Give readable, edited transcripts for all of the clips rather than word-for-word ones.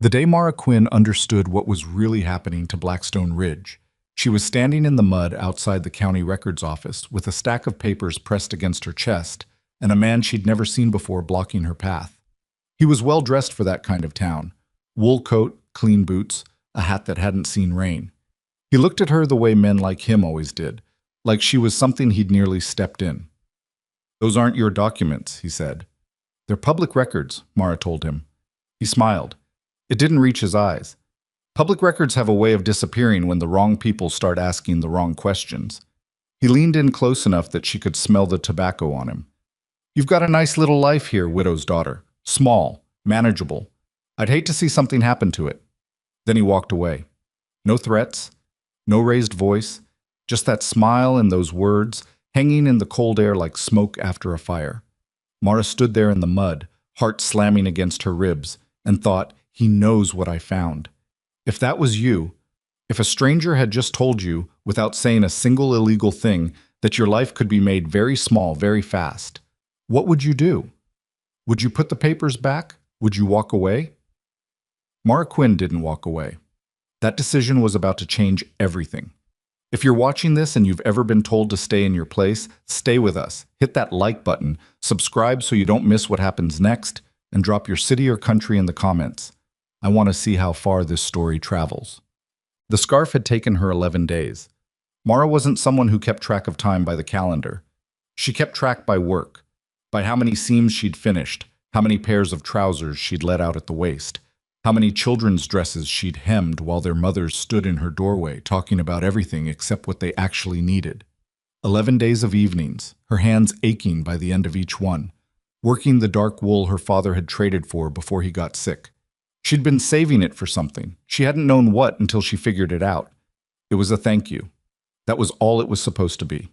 The day Mara Quinn understood what was really happening to Blackstone Ridge, she was standing in the mud outside the county records office with a stack of papers pressed against her chest and a man she'd never seen before blocking her path. He was well dressed for that kind of town. Wool coat, clean boots, a hat that hadn't seen rain. He looked at her the way men like him always did, like she was something he'd nearly stepped in. "Those aren't your documents," he said. "They're public records," Mara told him. He smiled. It didn't reach his eyes. Public records have a way of disappearing when the wrong people start asking the wrong questions. He leaned in close enough that she could smell the tobacco on him. "You've got a nice little life here, widow's daughter. Small, manageable. I'd hate to see something happen to it." Then he walked away. No threats, no raised voice, just that smile and those words hanging in the cold air like smoke after a fire. Mara stood there in the mud, heart slamming against her ribs, and thought, he knows what I found. If that was you, if a stranger had just told you, without saying a single illegal thing, that your life could be made very small very fast, what would you do? Would you put the papers back? Would you walk away? Mara Quinn didn't walk away. That decision was about to change everything. If you're watching this and you've ever been told to stay in your place, stay with us. Hit that like button, subscribe so you don't miss what happens next, and drop your city or country in the comments. I want to see how far this story travels. The scarf had taken her 11 days. Mara wasn't someone who kept track of time by the calendar. She kept track by work, by how many seams she'd finished, how many pairs of trousers she'd let out at the waist, how many children's dresses she'd hemmed while their mothers stood in her doorway talking about everything except what they actually needed. 11 days of evenings, her hands aching by the end of each one, working the dark wool her father had traded for before he got sick. She'd been saving it for something. She hadn't known what until she figured it out. It was a thank you. That was all it was supposed to be.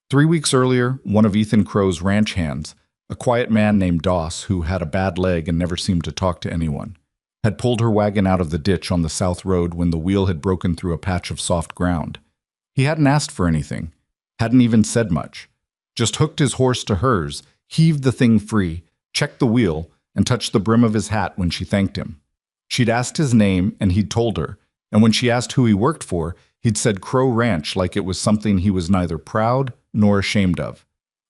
3 weeks earlier, one of Ethan Crow's ranch hands, a quiet man named Doss who had a bad leg and never seemed to talk to anyone, had pulled her wagon out of the ditch on the south road when the wheel had broken through a patch of soft ground. He hadn't asked for anything, hadn't even said much, just hooked his horse to hers, heaved the thing free, checked the wheel, and touched the brim of his hat when she thanked him. She'd asked his name, and he'd told her, and when she asked who he worked for, he'd said Crow Ranch like it was something he was neither proud nor ashamed of.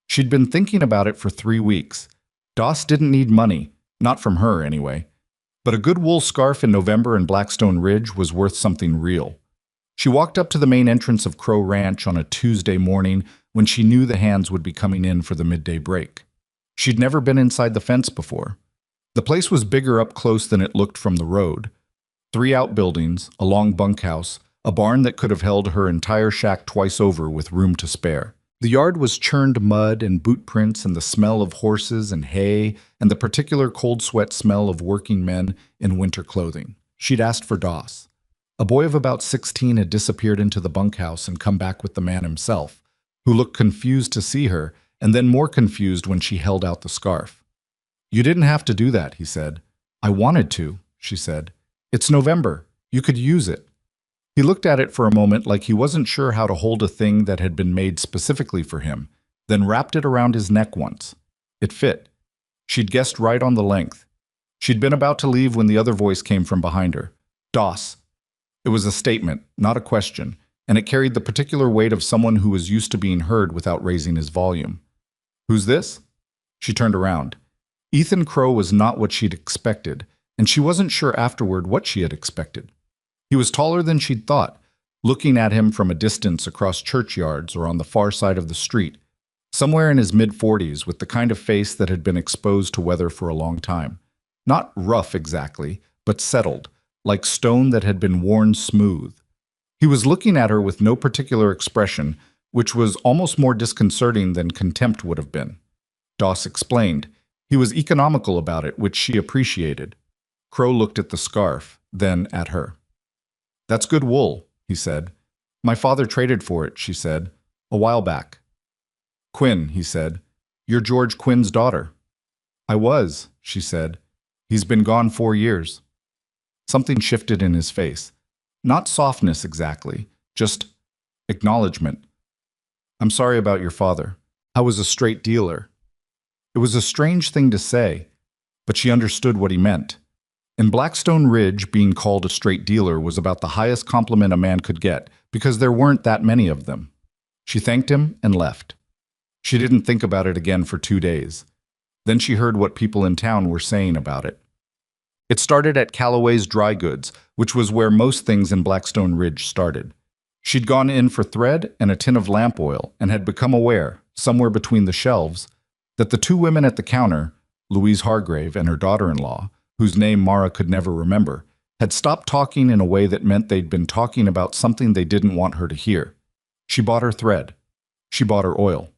She'd been thinking about it for 3 weeks. Doss didn't need money, not from her anyway, but a good wool scarf in November in Blackstone Ridge was worth something real. She walked up to the main entrance of Crow Ranch on a Tuesday morning when she knew the hands would be coming in for the midday break. She'd never been inside the fence before. The place was bigger up close than it looked from the road. 3 outbuildings, a long bunkhouse, a barn that could have held her entire shack twice over with room to spare. The yard was churned mud and boot prints and the smell of horses and hay and the particular cold sweat smell of working men in winter clothing. She'd asked for Doss. A boy of about 16 had disappeared into the bunkhouse and come back with the man himself, who looked confused to see her and then more confused when she held out the scarf. "You didn't have to do that," he said. "I wanted to," she said. "It's November. You could use it." He looked at it for a moment like he wasn't sure how to hold a thing that had been made specifically for him, then wrapped it around his neck once. It fit. She'd guessed right on the length. She'd been about to leave when the other voice came from behind her. "Doss." It was a statement, not a question, and it carried the particular weight of someone who was used to being heard without raising his volume. "Who's this?" She turned around. Ethan Crow was not what she'd expected, and she wasn't sure afterward what she had expected. He was taller than she'd thought, looking at him from a distance across churchyards or on the far side of the street, somewhere in his mid-40s with the kind of face that had been exposed to weather for a long time. Not rough exactly, but settled, like stone that had been worn smooth. He was looking at her with no particular expression, which was almost more disconcerting than contempt would have been. Doss explained. He was economical about it, which she appreciated. Crow looked at the scarf, then at her. "That's good wool," he said. "My father traded for it," she said, "a while back." "Quinn," he said, "you're George Quinn's daughter." "I was," she said. "He's been gone 4 years." Something shifted in his face. Not softness exactly, just acknowledgement. "I'm sorry about your father. I was a straight dealer." It was a strange thing to say, but she understood what he meant. In Blackstone Ridge, being called a straight dealer was about the highest compliment a man could get because there weren't that many of them. She thanked him and left. She didn't think about it again for 2 days. Then she heard what people in town were saying about it. It started at Calloway's Dry Goods, which was where most things in Blackstone Ridge started. She'd gone in for thread and a tin of lamp oil and had become aware, somewhere between the shelves, that the two women at the counter, Louise Hargrave and her daughter-in-law, whose name Mara could never remember, had stopped talking in a way that meant they'd been talking about something they didn't want her to hear. She bought her thread. She bought her oil.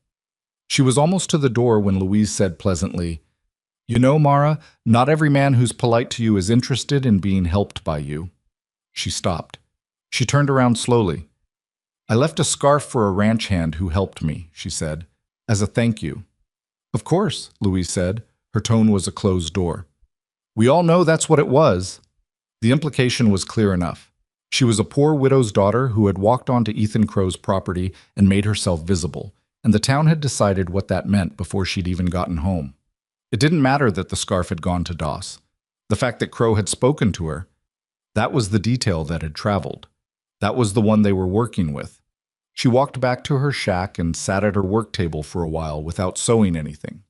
She was almost to the door when Louise said pleasantly, "You know, Mara, not every man who's polite to you is interested in being helped by you." She stopped. She turned around slowly. "I left a scarf for a ranch hand who helped me," she said, "as a thank you." "Of course," Louise said. Her tone was a closed door. "We all know that's what it was." The implication was clear enough. She was a poor widow's daughter who had walked onto Ethan Crow's property and made herself visible, and the town had decided what that meant before she'd even gotten home. It didn't matter that the scarf had gone to Doss. The fact that Crow had spoken to her, that was the detail that had traveled. That was the one they were working with. She walked back to her shack and sat at her work table for a while without sewing anything.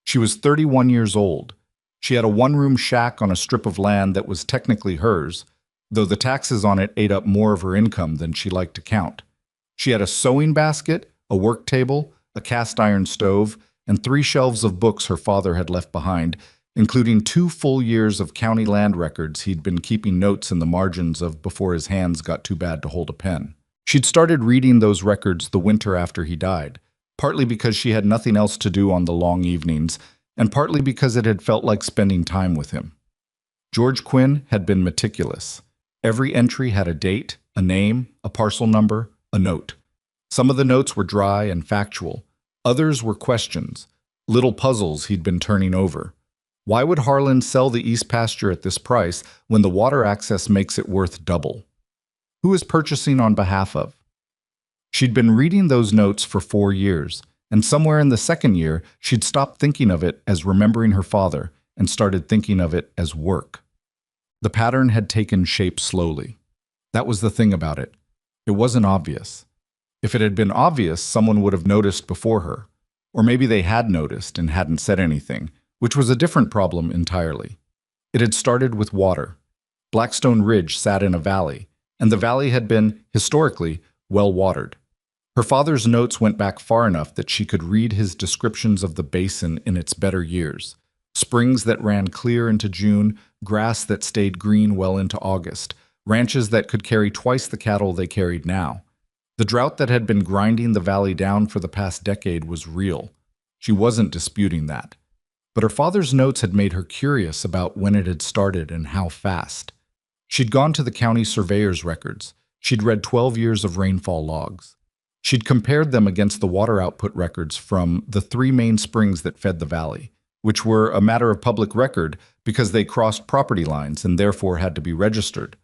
She was 31 years old. She had a one-room shack on a strip of land that was technically hers, though the taxes on it ate up more of her income than she liked to count. She had a sewing basket, a work table, a cast-iron stove, and 3 shelves of books her father had left behind, including 2 full years of county land records he'd been keeping notes in the margins of before his hands got too bad to hold a pen. She'd started reading those records the winter after he died, partly because she had nothing else to do on the long evenings, and partly because it had felt like spending time with him. George Quinn had been meticulous. Every entry had a date, a name, a parcel number, a note. Some of the notes were dry and factual. Others were questions, little puzzles he'd been turning over. Why would Harlan sell the East Pasture at this price when the water access makes it worth double? Who is purchasing on behalf of? She'd been reading those notes for 4 years, and somewhere in the second year, she'd stopped thinking of it as remembering her father and started thinking of it as work. The pattern had taken shape slowly. That was the thing about it. It wasn't obvious. If it had been obvious, someone would have noticed before her. Or maybe they had noticed and hadn't said anything, which was a different problem entirely. It had started with water. Blackstone Ridge sat in a valley, and the valley had been, historically, well watered. Her father's notes went back far enough that she could read his descriptions of the basin in its better years. Springs that ran clear into June, grass that stayed green well into August, ranches that could carry twice the cattle they carried now. The drought that had been grinding the valley down for the past decade was real. She wasn't disputing that. But her father's notes had made her curious about when it had started and how fast. She'd gone to the county surveyor's records. She'd read 12 years of rainfall logs. She'd compared them against the water output records from the 3 main springs that fed the valley, which were a matter of public record because they crossed property lines and therefore had to be registered.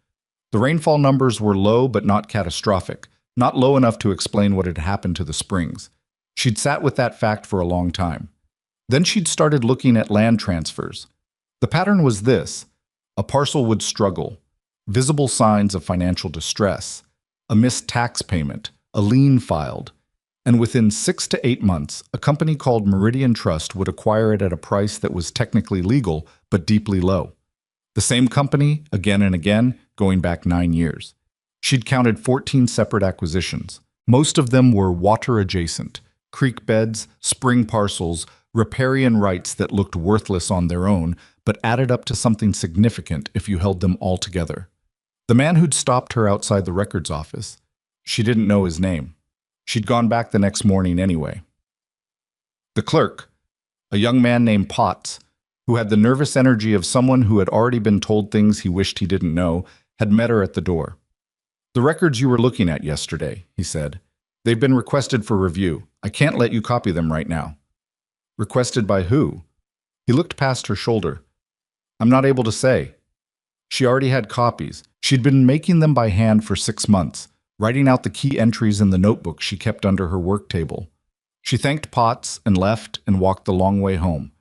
The rainfall numbers were low but not catastrophic, not low enough to explain what had happened to the springs. She'd sat with that fact for a long time. Then she'd started looking at land transfers. The pattern was this: a parcel would struggle, visible signs of financial distress, a missed tax payment, a lien filed, and within 6 to 8 months, a company called Meridian Trust would acquire it at a price that was technically legal but deeply low. The same company, again and again, going back 9 years. She'd counted 14 separate acquisitions. Most of them were water-adjacent, creek beds, spring parcels, riparian rights that looked worthless on their own, but added up to something significant if you held them all together. The man who'd stopped her outside the records office, she didn't know his name. She'd gone back the next morning anyway. The clerk, a young man named Potts, who had the nervous energy of someone who had already been told things he wished he didn't know, had met her at the door. "The records you were looking at yesterday," he said. "They've been requested for review. I can't let you copy them right now." "Requested by who?" He looked past her shoulder. "I'm not able to say." She already had copies. She'd been making them by hand for 6 months, writing out the key entries in the notebook she kept under her work table. She thanked Potts and left and walked the long way home,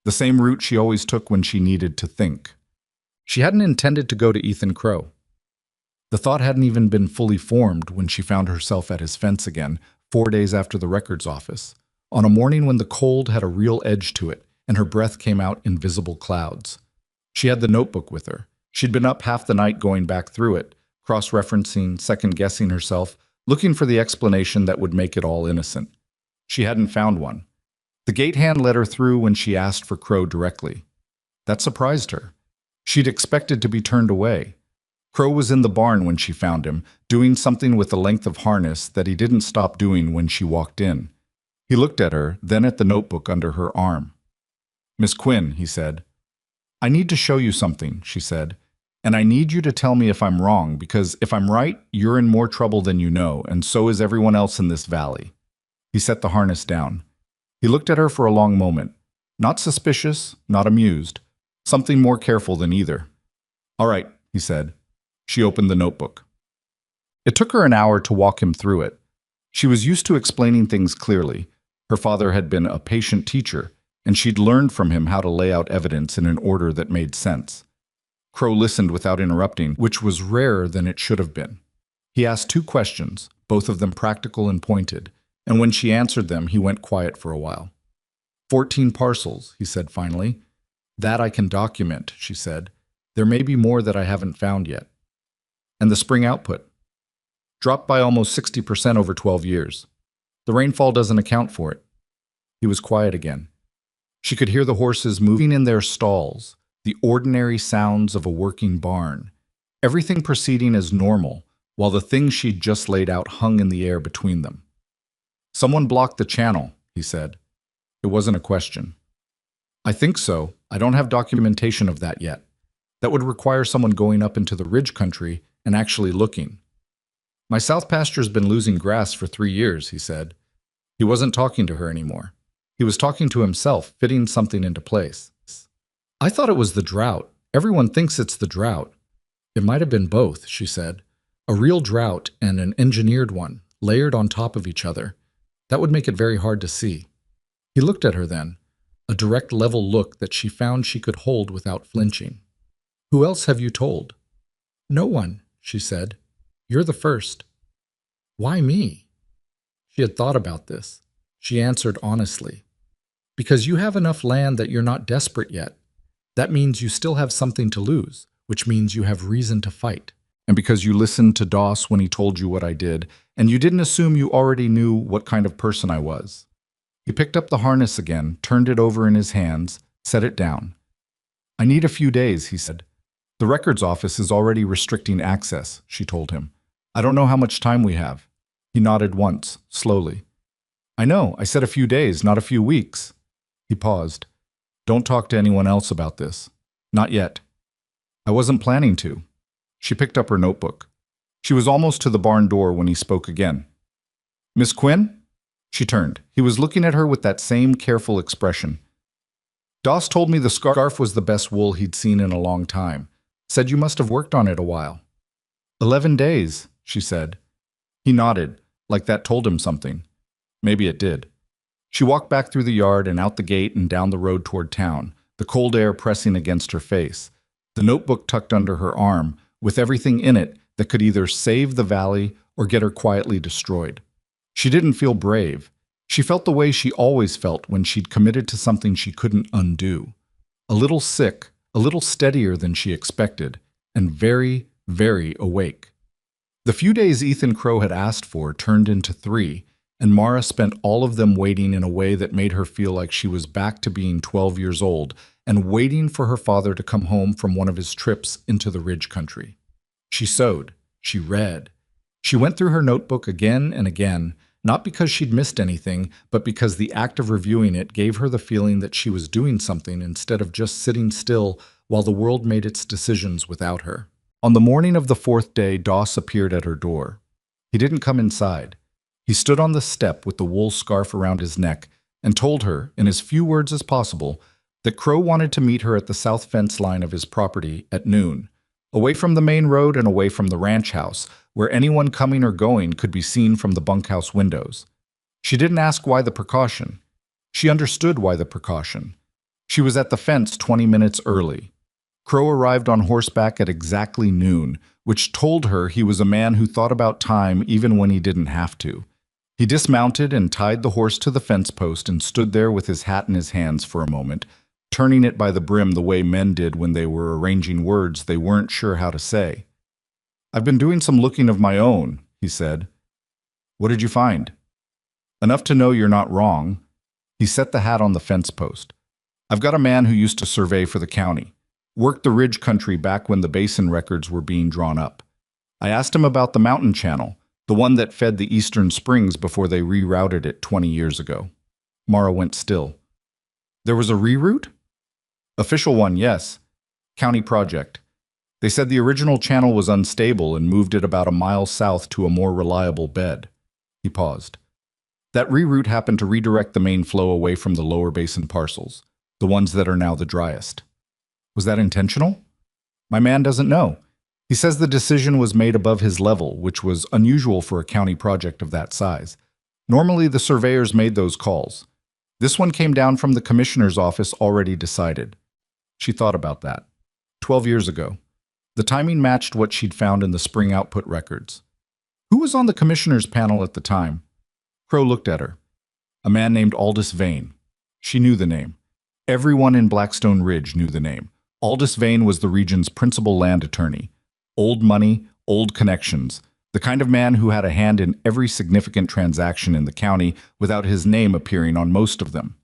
the same route she always took when she needed to think. She hadn't intended to go to Ethan Crow. The thought hadn't even been fully formed when she found herself at his fence again, 4 days after the records office, on a morning when the cold had a real edge to it and her breath came out in visible clouds. She had the notebook with her. She'd been up half the night going back through it, cross-referencing, second-guessing herself, looking for the explanation that would make it all innocent. She hadn't found one. The gate hand let her through when she asked for Crow directly. That surprised her. She'd expected to be turned away. Crow was in the barn when she found him, doing something with the length of harness that he didn't stop doing when she walked in. He looked at her, then at the notebook under her arm. "Miss Quinn," he said. "I need to show you something," she said, "and I need you to tell me if I'm wrong, because if I'm right, you're in more trouble than you know, and so is everyone else in this valley." He set the harness down. He looked at her for a long moment, not suspicious, not amused, something more careful than either. "All right," he said. She opened the notebook. It took her an hour to walk him through it. She was used to explaining things clearly. Her father had been a patient teacher, and she'd learned from him how to lay out evidence in an order that made sense. Crow listened without interrupting, which was rarer than it should have been. He asked 2 questions, both of them practical and pointed, and when she answered them, he went quiet for a while. 14 parcels, he said finally. "That I can document," she said. "There may be more that I haven't found yet." "And the spring output?" "Dropped by almost 60% over 12 years. The rainfall doesn't account for it." He was quiet again. She could hear the horses moving in their stalls, the ordinary sounds of a working barn, everything proceeding as normal, while the things she'd just laid out hung in the air between them. "Someone blocked the channel," he said. It wasn't a question. "I think so. I don't have documentation of that yet. That would require someone going up into the ridge country and actually looking." "My south pasture's been losing grass for 3 years," he said. He wasn't talking to her anymore. He was talking to himself, fitting something into place. "I thought it was the drought. Everyone thinks it's the drought." "It might have been both," she said. "A real drought and an engineered one, layered on top of each other. That would make it very hard to see." He looked at her then, a direct level look that she found she could hold without flinching. "Who else have you told?" "No one," she said. "You're the first." "Why me?" She had thought about this. She answered honestly. "Because you have enough land that you're not desperate yet. That means you still have something to lose, which means you have reason to fight. And because you listened to Doss when he told you what I did, and you didn't assume you already knew what kind of person I was." He picked up the harness again, turned it over in his hands, set it down. "I need a few days," he said. "The records office is already restricting access," she told him. "I don't know how much time we have." He nodded once, slowly. "I know, I said a few days, not a few weeks." He paused. "Don't talk to anyone else about this. Not yet." "I wasn't planning to." She picked up her notebook. She was almost to the barn door when he spoke again. "Miss Quinn?" She turned. He was looking at her with that same careful expression. "Doss told me the scarf was the best wool he'd seen in a long time. Said you must have worked on it a while." 11 days, she said. He nodded, like that told him something. Maybe it did. She walked back through the yard and out the gate and down the road toward town, the cold air pressing against her face, the notebook tucked under her arm, with everything in it that could either save the valley or get her quietly destroyed. She didn't feel brave. She felt the way she always felt when she'd committed to something she couldn't undo. A little sick, a little steadier than she expected, and very, very awake. The few days Ethan Crow had asked for turned into 3, and Mara spent all of them waiting in a way that made her feel like she was back to being 12 years old and waiting for her father to come home from one of his trips into the ridge country. She sewed. She read. She went through her notebook again and again, not because she'd missed anything, but because the act of reviewing it gave her the feeling that she was doing something instead of just sitting still while the world made its decisions without her. On the morning of the 4th day, Doss appeared at her door. He didn't come inside. He stood on the step with the wool scarf around his neck and told her, in as few words as possible, that Crow wanted to meet her at the south fence line of his property at noon, away from the main road and away from the ranch house, where anyone coming or going could be seen from the bunkhouse windows. She didn't ask why the precaution. She understood why the precaution. She was at the fence 20 minutes early. Crow arrived on horseback at exactly noon, which told her he was a man who thought about time even when he didn't have to. He dismounted and tied the horse to the fence post and stood there with his hat in his hands for a moment, turning it by the brim the way men did when they were arranging words they weren't sure how to say. "I've been doing some looking of my own," he said. "What did you find?" "Enough to know you're not wrong." He set the hat on the fence post. "I've got a man who used to survey for the county. Worked the ridge country back when the basin records were being drawn up. I asked him about the mountain channel, the one that fed the eastern springs before they rerouted it 20 years ago." Mara went still. "There was a reroute?" "Official one, yes. County project. They said the original channel was unstable and moved it about a mile south to a more reliable bed." He paused. "That reroute happened to redirect the main flow away from the lower basin parcels, the ones that are now the driest." "Was that intentional?" "My man doesn't know. He says the decision was made above his level, which was unusual for a county project of that size. Normally, the surveyors made those calls. This one came down from the commissioner's office already decided." She thought about that. 12 years ago. The timing matched what she'd found in the spring output records. "Who was on the commissioner's panel at the time?" Crow looked at her. "A man named Aldous Vane." She knew the name. Everyone in Blackstone Ridge knew the name. Aldous Vane was the region's principal land attorney. Old money, old connections, the kind of man who had a hand in every significant transaction in the county without his name appearing on most of them.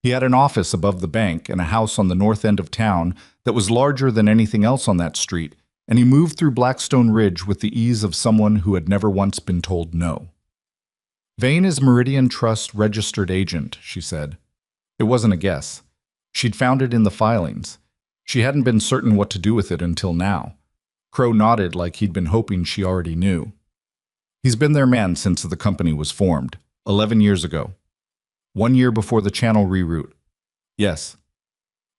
He had an office above the bank and a house on the north end of town that was larger than anything else on that street, and he moved through Blackstone Ridge with the ease of someone who had never once been told no. "Vane is Meridian Trust registered agent," she said. It wasn't a guess. She'd found it in the filings. She hadn't been certain what to do with it until now. Crow nodded like he'd been hoping she already knew. "He's been their man since the company was formed, 11 years ago. 1 year before the channel reroute." "Yes."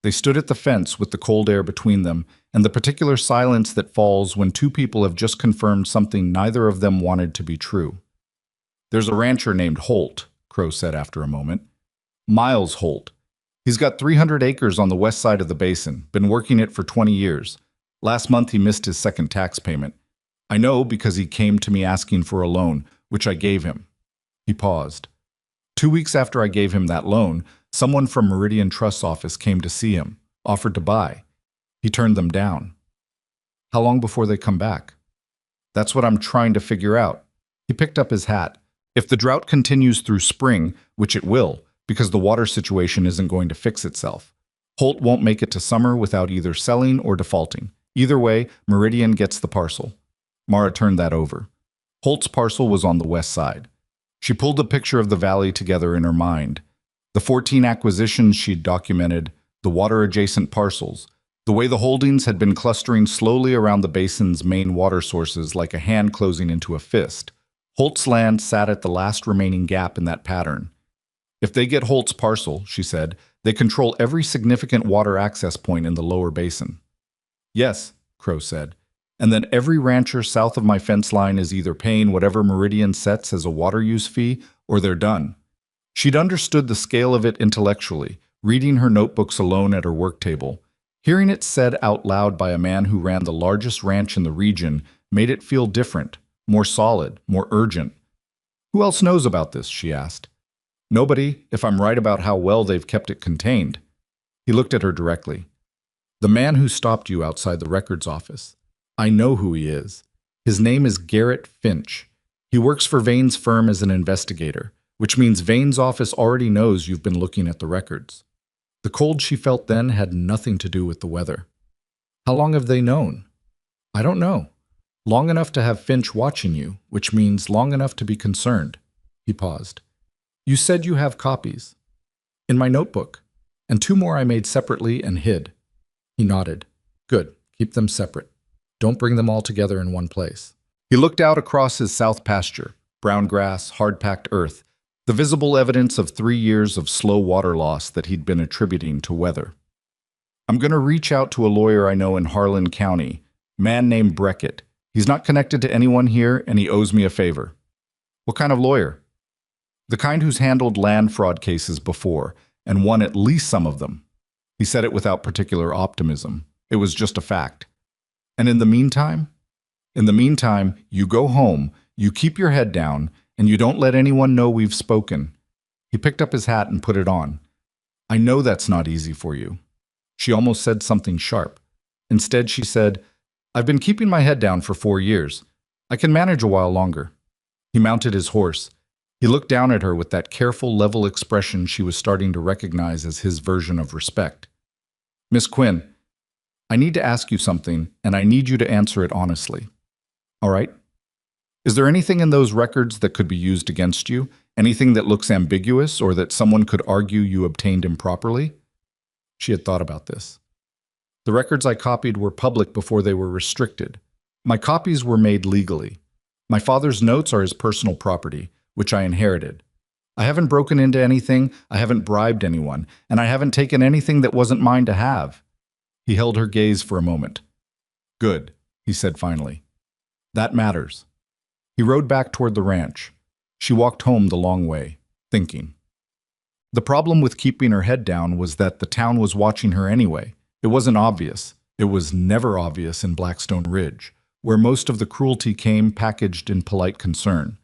They stood at the fence with the cold air between them and the particular silence that falls when two people have just confirmed something neither of them wanted to be true. "There's a rancher named Holt," Crow said after a moment. "Miles Holt. He's got 300 acres on the west side of the basin, been working it for 20 years. Last month he missed his second tax payment. I know because he came to me asking for a loan, which I gave him." He paused. 2 weeks after I gave him that loan, someone from Meridian Trust's office came to see him, offered to buy. He turned them down." "How long before they come back?" "That's what I'm trying to figure out." He picked up his hat. "If the drought continues through spring, which it will, because the water situation isn't going to fix itself, Holt won't make it to summer without either selling or defaulting. Either way, Meridian gets the parcel." Mara turned that over. Holt's parcel was on the west side. She pulled the picture of the valley together in her mind. The 14 acquisitions she'd documented, the water-adjacent parcels, the way the holdings had been clustering slowly around the basin's main water sources like a hand closing into a fist. Holt's land sat at the last remaining gap in that pattern. "If they get Holt's parcel," she said, "they control every significant water access point in the lower basin." "Yes," Crow said. "And then every rancher south of my fence line is either paying whatever Meridian sets as a water use fee, or they're done." She'd understood the scale of it intellectually, reading her notebooks alone at her work table. Hearing it said out loud by a man who ran the largest ranch in the region made it feel different, more solid, more urgent. "Who else knows about this?" she asked. "Nobody, if I'm right about how well they've kept it contained." He looked at her directly. "The man who stopped you outside the records office. I know who he is. His name is Garrett Finch. He works for Vane's firm as an investigator, which means Vane's office already knows you've been looking at the records." The cold she felt then had nothing to do with the weather. "How long have they known?" "I don't know. Long enough to have Finch watching you, which means long enough to be concerned." He paused. "You said you have copies." "In my notebook. And 2 more I made separately and hid." He nodded. "Good. Keep them separate. Don't bring them all together in one place." He looked out across his south pasture, brown grass, hard-packed earth, the visible evidence of 3 years of slow water loss that he'd been attributing to weather. "I'm going to reach out to a lawyer I know in Harlan County, man named Breckett. He's not connected to anyone here, and he owes me a favor." "What kind of lawyer?" "The kind who's handled land fraud cases before, and won at least some of them." He said it without particular optimism. It was just a fact. And in the meantime? In the meantime, you go home, you keep your head down, and you don't let anyone know we've spoken. He picked up his hat and put it on. I know that's not easy for you. She almost said something sharp. Instead, she said, I've been keeping my head down for 4 years. I can manage a while longer. He mounted his horse. He looked down at her with that careful, level expression she was starting to recognize as his version of respect. Miss Quinn, I need to ask you something, and I need you to answer it honestly. All right? Is there anything in those records that could be used against you? Anything that looks ambiguous or that someone could argue you obtained improperly? She had thought about this. The records I copied were public before they were restricted. My copies were made legally. My father's notes are his personal property, which I inherited. I haven't broken into anything, I haven't bribed anyone, and I haven't taken anything that wasn't mine to have. He held her gaze for a moment. Good, he said finally. That matters. He rode back toward the ranch. She walked home the long way, thinking. The problem with keeping her head down was that the town was watching her anyway. It wasn't obvious. It was never obvious in Blackstone Ridge, where most of the cruelty came packaged in polite concern.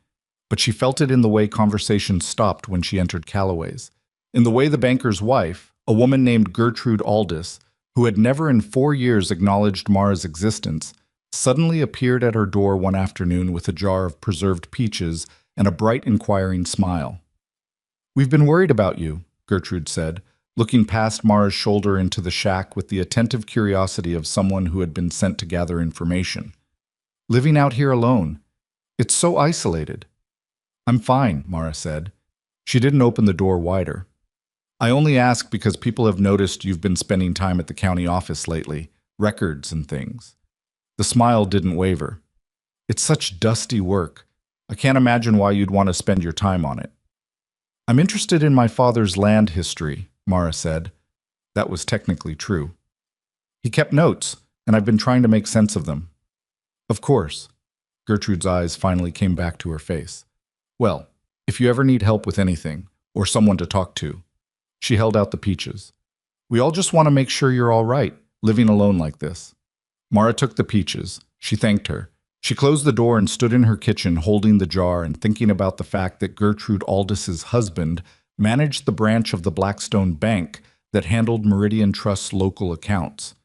But she felt it in the way conversations stopped when she entered Calloway's. In the way the banker's wife, a woman named Gertrude Aldis, who had never in 4 years acknowledged Mara's existence, suddenly appeared at her door one afternoon with a jar of preserved peaches and a bright, inquiring smile. We've been worried about you, Gertrude said, looking past Mara's shoulder into the shack with the attentive curiosity of someone who had been sent to gather information. Living out here alone. It's so isolated. I'm fine, Mara said. She didn't open the door wider. I only ask because people have noticed you've been spending time at the county office lately, records and things. The smile didn't waver. It's such dusty work. I can't imagine why you'd want to spend your time on it. I'm interested in my father's land history, Mara said. That was technically true. He kept notes, and I've been trying to make sense of them. Of course. Gertrude's eyes finally came back to her face. Well, if you ever need help with anything, or someone to talk to. She held out the peaches. We all just want to make sure you're all right, living alone like this. Mara took the peaches. She thanked her. She closed the door and stood in her kitchen holding the jar and thinking about the fact that Gertrude Aldis's husband managed the branch of the Blackstone Bank that handled Meridian Trust's local accounts.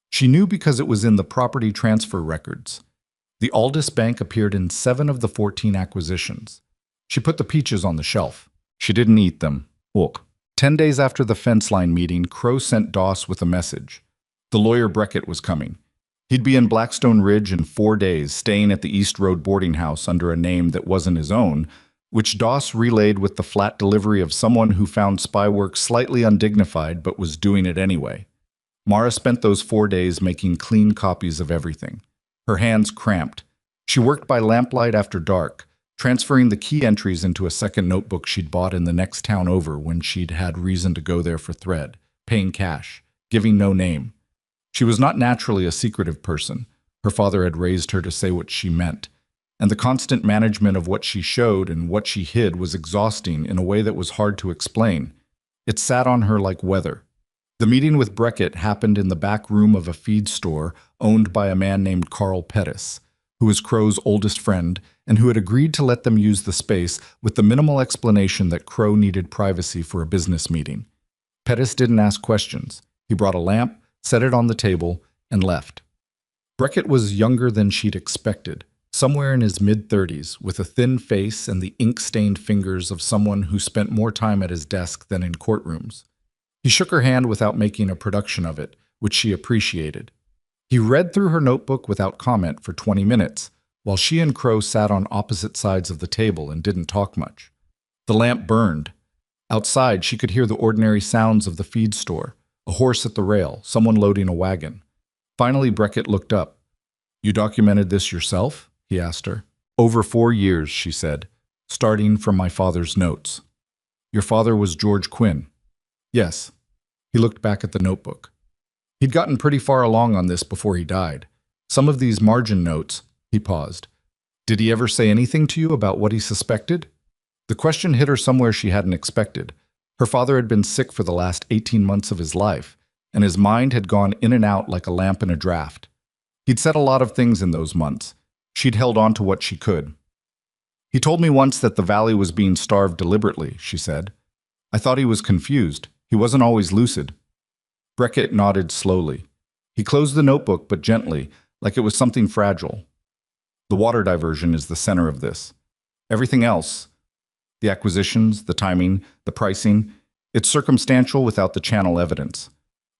She knew because it was in the property transfer records. The Aldis Bank appeared in 7 of the 14 acquisitions. She put the peaches on the shelf. She didn't eat them. Look. 10 days after the fence line meeting, Crow sent Doss with a message. The lawyer Breckett was coming. He'd be in Blackstone Ridge in 4 days, staying at the East Road boarding house under a name that wasn't his own, which Doss relayed with the flat delivery of someone who found spy work slightly undignified but was doing it anyway. Mara spent those 4 days making clean copies of everything. Her hands cramped. She worked by lamplight after dark, transferring the key entries into a second notebook she'd bought in the next town over when she'd had reason to go there for thread, paying cash, giving no name. She was not naturally a secretive person. Her father had raised her to say what she meant, and the constant management of what she showed and what she hid was exhausting in a way that was hard to explain. It sat on her like weather. The meeting with Breckett happened in the back room of a feed store owned by a man named Carl Pettis, who was Crow's oldest friend and who had agreed to let them use the space with the minimal explanation that Crow needed privacy for a business meeting. Pettis didn't ask questions. He brought a lamp, set it on the table, and left. Breckett was younger than she'd expected, somewhere in his mid-30s, with a thin face and the ink-stained fingers of someone who spent more time at his desk than in courtrooms. He shook her hand without making a production of it, which she appreciated. He read through her notebook without comment for 20 minutes, while she and Crow sat on opposite sides of the table and didn't talk much. The lamp burned. Outside, she could hear the ordinary sounds of the feed store, a horse at the rail, someone loading a wagon. Finally, Breckett looked up. You documented this yourself? He asked her. Over 4 years, she said, starting from my father's notes. Your father was George Quinn. Yes. He looked back at the notebook. He'd gotten pretty far along on this before he died. Some of these margin notes, he paused. Did he ever say anything to you about what he suspected? The question hit her somewhere she hadn't expected. Her father had been sick for the last 18 months of his life. and his mind had gone in and out like a lamp in a draft. He'd said a lot of things in those months. She'd held on to what she could. He told me once that the valley was being starved deliberately, she said. I thought he was confused. He wasn't always lucid. Beckett nodded slowly. He closed the notebook, but gently, like it was something fragile. The water diversion is the center of this. Everything else, the acquisitions, the timing, the pricing, it's circumstantial without the channel evidence.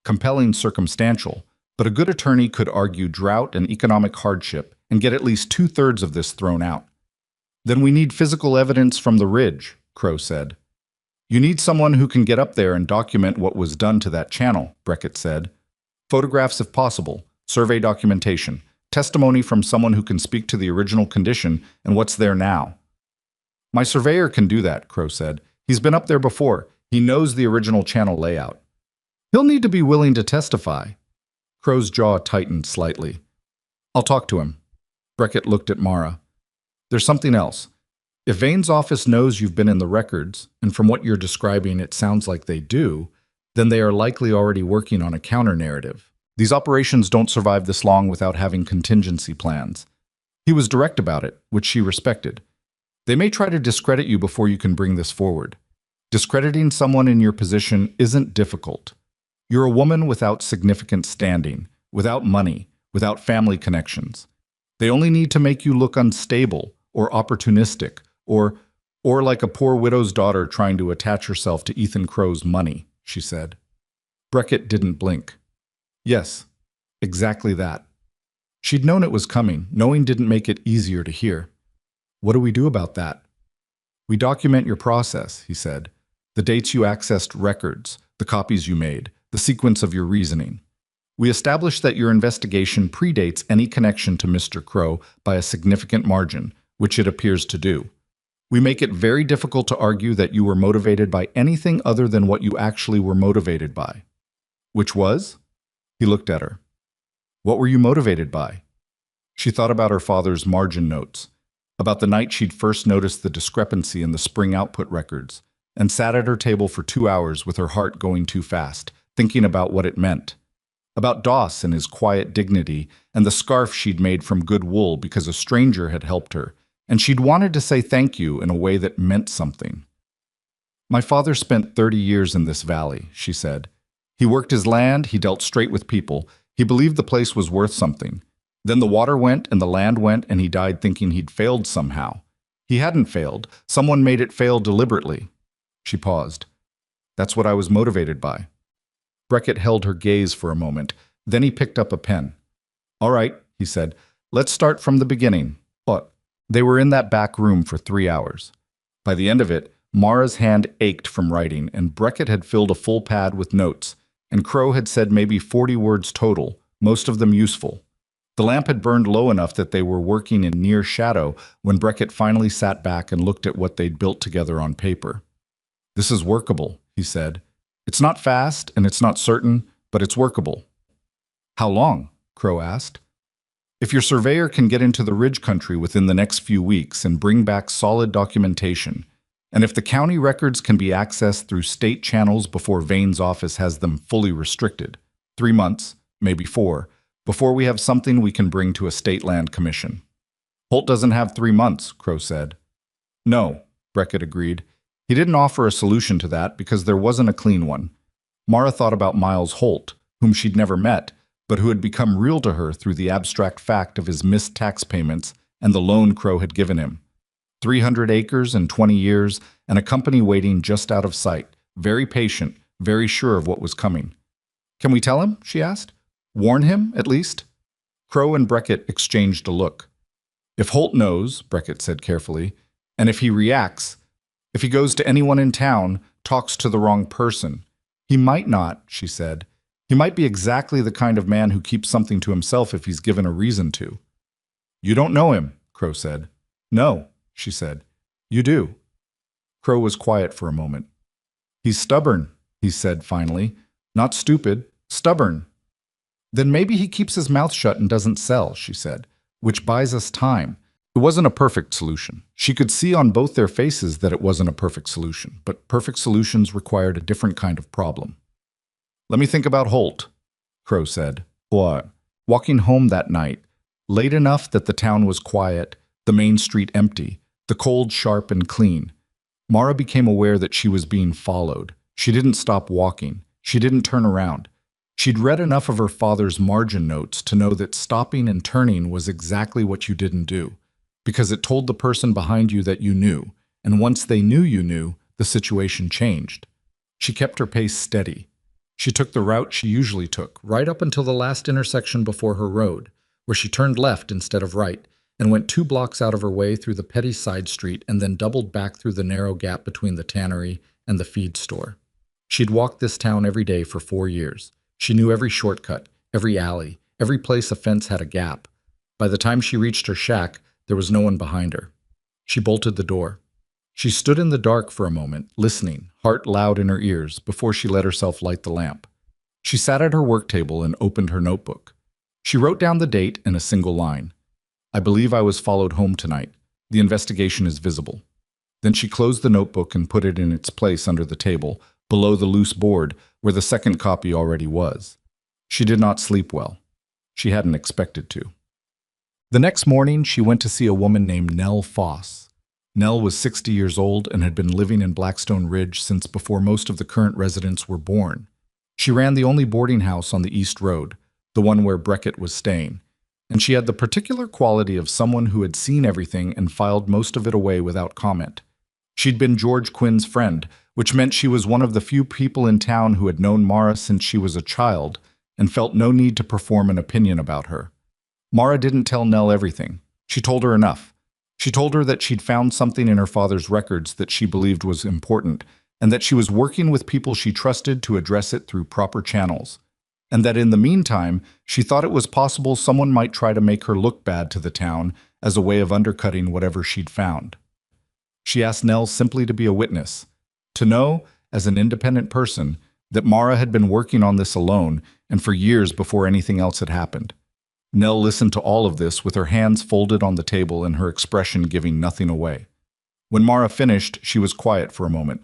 Compelling circumstantial, but a good attorney could argue drought and economic hardship and get at least 2/3 of this thrown out. Then we need physical evidence from the ridge, Crow said. You need someone who can get up there and document what was done to that channel, Beckett said. Photographs if possible, survey documentation, testimony from someone who can speak to the original condition and what's there now. My surveyor can do that, Crow said. He's been up there before. He knows the original channel layout. He'll need to be willing to testify. Crow's jaw tightened slightly. I'll talk to him. Beckett looked at Mara. There's something else. If Vane's office knows you've been in the records, and from what you're describing it sounds like they do, then they are likely already working on a counter-narrative. These operations don't survive this long without having contingency plans. He was direct about it, which she respected. They may try to discredit you before you can bring this forward. Discrediting someone in your position isn't difficult. You're a woman without significant standing, without money, without family connections. They only need to make you look unstable or opportunistic or like a poor widow's daughter trying to attach herself to Ethan Crow's money, she said. Beckett didn't blink. Yes, exactly that. She'd known it was coming. Knowing didn't make it easier to hear. What do we do about that? We document your process, he said. The dates you accessed records, the copies you made, the sequence of your reasoning. We establish that your investigation predates any connection to Mr. Crow by a significant margin, which it appears to do. We make it very difficult to argue that you were motivated by anything other than what you actually were motivated by. Which was? He looked at her. What were you motivated by? She thought about her father's margin notes, about the night she'd first noticed the discrepancy in the spring output records, and sat at her table for 2 hours with her heart going too fast, thinking about what it meant. About Doss and his quiet dignity, and the scarf she'd made from good wool because a stranger had helped her, and she'd wanted to say thank you in a way that meant something. My father spent 30 years in this valley, she said. He worked his land, he dealt straight with people, he believed the place was worth something. Then the water went and the land went and he died thinking he'd failed somehow. He hadn't failed. Someone made it fail deliberately. She paused. That's what I was motivated by. Beckett held her gaze for a moment. Then he picked up a pen. All right, he said. Let's start from the beginning. What? They were in that back room for 3 hours. By the end of it, Mara's hand ached from writing, and Beckett had filled a full pad with notes, and Crow had said maybe 40 words total, most of them useful. The lamp had burned low enough that they were working in near shadow when Beckett finally sat back and looked at what they'd built together on paper. This is workable, he said. It's not fast and it's not certain, but it's workable. How long? Crow asked. If your surveyor can get into the ridge country within the next few weeks and bring back solid documentation, and if the county records can be accessed through state channels before Vane's office has them fully restricted, 3 months, maybe 4, before we have something we can bring to a state land commission. Holt doesn't have 3 months, Crow said. No, Beckett agreed. He didn't offer a solution to that because there wasn't a clean one. Mara thought about Miles Holt, whom she'd never met, but who had become real to her through the abstract fact of his missed tax payments and the loan Crow had given him. 300 acres in 20 years, and a company waiting just out of sight, very patient, very sure of what was coming. Can we tell him? She asked. Warn him, at least? Crow and Beckett exchanged a look. If Holt knows, Beckett said carefully, and if he reacts, if he goes to anyone in town, talks to the wrong person. He might not, she said. He might be exactly the kind of man who keeps something to himself if he's given a reason to. You don't know him, Crow said. No, she said. You do. Crow was quiet for a moment. He's stubborn, he said finally. Not stupid, stubborn. Then maybe he keeps his mouth shut and doesn't sell, she said, which buys us time. It wasn't a perfect solution. She could see on both their faces that it wasn't a perfect solution, but perfect solutions required a different kind of problem. Let me think about Holt, Crow said. What? Walking home that night, late enough that the town was quiet, the main street empty, the cold sharp and clean. Mara became aware that she was being followed. She didn't stop walking. She didn't turn around. She'd read enough of her father's margin notes to know that stopping and turning was exactly what you didn't do, because it told the person behind you that you knew, and once they knew you knew, the situation changed. She kept her pace steady. She took the route she usually took, right up until the last intersection before her road, where she turned left instead of right, and went 2 blocks out of her way through the petty side street and then doubled back through the narrow gap between the tannery and the feed store. She'd walked this town every day for 4 years. She knew every shortcut, every alley, every place a fence had a gap. By the time she reached her shack, there was no one behind her. She bolted the door. She stood in the dark for a moment, listening, heart loud in her ears, before she let herself light the lamp. She sat at her work table and opened her notebook. She wrote down the date in a single line. I believe I was followed home tonight. The investigation is visible. Then she closed the notebook and put it in its place under the table, below the loose board where the second copy already was. She did not sleep well. She hadn't expected to. The next morning, she went to see a woman named Nell Foss. Nell was 60 years old and had been living in Blackstone Ridge since before most of the current residents were born. She ran the only boarding house on the East Road, the one where Breckett was staying, and she had the particular quality of someone who had seen everything and filed most of it away without comment. She'd been George Quinn's friend, which meant she was one of the few people in town who had known Mara since she was a child and felt no need to perform an opinion about her. Mara didn't tell Nell everything. She told her enough. She told her that she'd found something in her father's records that she believed was important, and that she was working with people she trusted to address it through proper channels, and that in the meantime, she thought it was possible someone might try to make her look bad to the town as a way of undercutting whatever she'd found. She asked Nell simply to be a witness, to know, as an independent person, that Mara had been working on this alone and for years before anything else had happened. Nell listened to all of this with her hands folded on the table and her expression giving nothing away. When Mara finished, she was quiet for a moment.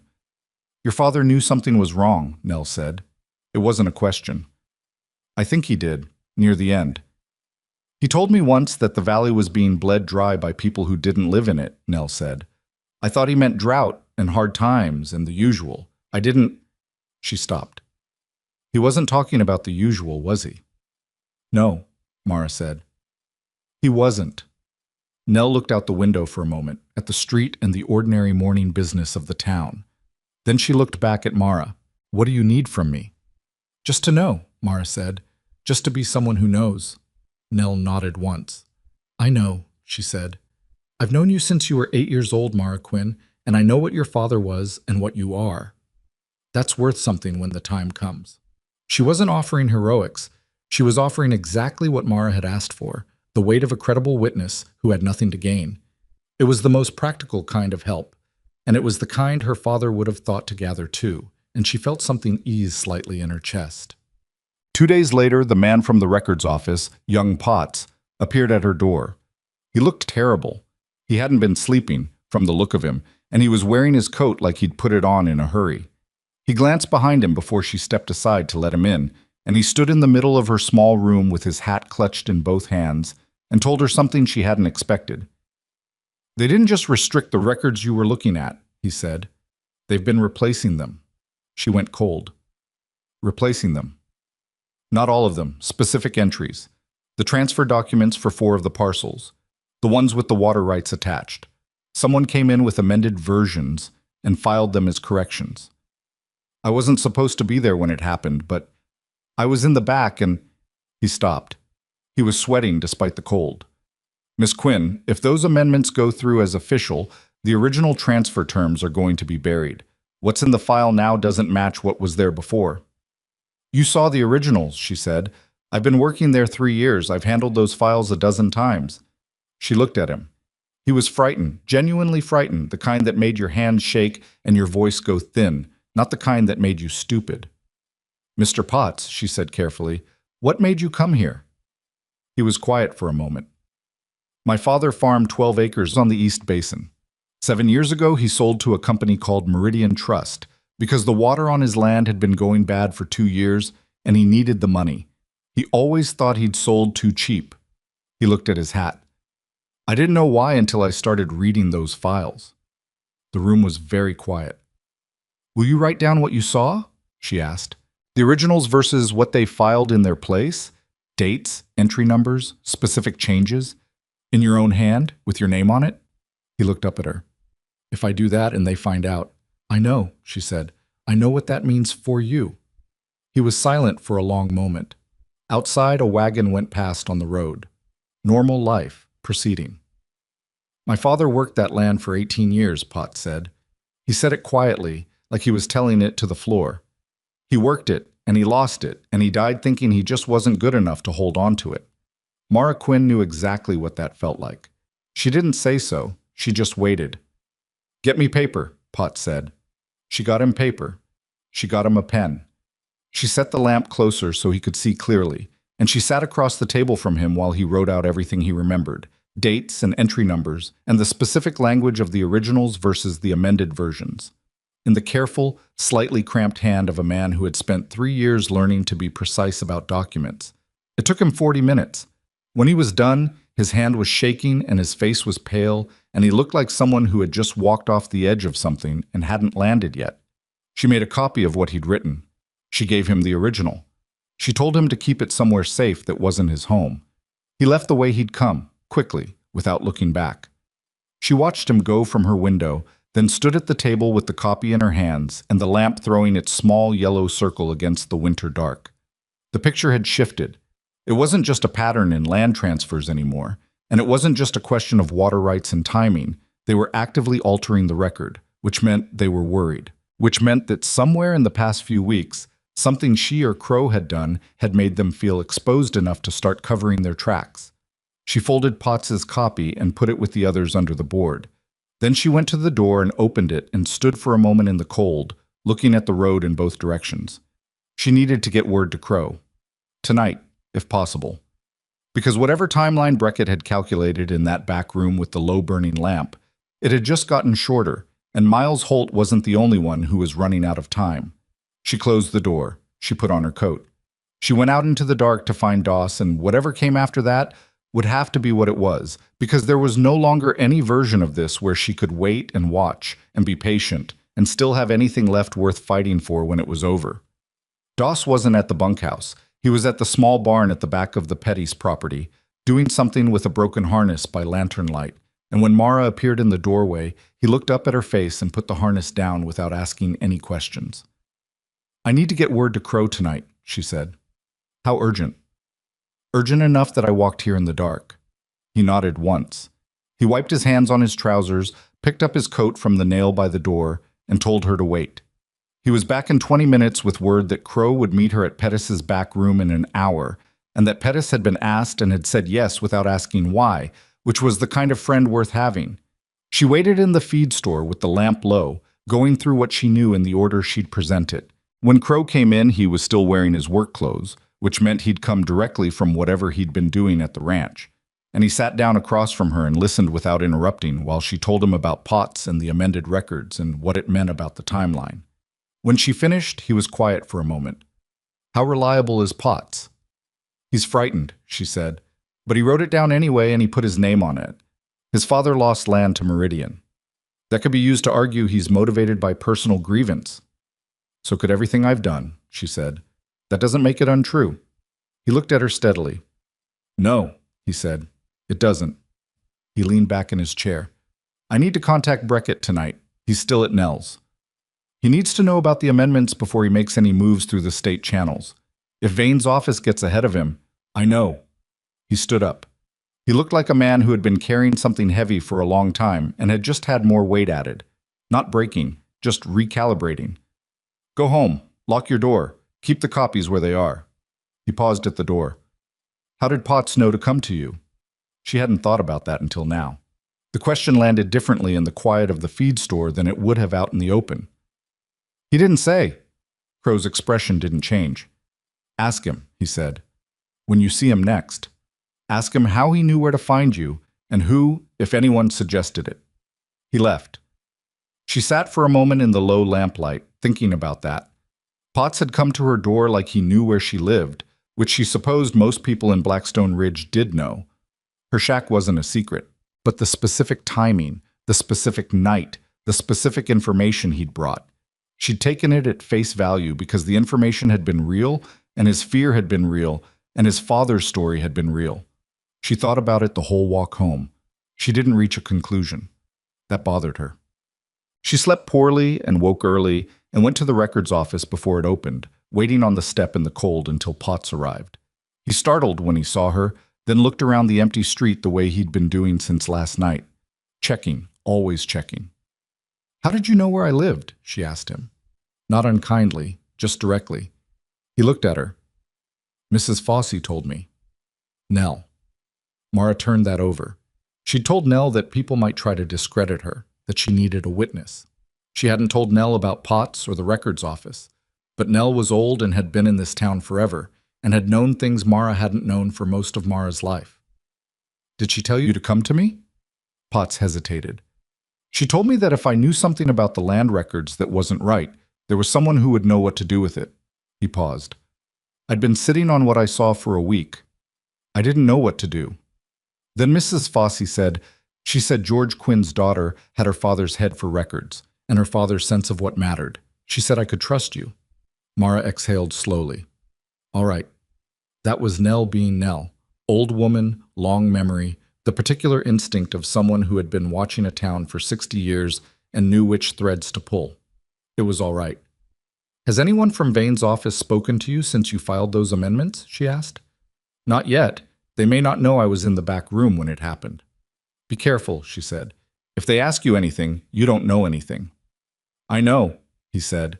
Your father knew something was wrong, Nell said. It wasn't a question. I think he did, near the end. He told me once that the valley was being bled dry by people who didn't live in it, Nell said. I thought he meant drought and hard times and the usual. I didn't... She stopped. He wasn't talking about the usual, was he? No, Mara said. He wasn't. Nell looked out the window for a moment, at the street and the ordinary morning business of the town. Then she looked back at Mara. What do you need from me? Just to know, Mara said. Just to be someone who knows. Nell nodded once. I know, she said. I've known you since you were 8 years old, Mara Quinn, and I know what your father was and what you are. That's worth something when the time comes. She wasn't offering heroics. She was offering exactly what Mara had asked for, the weight of a credible witness who had nothing to gain. It was the most practical kind of help, and it was the kind her father would have thought to gather too, and she felt something ease slightly in her chest. 2 days later, the man from the records office, young Potts, appeared at her door. He looked terrible. He hadn't been sleeping, from the look of him, and he was wearing his coat like he'd put it on in a hurry. He glanced behind him before she stepped aside to let him in, and he stood in the middle of her small room with his hat clutched in both hands and told her something she hadn't expected. They didn't just restrict the records you were looking at, he said. They've been replacing them. She went cold. Replacing them. Not all of them, specific entries. The transfer documents for 4 of the parcels. The ones with the water rights attached. Someone came in with amended versions and filed them as corrections. I wasn't supposed to be there when it happened, but I was in the back and... He stopped. He was sweating despite the cold. Miss Quinn, if those amendments go through as official, the original transfer terms are going to be buried. What's in the file now doesn't match what was there before. You saw the originals, she said. I've been working there 3 years. I've handled those files a dozen times. She looked at him. He was frightened, genuinely frightened, the kind that made your hands shake and your voice go thin, not the kind that made you stupid. Mr. Potts, she said carefully, what made you come here? He was quiet for a moment. My father farmed 12 acres on the East Basin. 7 years ago, he sold to a company called Meridian Trust, because the water on his land had been going bad for 2 years and he needed the money. He always thought he'd sold too cheap. He looked at his hat. I didn't know why until I started reading those files. The room was very quiet. Will you write down what you saw? She asked. The originals versus what they filed in their place? Dates, entry numbers, specific changes? In your own hand, with your name on it? He looked up at her. If I do that and they find out, I know, she said. I know what that means for you. He was silent for a long moment. Outside, a wagon went past on the road. Normal life, proceeding. My father worked that land for 18 years, Potts said. He said it quietly, like he was telling it to the floor. He worked it, and he lost it, and he died thinking he just wasn't good enough to hold on to it. Mara Quinn knew exactly what that felt like. She didn't say so, she just waited. Get me paper, Potts said. She got him paper. She got him a pen. She set the lamp closer so he could see clearly, and she sat across the table from him while he wrote out everything he remembered, dates and entry numbers, and the specific language of the originals versus the amended versions. In the careful, slightly cramped hand of a man who had spent 3 years learning to be precise about documents. It took him 40 minutes. When he was done, his hand was shaking and his face was pale, and he looked like someone who had just walked off the edge of something and hadn't landed yet. She made a copy of what he'd written. She gave him the original. She told him to keep it somewhere safe that wasn't his home. He left the way he'd come, quickly, without looking back. She watched him go from her window, then stood at the table with the copy in her hands and the lamp throwing its small yellow circle against the winter dark. The picture had shifted. It wasn't just a pattern in land transfers anymore, and it wasn't just a question of water rights and timing. They were actively altering the record, which meant they were worried, which meant that somewhere in the past few weeks, something she or Crow had done had made them feel exposed enough to start covering their tracks. She folded Potts's copy and put it with the others under the board. Then she went to the door and opened it and stood for a moment in the cold, looking at the road in both directions. She needed to get word to Crow. Tonight, if possible. Because whatever timeline Beckett had calculated in that back room with the low-burning lamp, it had just gotten shorter, and Miles Holt wasn't the only one who was running out of time. She closed the door. She put on her coat. She went out into the dark to find Doss, and whatever came after that would have to be what it was, because there was no longer any version of this where she could wait and watch and be patient and still have anything left worth fighting for when it was over. Doss wasn't at the bunkhouse. He was at the small barn at the back of the Petty's property, doing something with a broken harness by lantern light, and when Mara appeared in the doorway, he looked up at her face and put the harness down without asking any questions. I need to get word to Crow tonight, she said. How urgent? Urgent enough that I walked here in the dark. He nodded once. He wiped his hands on his trousers, picked up his coat from the nail by the door, and told her to wait. He was back in 20 minutes with word that Crow would meet her at Pettis's back room in an hour, and that Pettis had been asked and had said yes without asking why, which was the kind of friend worth having. She waited in the feed store with the lamp low, going through what she knew in the order she'd present it. When Crow came in, he was still wearing his work clothes, which meant he'd come directly from whatever he'd been doing at the ranch. And he sat down across from her and listened without interrupting while she told him about Potts and the amended records and what it meant about the timeline. When she finished, he was quiet for a moment. How reliable is Potts? He's frightened, she said, but he wrote it down anyway and he put his name on it. His father lost land to Meridian. That could be used to argue he's motivated by personal grievance. So could everything I've done, she said. That doesn't make it untrue. He looked at her steadily. No, he said. It doesn't. He leaned back in his chair. I need to contact Beckett tonight. He's still at Nell's. He needs to know about the amendments before he makes any moves through the state channels. If Vane's office gets ahead of him, I know. He stood up. He looked like a man who had been carrying something heavy for a long time and had just had more weight added. Not breaking, just recalibrating. Go home. Lock your door. Keep the copies where they are. He paused at the door. How did Potts know to come to you? She hadn't thought about that until now. The question landed differently in the quiet of the feed store than it would have out in the open. He didn't say. Crow's expression didn't change. Ask him, he said. When you see him next, ask him how he knew where to find you and who, if anyone, suggested it. He left. She sat for a moment in the low lamplight, thinking about that. Potts had come to her door like he knew where she lived, which she supposed most people in Blackstone Ridge did know. Her shack wasn't a secret, but the specific timing, the specific night, the specific information he'd brought. She'd taken it at face value because the information had been real, and his fear had been real, and his father's story had been real. She thought about it the whole walk home. She didn't reach a conclusion. That bothered her. She slept poorly and woke early and went to the records office before it opened, waiting on the step in the cold until Potts arrived. He startled when he saw her, then looked around the empty street the way he'd been doing since last night. Checking, always checking. "How did you know where I lived?" she asked him. Not unkindly, just directly. He looked at her. "Mrs. Fossey told me." Nell. Mara turned that over. She'd told Nell that people might try to discredit her, that she needed a witness. She hadn't told Nell about Potts or the records office, but Nell was old and had been in this town forever, and had known things Mara hadn't known for most of Mara's life. "Did she tell you to come to me?" Potts hesitated. "She told me that if I knew something about the land records that wasn't right, there was someone who would know what to do with it." He paused. "I'd been sitting on what I saw for a week. I didn't know what to do." Then Mrs. Fossey said, she said George Quinn's daughter had her father's head for records, and her father's sense of what mattered. She said I could trust you. Mara exhaled slowly. All right. That was Nell being Nell. Old woman, long memory, the particular instinct of someone who had been watching a town for 60 years and knew which threads to pull. It was all right. "Has anyone from Vane's office spoken to you since you filed those amendments?" she asked. "Not yet. They may not know I was in the back room when it happened." "Be careful," she said. "If they ask you anything, you don't know anything." "I know," he said.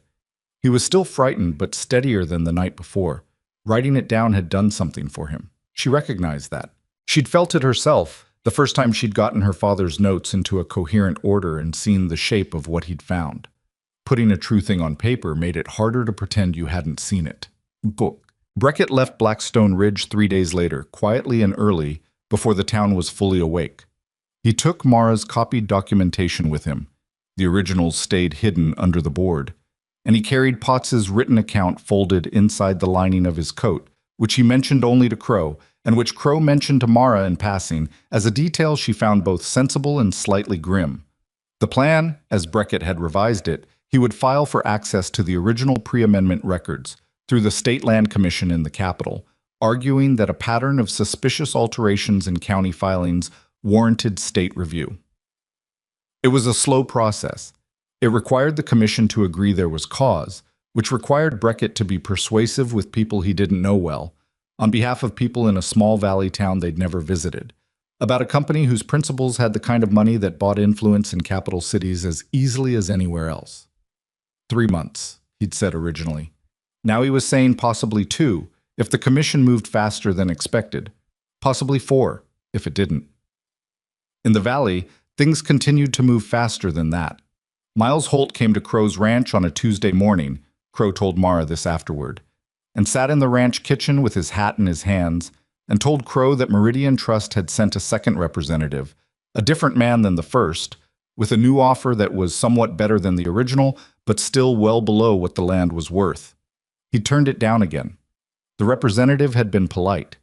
He was still frightened, but steadier than the night before. Writing it down had done something for him. She recognized that. She'd felt it herself, the first time she'd gotten her father's notes into a coherent order and seen the shape of what he'd found. Putting a true thing on paper made it harder to pretend you hadn't seen it. Book. Breckett left Blackstone Ridge 3 days later, quietly and early, before the town was fully awake. He took Mara's copied documentation with him. The originals stayed hidden under the board. And he carried Potts's written account folded inside the lining of his coat, which he mentioned only to Crow, and which Crow mentioned to Mara in passing as a detail she found both sensible and slightly grim. The plan, as Breckett had revised it, he would file for access to the original pre-amendment records through the State Land Commission in the capital, arguing that a pattern of suspicious alterations in county filings warranted state review. It was a slow process. It required the commission to agree there was cause, which required Breckett to be persuasive with people he didn't know well, on behalf of people in a small valley town they'd never visited, about a company whose principals had the kind of money that bought influence in capital cities as easily as anywhere else. 3 months, he'd said originally. Now he was saying possibly 2, if the commission moved faster than expected. Possibly 4, if it didn't. In the valley, things continued to move faster than that. Miles Holt came to Crow's ranch on a Tuesday morning, Crow told Mara this afterward, and sat in the ranch kitchen with his hat in his hands, and told Crow that Meridian Trust had sent a second representative, a different man than the first, with a new offer that was somewhat better than the original, but still well below what the land was worth. He'd turned it down again. The representative had been polite.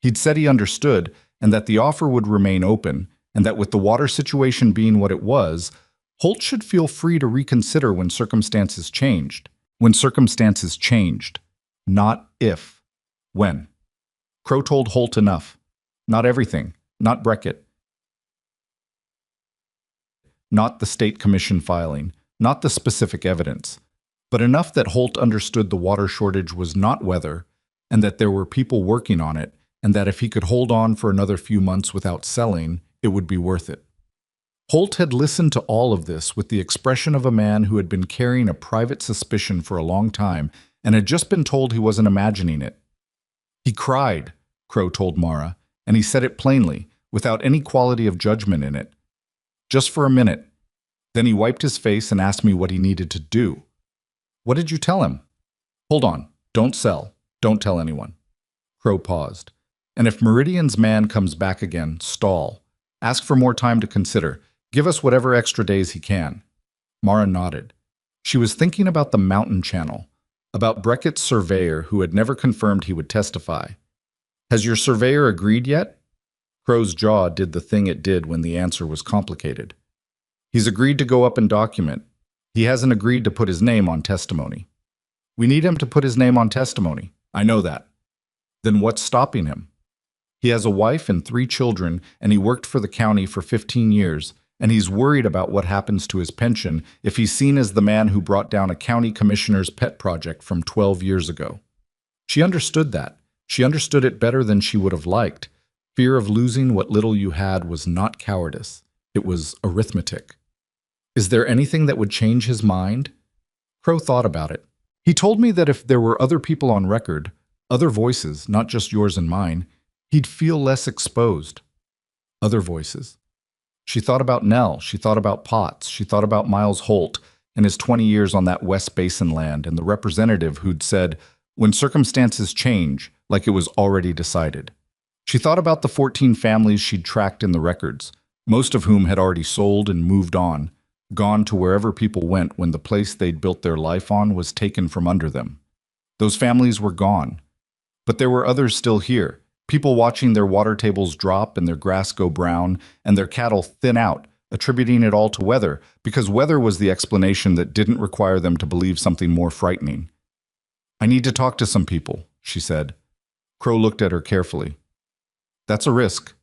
He'd said he understood, and that the offer would remain open, and that with the water situation being what it was, Holt should feel free to reconsider when circumstances changed. When circumstances changed. Not if. When. Crow told Holt enough. Not everything. Not Breckett. Not the state commission filing. Not the specific evidence. But enough that Holt understood the water shortage was not weather, and that there were people working on it, and that if he could hold on for another few months without selling, it would be worth it. Holt had listened to all of this with the expression of a man who had been carrying a private suspicion for a long time and had just been told he wasn't imagining it. He cried, Crow told Mara, and he said it plainly, without any quality of judgment in it. Just for a minute. Then he wiped his face and asked me what he needed to do. What did you tell him? Hold on. Don't sell. Don't tell anyone. Crow paused. And if Meridian's man comes back again, stall. Ask for more time to consider. Give us whatever extra days he can. Mara nodded. She was thinking about the mountain channel, about Brackett's surveyor who had never confirmed he would testify. Has your surveyor agreed yet? Crow's jaw did the thing it did when the answer was complicated. He's agreed to go up and document. He hasn't agreed to put his name on testimony. We need him to put his name on testimony. I know that. Then what's stopping him? He has a wife and 3 children, and he worked for the county for 15 years, and he's worried about what happens to his pension if he's seen as the man who brought down a county commissioner's pet project from 12 years ago. She understood that. She understood it better than she would have liked. Fear of losing what little you had was not cowardice. It was arithmetic. Is there anything that would change his mind? Crow thought about it. He told me that if there were other people on record, other voices, not just yours and mine, he'd feel less exposed. Other voices. She thought about Nell, she thought about Potts, she thought about Miles Holt and his 20 years on that West Basin land and the representative who'd said, when circumstances change, like it was already decided. She thought about the 14 families she'd tracked in the records, most of whom had already sold and moved on, gone to wherever people went when the place they'd built their life on was taken from under them. Those families were gone. But there were others still here, people watching their water tables drop and their grass go brown and their cattle thin out, attributing it all to weather, because weather was the explanation that didn't require them to believe something more frightening. I need to talk to some people, she said. Crow looked at her carefully. That's a risk.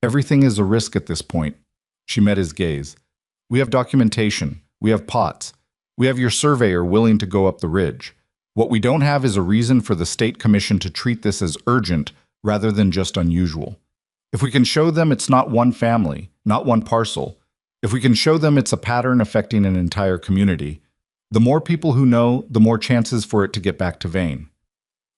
Everything is a risk at this point. She met his gaze. We have documentation. We have Potts. We have your surveyor willing to go up the ridge. What we don't have is a reason for the state commission to treat this as urgent rather than just unusual. If we can show them it's not one family, not one parcel, if we can show them it's a pattern affecting an entire community, the more people who know, the more chances for it to get back to Vane.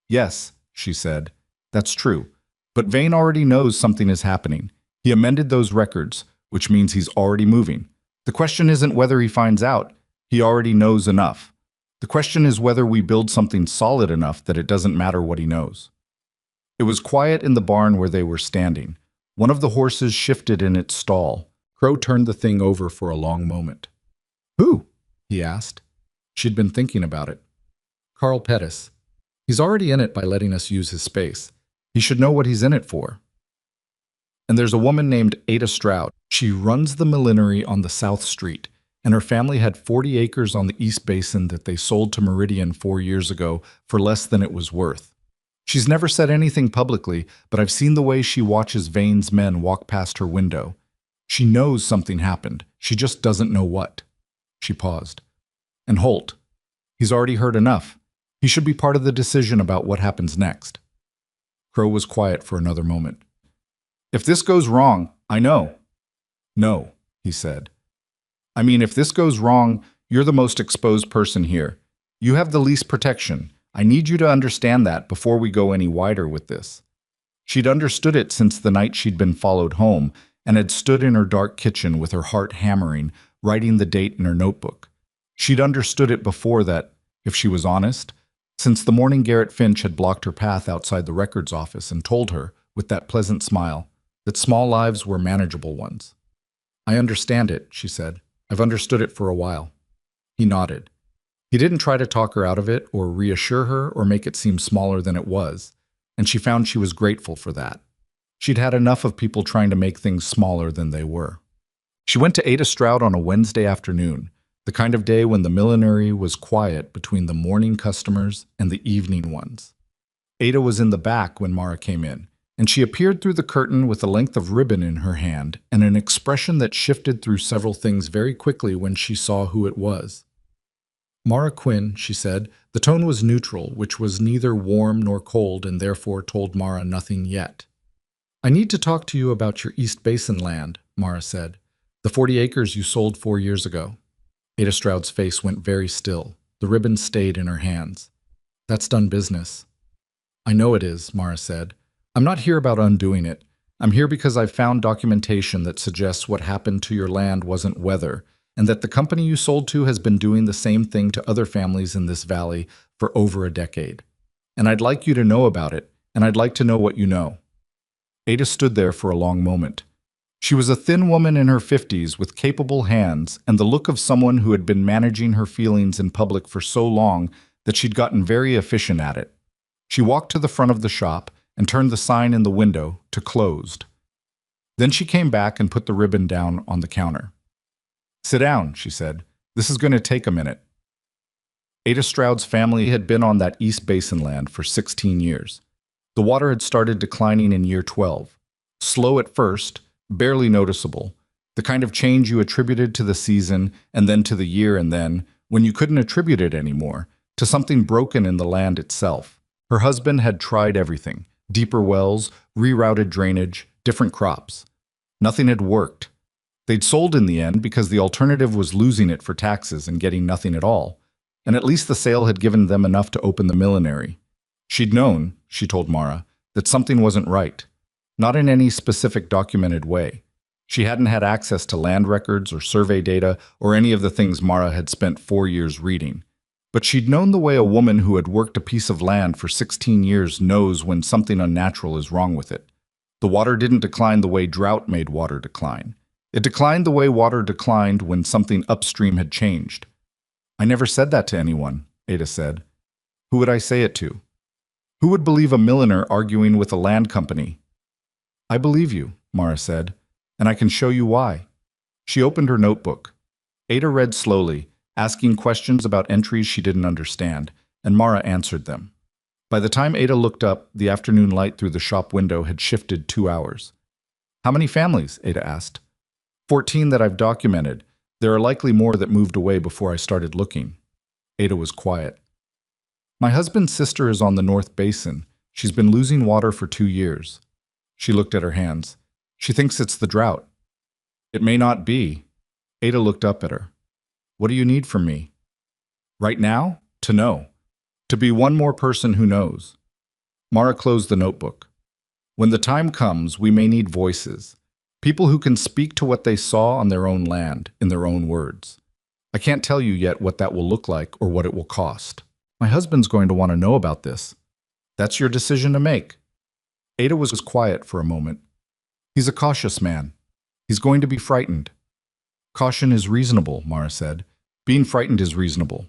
Yes, she said, that's true. But Vane already knows something is happening. He amended those records, which means he's already moving. The question isn't whether he finds out. He already knows enough. The question is whether we build something solid enough that it doesn't matter what he knows. It was quiet in the barn where they were standing. One of the horses shifted in its stall. Crow turned the thing over for a long moment. Who? He asked. She'd been thinking about it. Carl Pettis. He's already in it by letting us use his space. He should know what he's in it for. And there's a woman named Ada Stroud. She runs the millinery on the South Street, and her family had 40 acres on the East Basin that they sold to Meridian 4 years ago for less than it was worth. She's never said anything publicly, but I've seen the way she watches Vane's men walk past her window. She knows something happened. She just doesn't know what. She paused. And Holt. He's already heard enough. He should be part of the decision about what happens next. Crow was quiet for another moment. If this goes wrong, I know. No, he said. I mean, if this goes wrong, you're the most exposed person here. You have the least protection. I need you to understand that before we go any wider with this. She'd understood it since the night she'd been followed home and had stood in her dark kitchen with her heart hammering, writing the date in her notebook. She'd understood it before that, if she was honest, since the morning Garrett Finch had blocked her path outside the records office and told her, with that pleasant smile, that small lives were manageable ones. I understand it, she said. I've understood it for a while. He nodded. He didn't try to talk her out of it or reassure her or make it seem smaller than it was, and she found she was grateful for that. She'd had enough of people trying to make things smaller than they were. She went to Ada Stroud on a Wednesday afternoon, the kind of day when the millinery was quiet between the morning customers and the evening ones. Ada was in the back when Mara came in, and she appeared through the curtain with a length of ribbon in her hand and an expression that shifted through several things very quickly when she saw who it was. Mara Quinn, she said. The tone was neutral, which was neither warm nor cold and therefore told Mara nothing yet. I need to talk to you about your East Basin land, Mara said. The 40 acres you sold 4 years ago. Ada Stroud's face went very still. The ribbon stayed in her hands. That's done business. I know it is, Mara said. I'm not here about undoing it. I'm here because I've found documentation that suggests what happened to your land wasn't weather, and that the company you sold to has been doing the same thing to other families in this valley for over a decade. And I'd like you to know about it, and I'd like to know what you know. Ada stood there for a long moment. She was a thin woman in her 50s with capable hands and the look of someone who had been managing her feelings in public for so long that she'd gotten very efficient at it. She walked to the front of the shop and turned the sign in the window to closed. Then she came back and put the ribbon down on the counter. "Sit down," she said. "This is going to take a minute." Ada Stroud's family had been on that East Basin land for 16 years. The water had started declining in year 12. Slow at first, barely noticeable, the kind of change you attributed to the season and then to the year and then, when you couldn't attribute it anymore, to something broken in the land itself. Her husband had tried everything: deeper wells, rerouted drainage, different crops. Nothing had worked. They'd sold in the end because the alternative was losing it for taxes and getting nothing at all, and at least the sale had given them enough to open the millinery. She'd known, she told Mara, that something wasn't right, not in any specific documented way. She hadn't had access to land records or survey data or any of the things Mara had spent 4 years reading. But she'd known the way a woman who had worked a piece of land for 16 years knows when something unnatural is wrong with it. The water didn't decline the way drought made water decline. It declined the way water declined when something upstream had changed. "I never said that to anyone," Ada said. "Who would I say it to? Who would believe a milliner arguing with a land company?" "I believe you," Mara said, "and I can show you why." She opened her notebook. Ada read slowly, asking questions about entries she didn't understand, and Mara answered them. By the time Ada looked up, the afternoon light through the shop window had shifted 2 hours. "How many families?" Ada asked. 14 that I've documented. There are likely more that moved away before I started looking." Ada was quiet. "My husband's sister is on the North Basin. She's been losing water for 2 years. She looked at her hands. "She thinks it's the drought." "It may not be." Ada looked up at her. "What do you need from me?" "Right now? To know. To be one more person who knows." Mara closed the notebook. "When the time comes, we may need voices. People who can speak to what they saw on their own land, in their own words. I can't tell you yet what that will look like or what it will cost. My husband's going to want to know about this." "That's your decision to make." Ada was quiet for a moment. "He's a cautious man. He's going to be frightened." "Caution is reasonable," Mara said. "Being frightened is reasonable.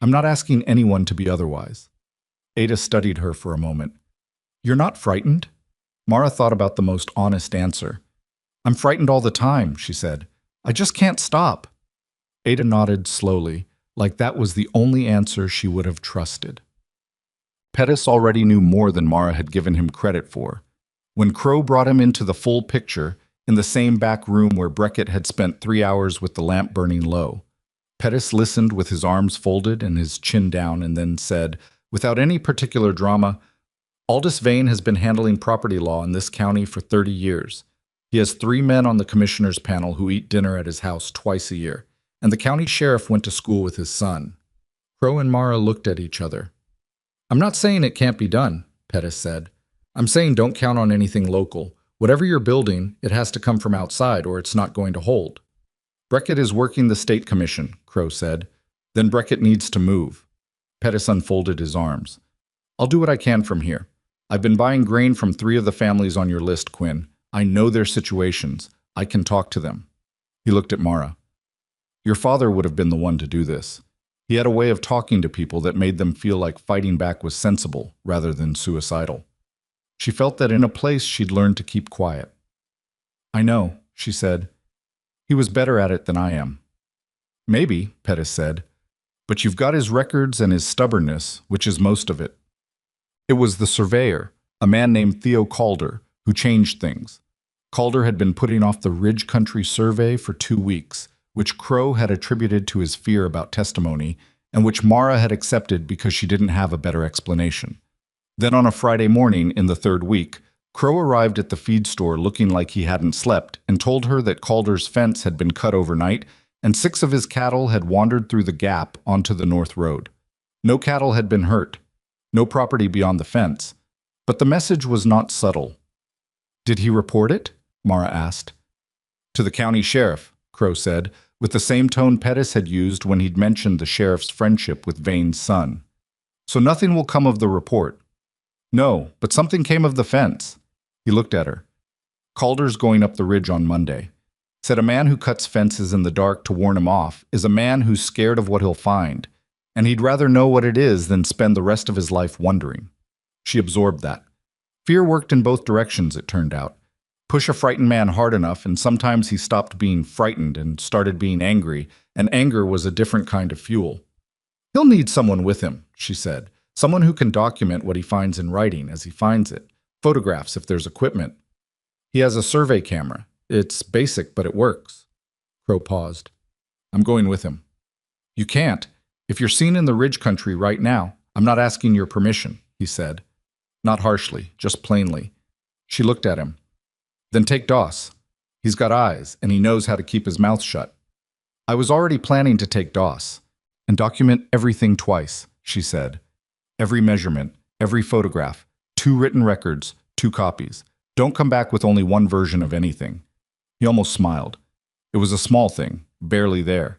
I'm not asking anyone to be otherwise." Ada studied her for a moment. "You're not frightened?" Mara thought about the most honest answer. "I'm frightened all the time," she said. "I just can't stop." Ada nodded slowly, like that was the only answer she would have trusted. Pettis already knew more than Mara had given him credit for. When Crow brought him into the full picture, in the same back room where Beckett had spent 3 hours with the lamp burning low, Pettis listened with his arms folded and his chin down and then said, without any particular drama, "Aldous Vane has been handling property law in this county for 30 years. He has 3 men on the commissioner's panel who eat dinner at his house twice a year, and the county sheriff went to school with his son." Crow and Mara looked at each other. "I'm not saying it can't be done," Pettis said. "I'm saying don't count on anything local. Whatever you're building, it has to come from outside or it's not going to hold." "Beckett is working the state commission," Crow said. "Then Beckett needs to move." Pettis unfolded his arms. "I'll do what I can from here. I've been buying grain from 3 of the families on your list, Quinn. I know their situations. I can talk to them." He looked at Mara. "Your father would have been the one to do this. He had a way of talking to people that made them feel like fighting back was sensible rather than suicidal." She felt that in a place she'd learned to keep quiet. "I know," she said. "He was better at it than I am." "Maybe," Pettis said, "but you've got his records and his stubbornness, which is most of it." It was the surveyor, a man named Theo Calder, who changed things. Calder had been putting off the Ridge Country survey for 2 weeks, which Crow had attributed to his fear about testimony, and which Mara had accepted because she didn't have a better explanation. Then on a Friday morning in the 3rd week, Crow arrived at the feed store looking like he hadn't slept and told her that Calder's fence had been cut overnight and 6 of his cattle had wandered through the gap onto the north road. No cattle had been hurt, no property beyond the fence, but the message was not subtle. "Did he report it?" Mara asked. "To the county sheriff," Crow said, with the same tone Pettis had used when he'd mentioned the sheriff's friendship with Vane's son. "So nothing will come of the report." "No, but something came of the fence." He looked at her. Calder's going up the ridge on Monday. Said a man who cuts fences in the dark to warn him off is a man who's scared of what he'll find, and he'd rather know what it is than spend the rest of his life wondering. She absorbed that. Fear worked in both directions, it turned out. Push a frightened man hard enough, and sometimes he stopped being frightened and started being angry, and anger was a different kind of fuel. He'll need someone with him, she said. Someone who can document what he finds in writing as he finds it. Photographs if there's equipment. He has a survey camera. It's basic, but it works. Crow paused. I'm going with him. You can't. If you're seen in the ridge country right now, I'm not asking your permission, he said. Not harshly, just plainly. She looked at him. Then take Doss. He's got eyes, and he knows how to keep his mouth shut. I was already planning to take Doss. And document everything twice, she said. Every measurement, every photograph, 2 written records, 2 copies. Don't come back with only one version of anything. He almost smiled. It was a small thing, barely there.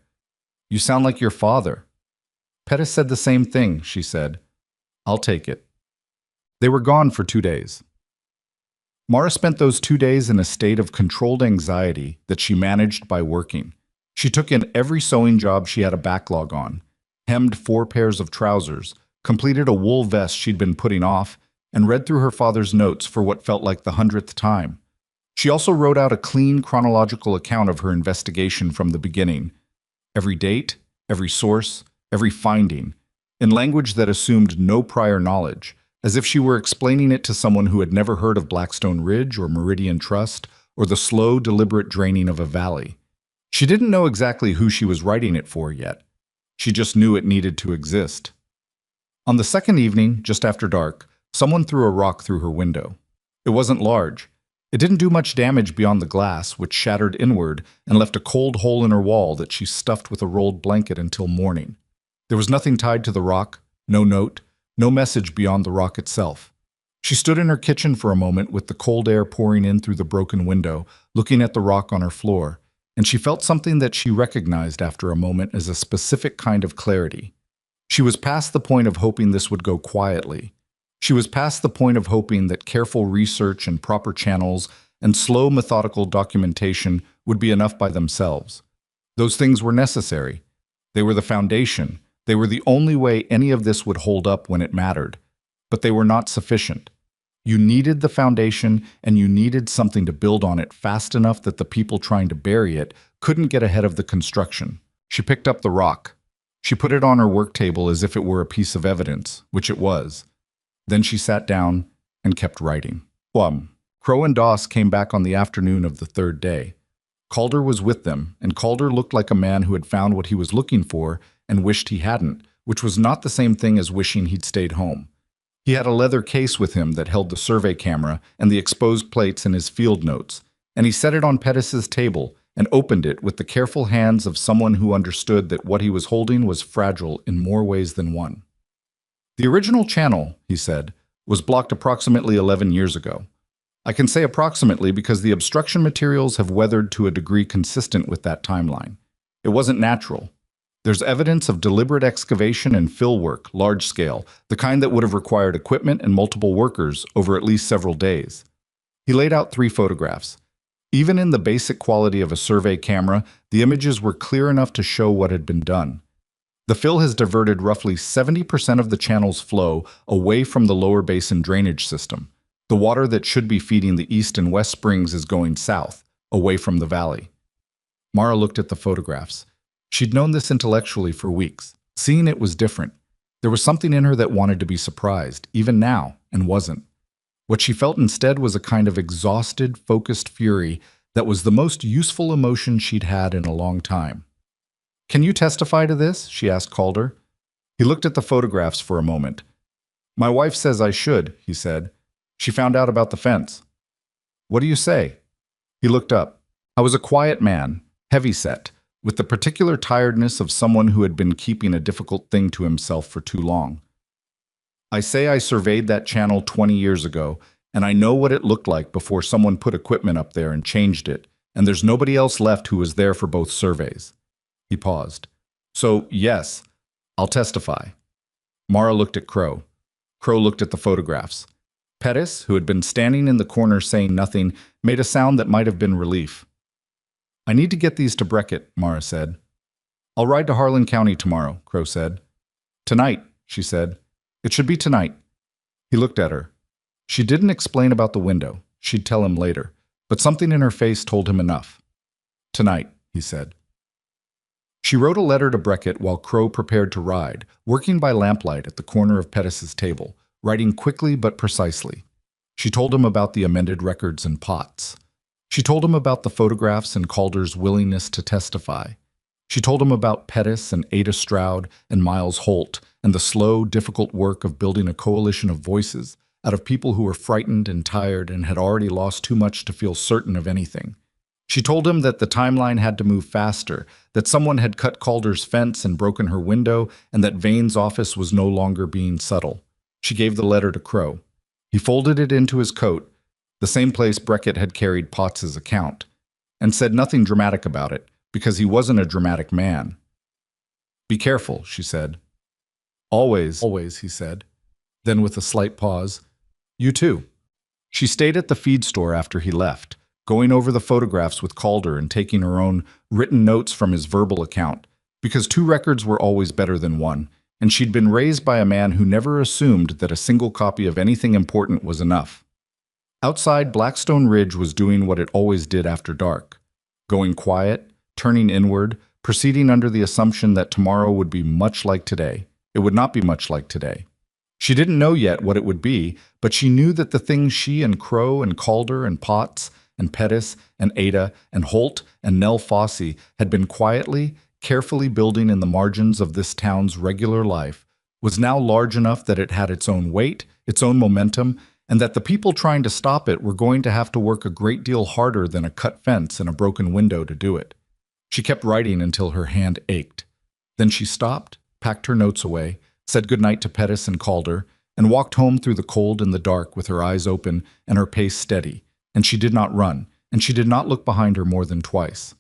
You sound like your father. Pettis said the same thing, she said. I'll take it. They were gone for 2 days. Mara spent those 2 days in a state of controlled anxiety that she managed by working. She took in every sewing job she had a backlog on, hemmed 4 pairs of trousers, completed a wool vest she'd been putting off, and read through her father's notes for what felt like the 100th time. She also wrote out a clean chronological account of her investigation from the beginning. Every date, every source, every finding, in language that assumed no prior knowledge, as if she were explaining it to someone who had never heard of Blackstone Ridge or Meridian Trust or the slow, deliberate draining of a valley. She didn't know exactly who she was writing it for yet. She just knew it needed to exist. On the second evening, just after dark, someone threw a rock through her window. It wasn't large. It didn't do much damage beyond the glass, which shattered inward and left a cold hole in her wall that she stuffed with a rolled blanket until morning. There was nothing tied to the rock, no note, no message beyond the rock itself. She stood in her kitchen for a moment with the cold air pouring in through the broken window, looking at the rock on her floor, and she felt something that she recognized after a moment as a specific kind of clarity. She was past the point of hoping this would go quietly. She was past the point of hoping that careful research and proper channels and slow, methodical documentation would be enough by themselves. Those things were necessary. They were the foundation. They were the only way any of this would hold up when it mattered. But they were not sufficient. You needed the foundation, and you needed something to build on it fast enough that the people trying to bury it couldn't get ahead of the construction. She picked up the rock. She put it on her work table as if it were a piece of evidence, which it was. Then she sat down and kept writing. Crow and Doss came back on the afternoon of the 3rd day. Calder was with them, and Calder looked like a man who had found what he was looking for and wished he hadn't, which was not the same thing as wishing he'd stayed home. He had a leather case with him that held the survey camera and the exposed plates and his field notes, and he set it on Pettis's table and opened it with the careful hands of someone who understood that what he was holding was fragile in more ways than one. The original channel, he said, was blocked approximately 11 years ago. I can say approximately because the obstruction materials have weathered to a degree consistent with that timeline. It wasn't natural. There's evidence of deliberate excavation and fill work, large scale, the kind that would have required equipment and multiple workers over at least several days. He laid out 3 photographs. Even in the basic quality of a survey camera, the images were clear enough to show what had been done. The fill has diverted roughly 70% of the channel's flow away from the lower basin drainage system. The water that should be feeding the east and west springs is going south, away from the valley. Mara looked at the photographs. She'd known this intellectually for weeks. Seeing it was different. There was something in her that wanted to be surprised, even now, and wasn't. What she felt instead was a kind of exhausted, focused fury that was the most useful emotion she'd had in a long time. Can you testify to this? She asked Calder. He looked at the photographs for a moment. My wife says I should, he said. She found out about the fence. What do you say? He looked up. I was a quiet man, heavy-set, with the particular tiredness of someone who had been keeping a difficult thing to himself for too long. I say I surveyed that channel 20 years ago, and I know what it looked like before someone put equipment up there and changed it, and there's nobody else left who was there for both surveys. He paused. So, yes, I'll testify. Mara looked at Crow. Crow looked at the photographs. Pettis, who had been standing in the corner saying nothing, made a sound that might have been relief. "I need to get these to Beckett," Mara said. "I'll ride to Harlan County tomorrow," Crow said. "Tonight," she said. "It should be tonight." He looked at her. She didn't explain about the window. She'd tell him later. But something in her face told him enough. "Tonight," he said. She wrote a letter to Beckett while Crow prepared to ride, working by lamplight at the corner of Pettis's table, writing quickly but precisely. She told him about the amended records and pots. She told him about the photographs and Calder's willingness to testify. She told him about Pettis and Ada Stroud and Miles Holt and the slow, difficult work of building a coalition of voices out of people who were frightened and tired and had already lost too much to feel certain of anything. She told him that the timeline had to move faster, that someone had cut Calder's fence and broken her window, and that Vane's office was no longer being subtle. She gave the letter to Crow. He folded it into his coat, the same place Beckett had carried Potts's account, and said nothing dramatic about it, because he wasn't a dramatic man. "Be careful," she said. Always, he said. Then with a slight pause, "You too." She stayed at the feed store after he left, going over the photographs with Calder and taking her own written notes from his verbal account, because 2 records were always better than 1, and she'd been raised by a man who never assumed that a single copy of anything important was enough. Outside, Blackstone Ridge was doing what it always did after dark, going quiet, turning inward, proceeding under the assumption that tomorrow would be much like today. It would not be much like today. She didn't know yet what it would be, but she knew that the things she and Crow and Calder and Potts and Pettis and Ada and Holt and Nell Fossey had been quietly, carefully building in the margins of this town's regular life was now large enough that it had its own weight, its own momentum, and that the people trying to stop it were going to have to work a great deal harder than a cut fence and a broken window to do it. She kept writing until her hand ached. Then she stopped, packed her notes away, said goodnight to Pettis and Calder, and walked home through the cold and the dark with her eyes open and her pace steady, and she did not run, and she did not look behind her more than twice.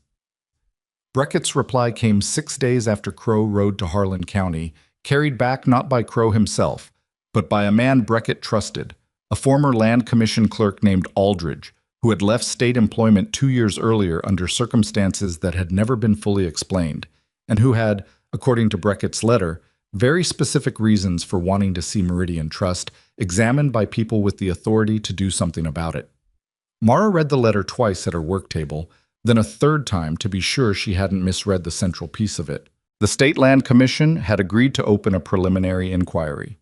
Beckett's reply came 6 days after Crow rode to Harlan County, carried back not by Crow himself, but by a man Beckett trusted, a former land commission clerk named Aldridge, who had left state employment 2 years earlier under circumstances that had never been fully explained, and who had, according to Beckett's letter, very specific reasons for wanting to see Meridian Trust examined by people with the authority to do something about it. Mara read the letter twice at her work table, then a third time to be sure she hadn't misread the central piece of it. The State Land Commission had agreed to open a preliminary inquiry.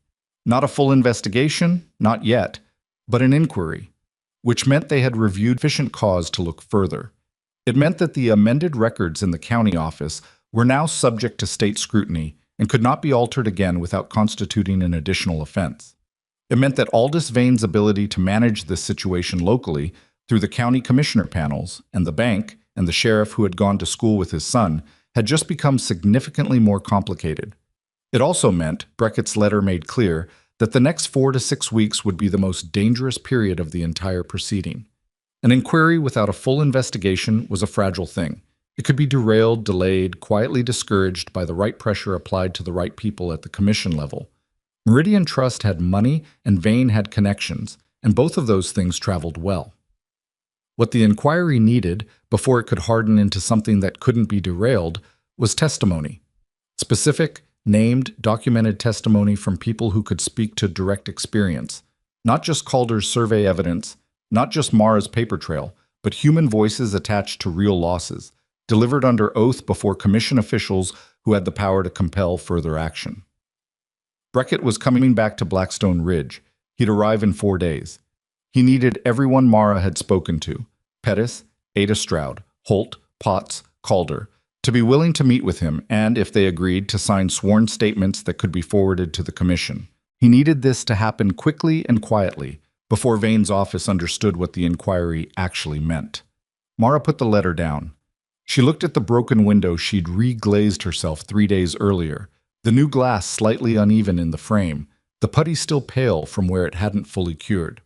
Not a full investigation, not yet, but an inquiry, which meant they had reviewed sufficient cause to look further. It meant that the amended records in the county office were now subject to state scrutiny and could not be altered again without constituting an additional offense. It meant that Aldous Vane's ability to manage this situation locally through the county commissioner panels and the bank and the sheriff who had gone to school with his son had just become significantly more complicated. It also meant, Beckett's letter made clear, that the next 4 to 6 weeks would be the most dangerous period of the entire proceeding. An inquiry without a full investigation was a fragile thing. It could be derailed, delayed, quietly discouraged by the right pressure applied to the right people at the commission level. Meridian Trust had money and Vane had connections, and both of those things traveled well. What the inquiry needed, before it could harden into something that couldn't be derailed, was testimony. Specific, named, documented testimony from people who could speak to direct experience. Not just Calder's survey evidence, not just Mara's paper trail, but human voices attached to real losses, delivered under oath before commission officials who had the power to compel further action. Beckett was coming back to Blackstone Ridge. He'd arrive in 4 days. He needed everyone Mara had spoken to, Pettis, Ada Stroud, Holt, Potts, Calder, to be willing to meet with him and, if they agreed, to sign sworn statements that could be forwarded to the commission. He needed this to happen quickly and quietly, before Vane's office understood what the inquiry actually meant. Mara put the letter down. She looked at the broken window she'd re-glazed herself 3 days earlier, the new glass slightly uneven in the frame, the putty still pale from where it hadn't fully cured.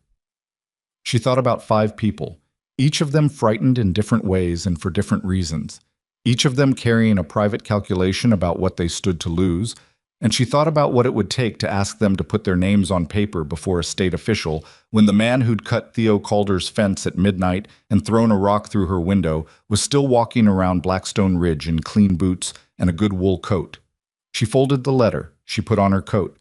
She thought about 5 people, each of them frightened in different ways and for different reasons, each of them carrying a private calculation about what they stood to lose, and she thought about what it would take to ask them to put their names on paper before a state official when the man who'd cut Theo Calder's fence at midnight and thrown a rock through her window was still walking around Blackstone Ridge in clean boots and a good wool coat. She folded the letter. She put on her coat.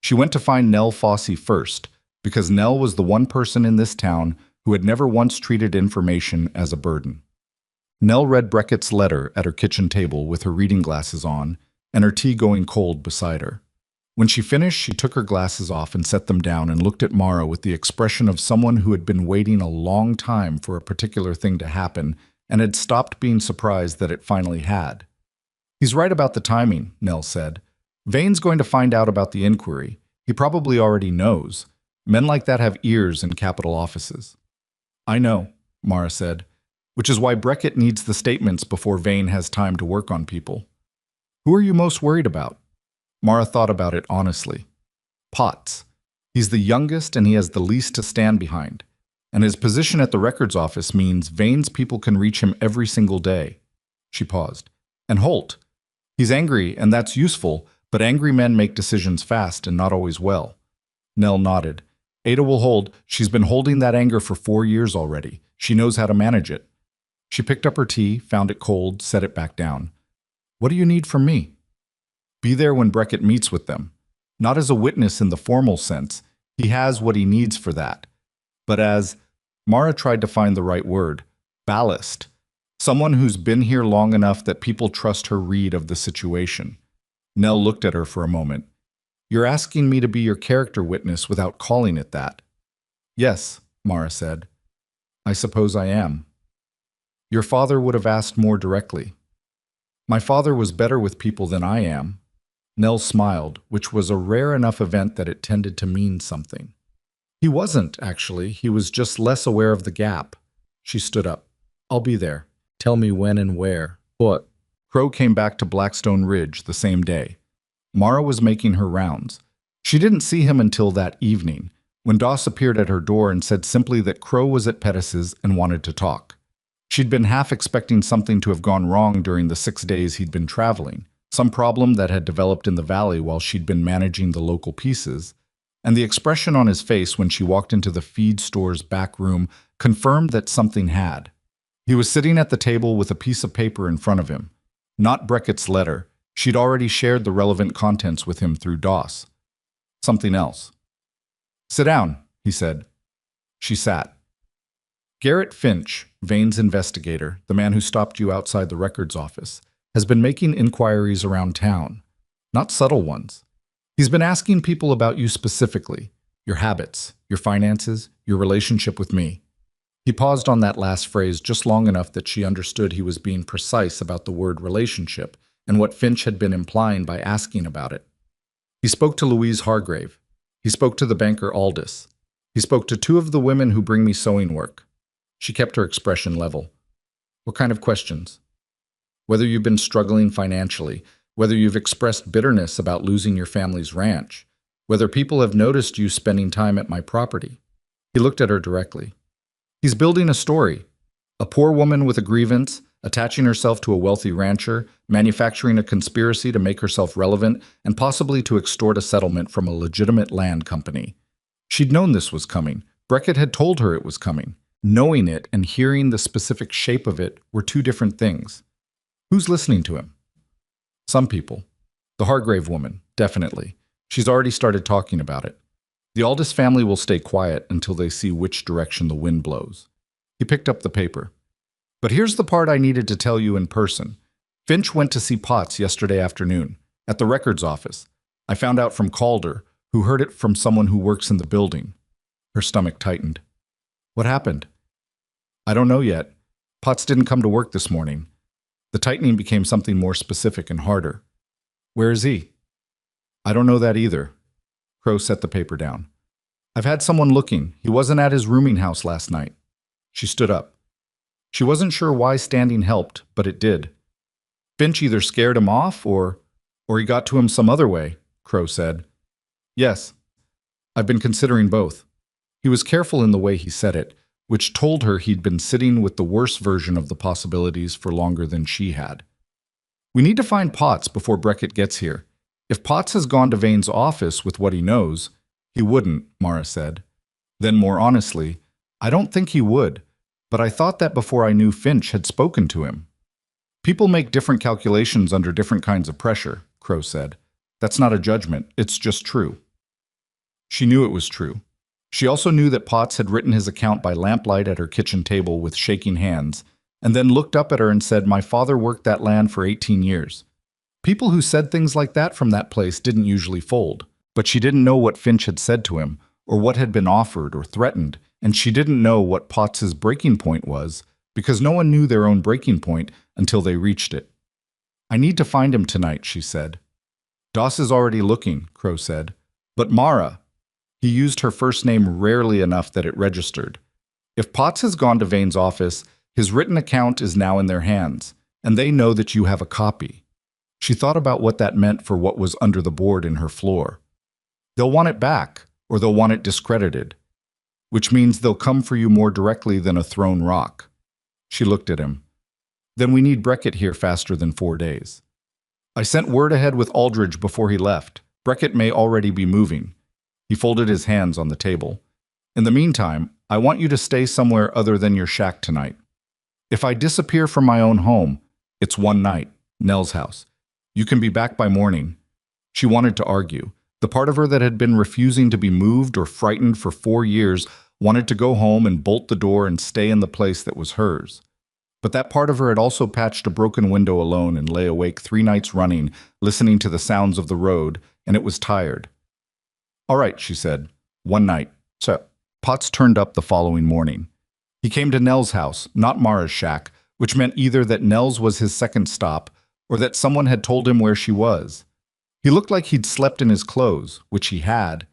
She went to find Nell Fossey first, because Nell was the one person in this town who had never once treated information as a burden. Nell read Brackett's letter at her kitchen table with her reading glasses on and her tea going cold beside her. When she finished, she took her glasses off and set them down and looked at Mara with the expression of someone who had been waiting a long time for a particular thing to happen and had stopped being surprised that it finally had. "He's right about the timing," Nell said. "Vane's going to find out about the inquiry. He probably already knows. Men like that have ears in capital offices." "I know," Mara said, "which is why Brackett needs the statements before Vane has time to work on people." "Who are you most worried about?" Mara thought about it honestly. "Potts. He's the youngest and he has the least to stand behind. And his position at the records office means Vane's people can reach him every single day." She paused. "And Holt. He's angry and that's useful, but angry men make decisions fast and not always well." Nell nodded. "Ada will hold. She's been holding that anger for 4 years already. She knows how to manage it." She picked up her tea, found it cold, set it back down. "What do you need from me?" "Be there when Brackett meets with them. Not as a witness in the formal sense. He has what he needs for that. But as," Mara tried to find the right word, "ballast. Someone who's been here long enough that people trust her read of the situation." Nell looked at her for a moment. "You're asking me to be your character witness without calling it that." "Yes," Mara said. "I suppose I am." "Your father would have asked more directly." "My father was better with people than I am." Nell smiled, which was a rare enough event that it tended to mean something. "He wasn't, actually. He was just less aware of the gap." She stood up. "I'll be there. Tell me when and where." "What?" Crow came back to Blackstone Ridge the same day. Mara was making her rounds. She didn't see him until that evening, when Doss appeared at her door and said simply that Crow was at Pettis's and wanted to talk. She'd been half expecting something to have gone wrong during the 6 days he'd been traveling, some problem that had developed in the valley while she'd been managing the local pieces, and the expression on his face when she walked into the feed store's back room confirmed that something had. He was sitting at the table with a piece of paper in front of him. Not Brackett's letter. She'd already shared the relevant contents with him through Doss. Something else. "Sit down," he said. She sat. "Garrett Finch, Vane's investigator, the man who stopped you outside the records office, has been making inquiries around town. Not subtle ones. He's been asking people about you specifically, your habits, your finances, your relationship with me." He paused on that last phrase just long enough that she understood he was being precise about the word relationship and what Finch had been implying by asking about it. He spoke to Louise Hargrave. He spoke to the banker Aldous. He spoke to 2 of the women who bring me sewing work. She kept her expression level. "What kind of questions?" "Whether you've been struggling financially, whether you've expressed bitterness about losing your family's ranch, whether people have noticed you spending time at my property." He looked at her directly. "He's building a story. A poor woman with a grievance, attaching herself to a wealthy rancher, manufacturing a conspiracy to make herself relevant, and possibly to extort a settlement from a legitimate land company." She'd known this was coming. Brackett had told her it was coming. Knowing it and hearing the specific shape of it were 2 different things. Who's listening to him? Some people. The Hargrave woman, definitely. She's already started talking about it. The Aldous family will stay quiet until they see which direction the wind blows. He picked up the paper. "But here's the part I needed to tell you in person. Finch went to see Potts yesterday afternoon, at the records office. I found out from Calder, who heard it from someone who works in the building." Her stomach tightened. "What happened?" "I don't know yet. Potts didn't come to work this morning." The tightening became something more specific and harder. "Where is he?" "I don't know that either." Crow set the paper down. "I've had someone looking. He wasn't at his rooming house last night." She stood up. She wasn't sure why standing helped, but it did. "Finch either scared him off or he got to him some other way," Crow said. "Yes. I've been considering both." He was careful in the way he said it, which told her he'd been sitting with the worst version of the possibilities for longer than she had. "We need to find Potts before Brackett gets here. If Potts has gone to Vane's office with what he knows, he wouldn't, Mara said. Then more honestly, I don't think he would, but I thought that before I knew Finch had spoken to him. People make different calculations under different kinds of pressure, Crow said. That's not a judgment, it's just true. She knew it was true. She also knew that Potts had written his account by lamplight at her kitchen table with shaking hands, and then looked up at her and said, "My father worked that land for 18 years. People who said things like that from that place didn't usually fold, but she didn't know what Finch had said to him, or what had been offered or threatened, and she didn't know what Potts's breaking point was, because no one knew their own breaking point until they reached it. I need to find him tonight, she said. Doss is already looking, Crow said. But Mara, he used her first name rarely enough that it registered. If Potts has gone to Vane's office, his written account is now in their hands, and they know that you have a copy. She thought about what that meant for what was under the board in her floor. They'll want it back, or they'll want it discredited, which means they'll come for you more directly than a thrown rock. She looked at him. Then we need Beckett here faster than 4 days. I sent word ahead with Aldridge before he left. Beckett may already be moving. He folded his hands on the table. In the meantime, I want you to stay somewhere other than your shack tonight. If I disappear from my own home, it's one night, Nell's house. You can be back by morning. She wanted to argue. The part of her that had been refusing to be moved or frightened for 4 years wanted to go home and bolt the door and stay in the place that was hers. But that part of her had also patched a broken window alone and lay awake 3 nights running, listening to the sounds of the road, and it was tired. All right, she said. One night. So, Potts turned up the following morning. He came to Nell's house, not Mara's shack, which meant either that Nell's was his second stop or that someone had told him where she was. He looked like he'd slept in his clothes, which he had.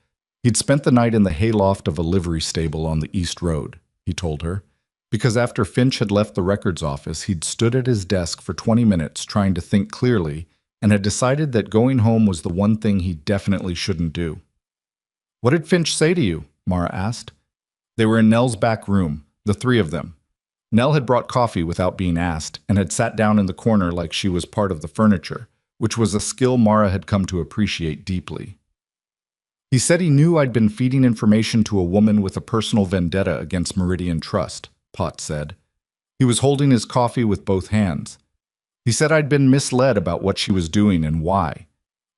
He'd spent the night in the hayloft of a livery stable on the East Road, he told her, because after Finch had left the records office, he'd stood at his desk for 20 minutes trying to think clearly and had decided that going home was the one thing he definitely shouldn't do. What did Finch say to you? Mara asked. They were in Nell's back room, the 3 of them. Nell had brought coffee without being asked and had sat down in the corner like she was part of the furniture, which was a skill Mara had come to appreciate deeply. He said he knew I'd been feeding information to a woman with a personal vendetta against Meridian Trust, Potts said. He was holding his coffee with both hands. He said I'd been misled about what she was doing and why.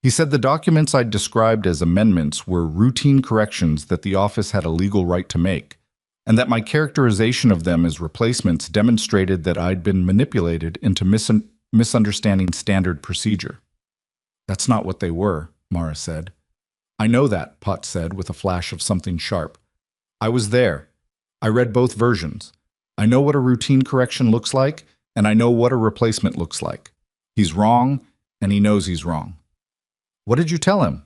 He said the documents I'd described as amendments were routine corrections that the office had a legal right to make, and that my characterization of them as replacements demonstrated that I'd been manipulated into misunderstanding standard procedure. That's not what they were, Mara said. I know that, Potts said with a flash of something sharp. I was there. I read both versions. I know what a routine correction looks like, and I know what a replacement looks like. He's wrong, and he knows he's wrong. What did you tell him?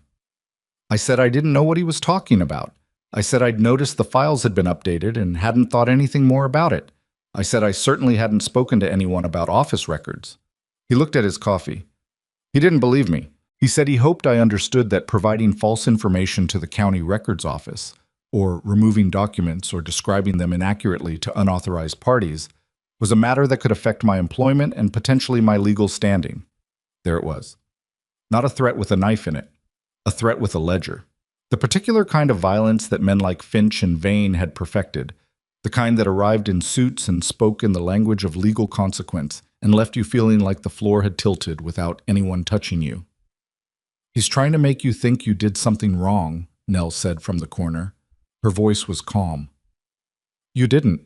I said I didn't know what he was talking about. I said I'd noticed the files had been updated and hadn't thought anything more about it. I said I certainly hadn't spoken to anyone about office records. He looked at his coffee. He didn't believe me. He said he hoped I understood that providing false information to the county records office, or removing documents or describing them inaccurately to unauthorized parties, was a matter that could affect my employment and potentially my legal standing. There it was. Not a threat with a knife in it. A threat with a ledger. The particular kind of violence that men like Finch and Vane had perfected. The kind that arrived in suits and spoke in the language of legal consequence and left you feeling like the floor had tilted without anyone touching you. He's trying to make you think you did something wrong, Nell said from the corner. Her voice was calm. You didn't.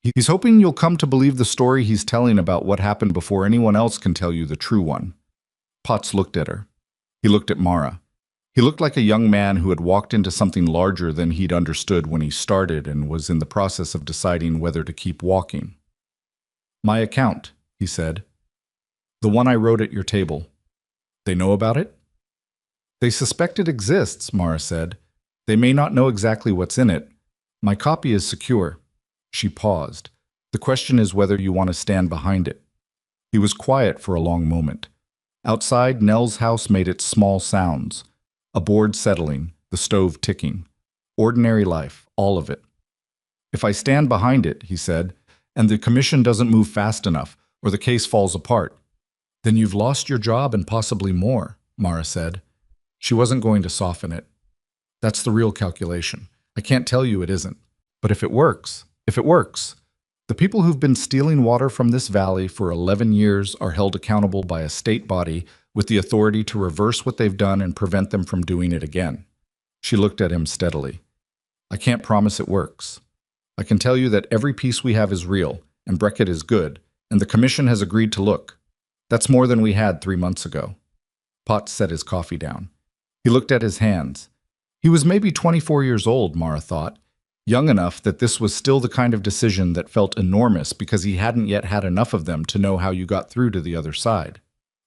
He's hoping you'll come to believe the story he's telling about what happened before anyone else can tell you the true one. Potts looked at her. He looked at Mara. He looked like a young man who had walked into something larger than he'd understood when he started and was in the process of deciding whether to keep walking. My account, he said. The one I wrote at your table. They know about it? They suspect it exists, Mara said. They may not know exactly what's in it. My copy is secure. She paused. The question is whether you want to stand behind it. He was quiet for a long moment. Outside, Nell's house made its small sounds. A board settling, the stove ticking. Ordinary life, all of it. If I stand behind it, he said, and the commission doesn't move fast enough, or the case falls apart, then you've lost your job and possibly more, Mara said. She wasn't going to soften it. That's the real calculation. I can't tell you it isn't. But if it works, the people who've been stealing water from this valley for 11 years are held accountable by a state body with the authority to reverse what they've done and prevent them from doing it again. She looked at him steadily. I can't promise it works. I can tell you that every piece we have is real, and Beckett is good, and the commission has agreed to look. That's more than we had 3 months ago. Potts set his coffee down. He looked at his hands. He was maybe 24 years old, Mara thought, young enough that this was still the kind of decision that felt enormous because he hadn't yet had enough of them to know how you got through to the other side.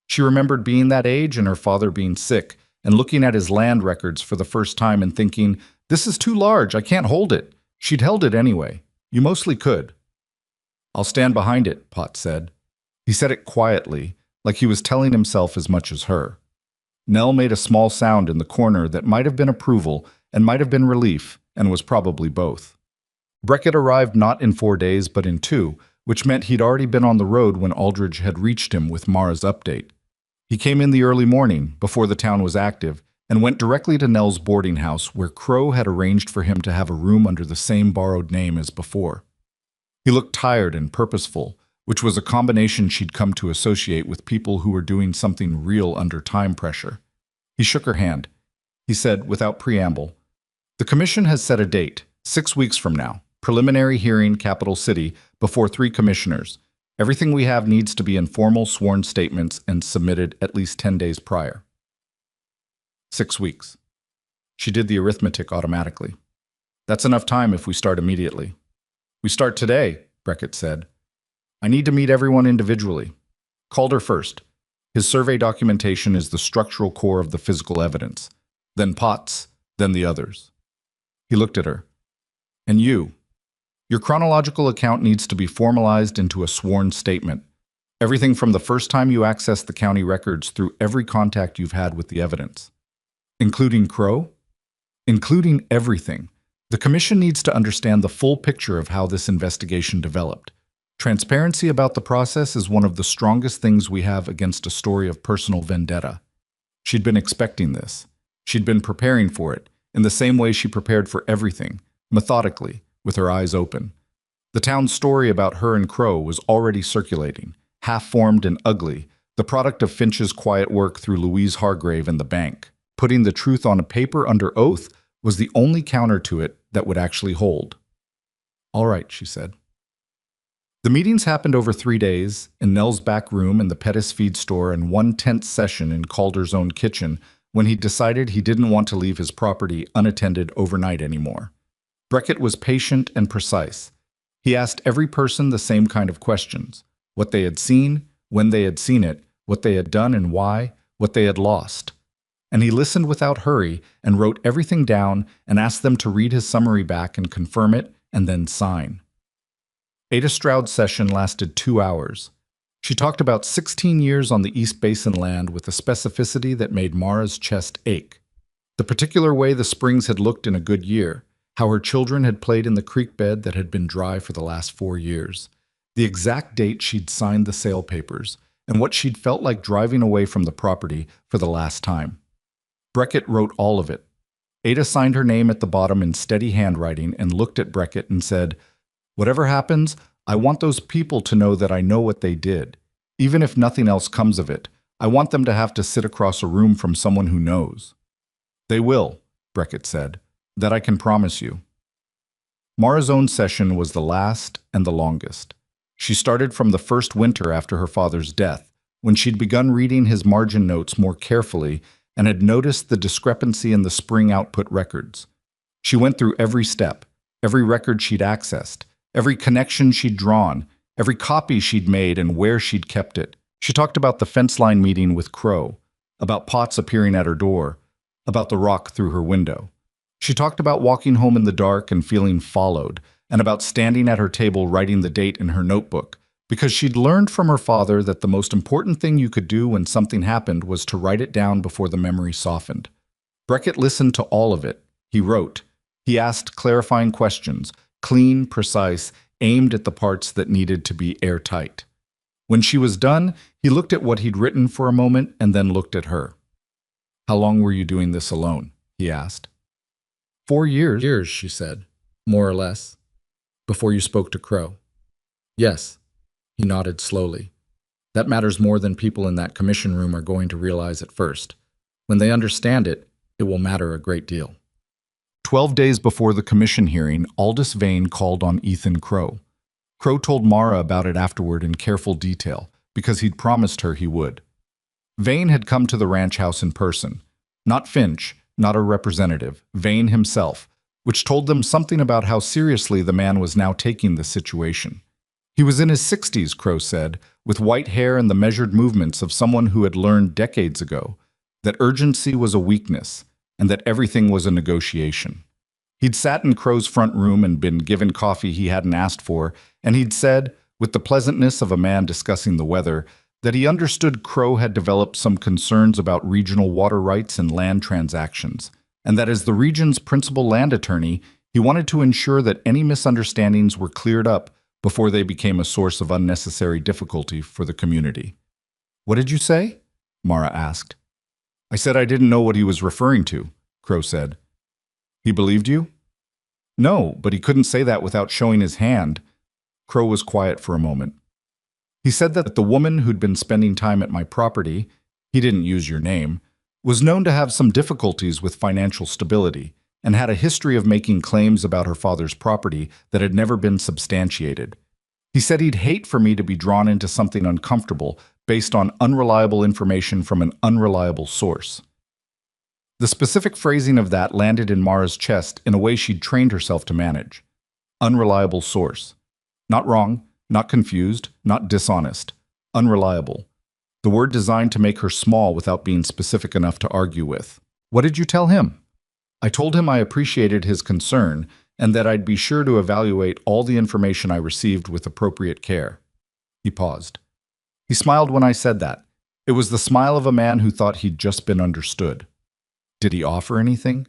She remembered being that age and her father being sick, and looking at his land records for the first time and thinking, this is too large, I can't hold it. She'd held it anyway. You mostly could. I'll stand behind it, Potts said. He said it quietly, like he was telling himself as much as her. Nell made a small sound in the corner that might have been approval and might have been relief, and was probably both. Beckett arrived not in 4 days but in 2, which meant he'd already been on the road when Aldridge had reached him with Mara's update. He came in the early morning, before the town was active, and went directly to Nell's boarding house where Crow had arranged for him to have a room under the same borrowed name as before. He looked tired and purposeful, which was a combination she'd come to associate with people who were doing something real under time pressure. He shook her hand. He said, without preamble, the commission has set a date, 6 weeks from now, preliminary hearing, Capital City, before 3 commissioners. Everything we have needs to be in formal sworn statements and submitted at least 10 days prior. 6 weeks. She did the arithmetic automatically. That's enough time if we start immediately. We start today, Beckett said. I need to meet everyone individually. Calder first. His survey documentation is the structural core of the physical evidence. Then Potts, then the others. He looked at her. And you. Your chronological account needs to be formalized into a sworn statement. Everything from the first time you accessed the county records through every contact you've had with the evidence. Including Crow? Including everything. The commission needs to understand the full picture of how this investigation developed. Transparency about the process is one of the strongest things we have against a story of personal vendetta. She'd been expecting this. She'd been preparing for it, in the same way she prepared for everything, methodically, with her eyes open. The town's story about her and Crow was already circulating, half-formed and ugly, the product of Finch's quiet work through Louise Hargrave and the bank. Putting the truth on a paper under oath was the only counter to it that would actually hold. All right, she said. The meetings happened over 3 days, in Nell's back room in the Pettis feed store and one tense session in Calder's own kitchen when he decided he didn't want to leave his property unattended overnight anymore. Beckett was patient and precise. He asked every person the same kind of questions: what they had seen, when they had seen it, what they had done and why, what they had lost. And he listened without hurry and wrote everything down and asked them to read his summary back and confirm it and then sign. Ada Stroud's session lasted 2 hours. She talked about 16 years on the East Basin land with a specificity that made Mara's chest ache. The particular way the springs had looked in a good year, how her children had played in the creek bed that had been dry for the last 4 years, the exact date she'd signed the sale papers, and what she'd felt like driving away from the property for the last time. Beckett wrote all of it. Ada signed her name at the bottom in steady handwriting and looked at Beckett and said, whatever happens, I want those people to know that I know what they did. Even if nothing else comes of it, I want them to have to sit across a room from someone who knows. They will, Beckett said. That I can promise you. Mara's own session was the last and the longest. She started from the first winter after her father's death, when she'd begun reading his margin notes more carefully and had noticed the discrepancy in the spring output records. She went through every step, every record she'd accessed, every connection she'd drawn, every copy she'd made and where she'd kept it. She talked about the fence line meeting with Crow, about Potts appearing at her door, about the rock through her window. She talked about walking home in the dark and feeling followed, and about standing at her table writing the date in her notebook, because she'd learned from her father that the most important thing you could do when something happened was to write it down before the memory softened. Beckett listened to all of it. He wrote. He asked clarifying questions, clean, precise, aimed at the parts that needed to be airtight. When she was done, he looked at what he'd written for a moment and then looked at her. How long were you doing this alone? He asked. 4 years. Years, she said, more or less. Before you spoke to Crow. Yes. He nodded slowly. That matters more than people in that commission room are going to realize at first. When they understand it, it will matter a great deal. 12 days before the commission hearing, Aldous Vane called on Ethan Crow. Crow told Mara about it afterward in careful detail, because he'd promised her he would. Vane had come to the ranch house in person. Not Finch, not a representative, Vane himself, which told them something about how seriously the man was now taking the situation. He was in his 60s, Crow said, with white hair and the measured movements of someone who had learned decades ago that urgency was a weakness and that everything was a negotiation. He'd sat in Crow's front room and been given coffee he hadn't asked for, and he'd said, with the pleasantness of a man discussing the weather, that he understood Crow had developed some concerns about regional water rights and land transactions, and that as the region's principal land attorney, he wanted to ensure that any misunderstandings were cleared up before they became a source of unnecessary difficulty for the community. What did you say? Mara asked. I said I didn't know what he was referring to, Crow said. He believed you? No, but he couldn't say that without showing his hand. Crow was quiet for a moment. He said that the woman who'd been spending time at my property, he didn't use your name, was known to have some difficulties with financial stability and had a history of making claims about her father's property that had never been substantiated. He said he'd hate for me to be drawn into something uncomfortable based on unreliable information from an unreliable source. The specific phrasing of that landed in Mara's chest in a way she'd trained herself to manage. Unreliable source. Not wrong, not confused, not dishonest. Unreliable. The word designed to make her small without being specific enough to argue with. What did you tell him? I told him I appreciated his concern and that I'd be sure to evaluate all the information I received with appropriate care. He paused. He smiled when I said that. It was the smile of a man who thought he'd just been understood. Did he offer anything?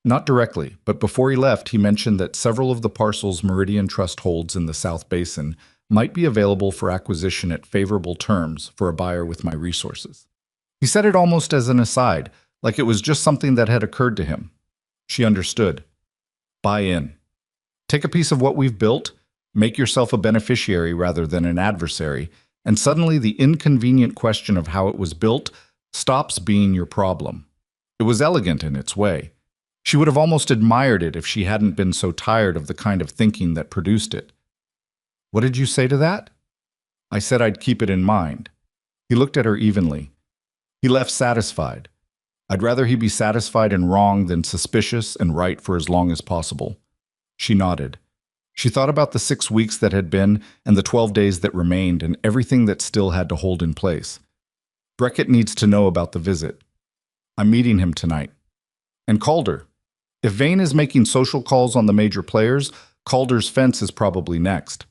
Not directly, but before he left, he mentioned that several of the parcels Meridian Trust holds in the South Basin might be available for acquisition at favorable terms for a buyer with my resources. He said it almost as an aside, like it was just something that had occurred to him. She understood. Buy in. Take a piece of what we've built, make yourself a beneficiary rather than an adversary, and suddenly the inconvenient question of how it was built stops being your problem. It was elegant in its way. She would have almost admired it if she hadn't been so tired of the kind of thinking that produced it. What did you say to that? I said I'd keep it in mind. He looked at her evenly. He left satisfied. I'd rather he be satisfied and wrong than suspicious and right for as long as possible. She nodded. She thought about the 6 weeks that had been and the 12 days that remained and everything that still had to hold in place. Breckett needs to know about the visit. I'm meeting him tonight. And Calder. If Vane is making social calls on the major players, Calder's fence is probably next.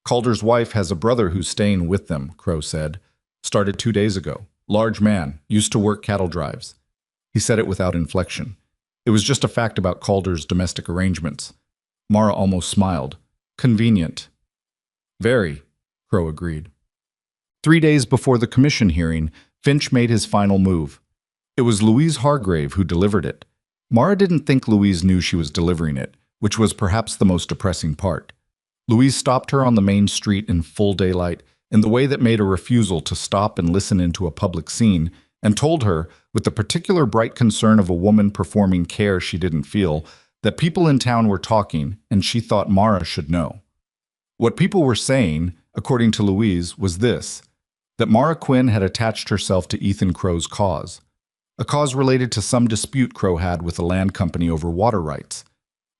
Calder's wife has a brother who's staying with them, Crow said. Started 2 days ago. Large man, used to work cattle drives. He said it without inflection. It was just a fact about Calder's domestic arrangements. Mara almost smiled. Convenient. Very, Crow agreed. 3 days before the commission hearing, Finch made his final move. It was Louise Hargrave who delivered it. Mara didn't think Louise knew she was delivering it, which was perhaps the most depressing part. Louise stopped her on the main street in full daylight in the way that made a refusal to stop and listen into a public scene, and told her, with the particular bright concern of a woman performing care she didn't feel, that people in town were talking and she thought Mara should know. What people were saying, according to Louise, was this, that Mara Quinn had attached herself to Ethan Crow's cause, a cause related to some dispute Crow had with a land company over water rights,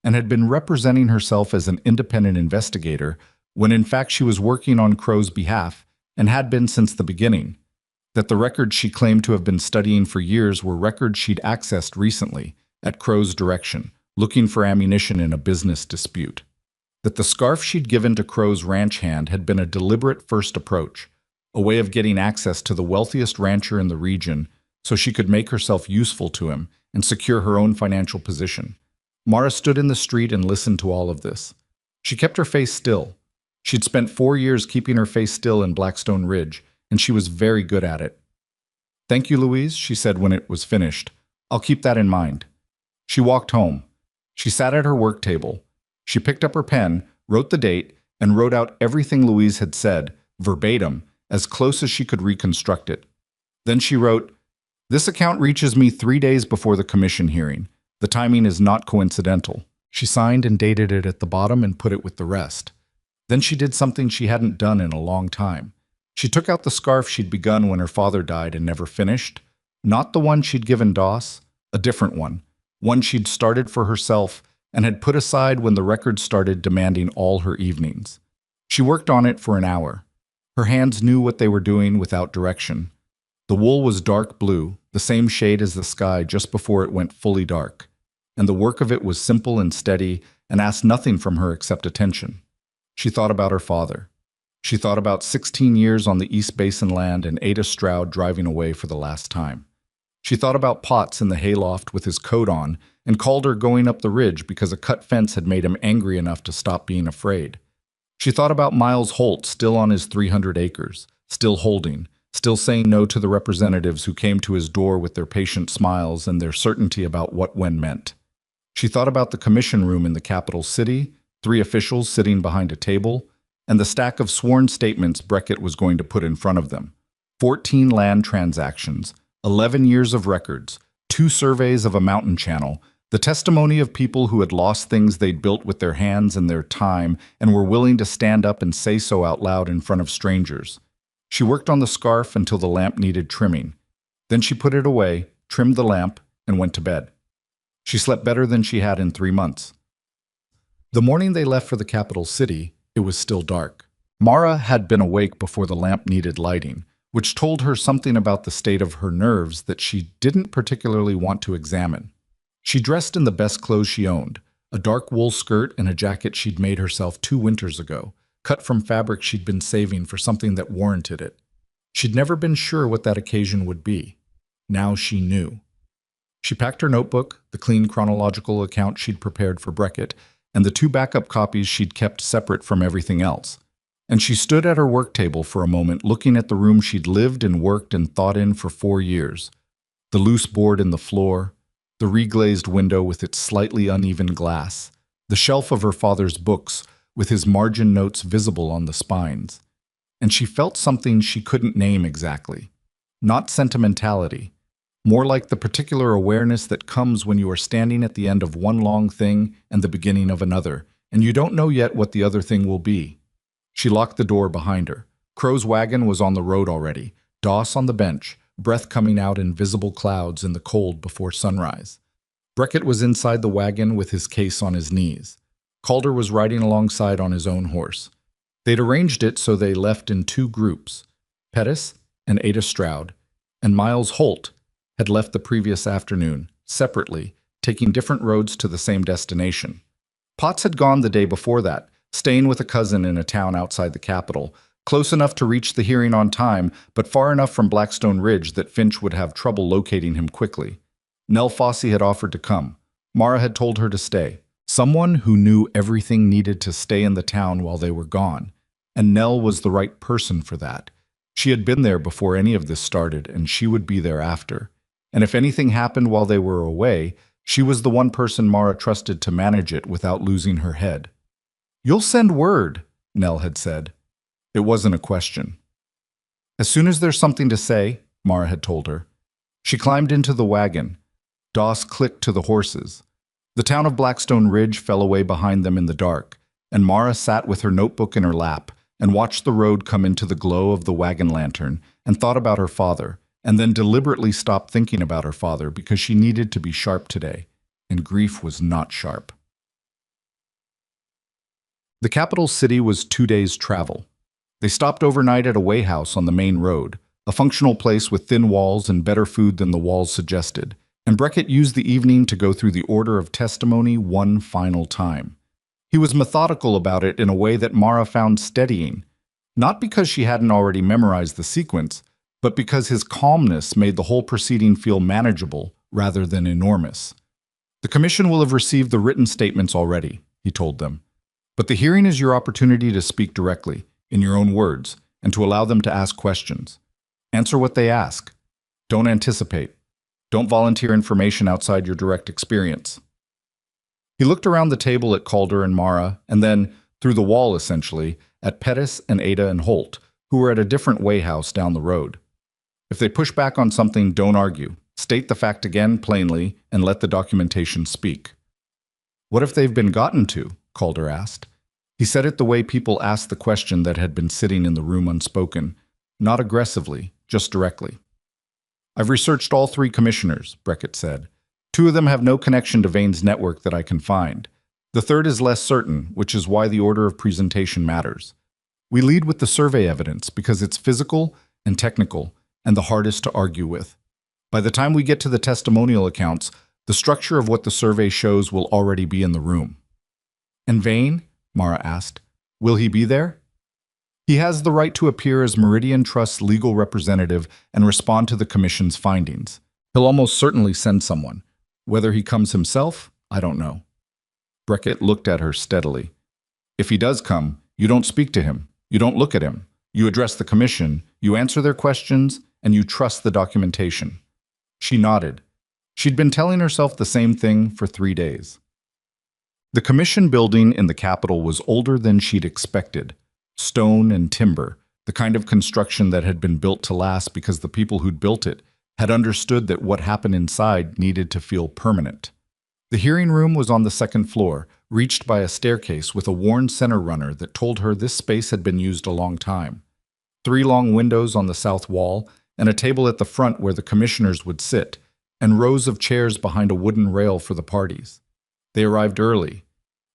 and had been representing herself as an independent investigator when in fact she was working on Crow's behalf and had been since the beginning, that the records she claimed to have been studying for years were records she'd accessed recently, at Crow's direction, looking for ammunition in a business dispute, that the scarf she'd given to Crow's ranch hand had been a deliberate first approach, a way of getting access to the wealthiest rancher in the region so she could make herself useful to him and secure her own financial position. Mara stood in the street and listened to all of this. She kept her face still. She'd spent 4 years keeping her face still in Blackstone Ridge, and she was very good at it. "Thank you, Louise," she said when it was finished. "I'll keep that in mind." She walked home. She sat at her work table. She picked up her pen, wrote the date, and wrote out everything Louise had said, verbatim, as close as she could reconstruct it. Then she wrote, "This account reaches me 3 days before the commission hearing. The timing is not coincidental." She signed and dated it at the bottom and put it with the rest. Then she did something she hadn't done in a long time. She took out the scarf she'd begun when her father died and never finished. Not the one she'd given Doss, a different one she'd started for herself and had put aside when the records started demanding all her evenings. She worked on it for an hour. Her hands knew what they were doing without direction. The wool was dark blue, the same shade as the sky just before it went fully dark. And the work of it was simple and steady and asked nothing from her except attention. She thought about her father. She thought about 16 years on the East Basin land and Ada Stroud driving away for the last time. She thought about Potts in the hayloft with his coat on and Calder going up the ridge because a cut fence had made him angry enough to stop being afraid. She thought about Miles Holt still on his 300 acres, still holding, still saying no to the representatives who came to his door with their patient smiles and their certainty about what when meant. She thought about the commission room in the capital city, 3 officials sitting behind a table, and the stack of sworn statements Beckett was going to put in front of them. 14 land transactions, 11 years of records, 2 surveys of a mountain channel, the testimony of people who had lost things they'd built with their hands and their time and were willing to stand up and say so out loud in front of strangers. She worked on the scarf until the lamp needed trimming. Then she put it away, trimmed the lamp, and went to bed. She slept better than she had in 3 months. The morning they left for the capital city, it was still dark. Mara had been awake before the lamp needed lighting, which told her something about the state of her nerves that she didn't particularly want to examine. She dressed in the best clothes she owned, a dark wool skirt and a jacket she'd made herself 2 winters ago, cut from fabric she'd been saving for something that warranted it. She'd never been sure what that occasion would be. Now she knew. She packed her notebook, the clean chronological account she'd prepared for Beckett, and the 2 backup copies she'd kept separate from everything else. And she stood at her work table for a moment looking at the room she'd lived and worked and thought in for 4 years. The loose board in the floor, the reglazed window with its slightly uneven glass, the shelf of her father's books with his margin notes visible on the spines. And she felt something she couldn't name exactly. Not sentimentality. More like the particular awareness that comes when you are standing at the end of one long thing and the beginning of another, and you don't know yet what the other thing will be. She locked the door behind her. Crow's wagon was on the road already, Doss on the bench, breath coming out in visible clouds in the cold before sunrise. Beckett was inside the wagon with his case on his knees. Calder was riding alongside on his own horse. They'd arranged it so they left in 2 groups. Pettis and Ada Stroud, and Miles Holt had left the previous afternoon, separately, taking different roads to the same destination. Potts had gone the day before that, staying with a cousin in a town outside the capital, close enough to reach the hearing on time, but far enough from Blackstone Ridge that Finch would have trouble locating him quickly. Nell Fossey had offered to come. Mara had told her to stay. Someone who knew everything needed to stay in the town while they were gone, and Nell was the right person for that. She had been there before any of this started, and she would be there after. And if anything happened while they were away, she was the one person Mara trusted to manage it without losing her head. "You'll send word," Nell had said. It wasn't a question. "As soon as there's something to say," Mara had told her. She climbed into the wagon. Doss clicked to the horses. The town of Blackstone Ridge fell away behind them in the dark, and Mara sat with her notebook in her lap and watched the road come into the glow of the wagon lantern and thought about her father, and then deliberately stopped thinking about her father because she needed to be sharp today, and grief was not sharp. The capital city was 2 days' travel. They stopped overnight at a way house on the main road, a functional place with thin walls and better food than the walls suggested, and Beckett used the evening to go through the order of testimony one final time. He was methodical about it in a way that Mara found steadying, not because she hadn't already memorized the sequence, but because his calmness made the whole proceeding feel manageable rather than enormous. "The commission will have received the written statements already," he told them. "But the hearing is your opportunity to speak directly, in your own words, and to allow them to ask questions. Answer what they ask. Don't anticipate. Don't volunteer information outside your direct experience. He looked around the table at Calder and Mara, and then, through the wall essentially, at Pettis and Ada and Holt, who were at a different way house down the road. If they push back on something, don't argue. State the fact again plainly and let the documentation speak. What if they've been gotten to? Calder asked. He said it the way people asked the question that had been sitting in the room unspoken, not aggressively, just directly. I've researched all 3 commissioners, Beckett said. 2 of them have no connection to Vane's network that I can find. The third is less certain, which is why the order of presentation matters. We lead with the survey evidence because it's physical and technical and the hardest to argue with. By the time we get to the testimonial accounts, the structure of what the survey shows will already be in the room. And Vane? Mara asked. Will he be there? He has the right to appear as Meridian Trust's legal representative and respond to the Commission's findings. He'll almost certainly send someone. Whether he comes himself, I don't know. Beckett looked at her steadily. If he does come, you don't speak to him. You don't look at him. You address the Commission, you answer their questions, and you trust the documentation. She nodded. She'd been telling herself the same thing for 3 days. The Commission building in the Capitol was older than she'd expected. Stone and timber, the kind of construction that had been built to last because the people who'd built it had understood that what happened inside needed to feel permanent. The hearing room was on the 2nd floor, reached by a staircase with a worn center runner that told her this space had been used a long time. 3 long windows on the south wall, and a table at the front where the commissioners would sit, and rows of chairs behind a wooden rail for the parties. They arrived early.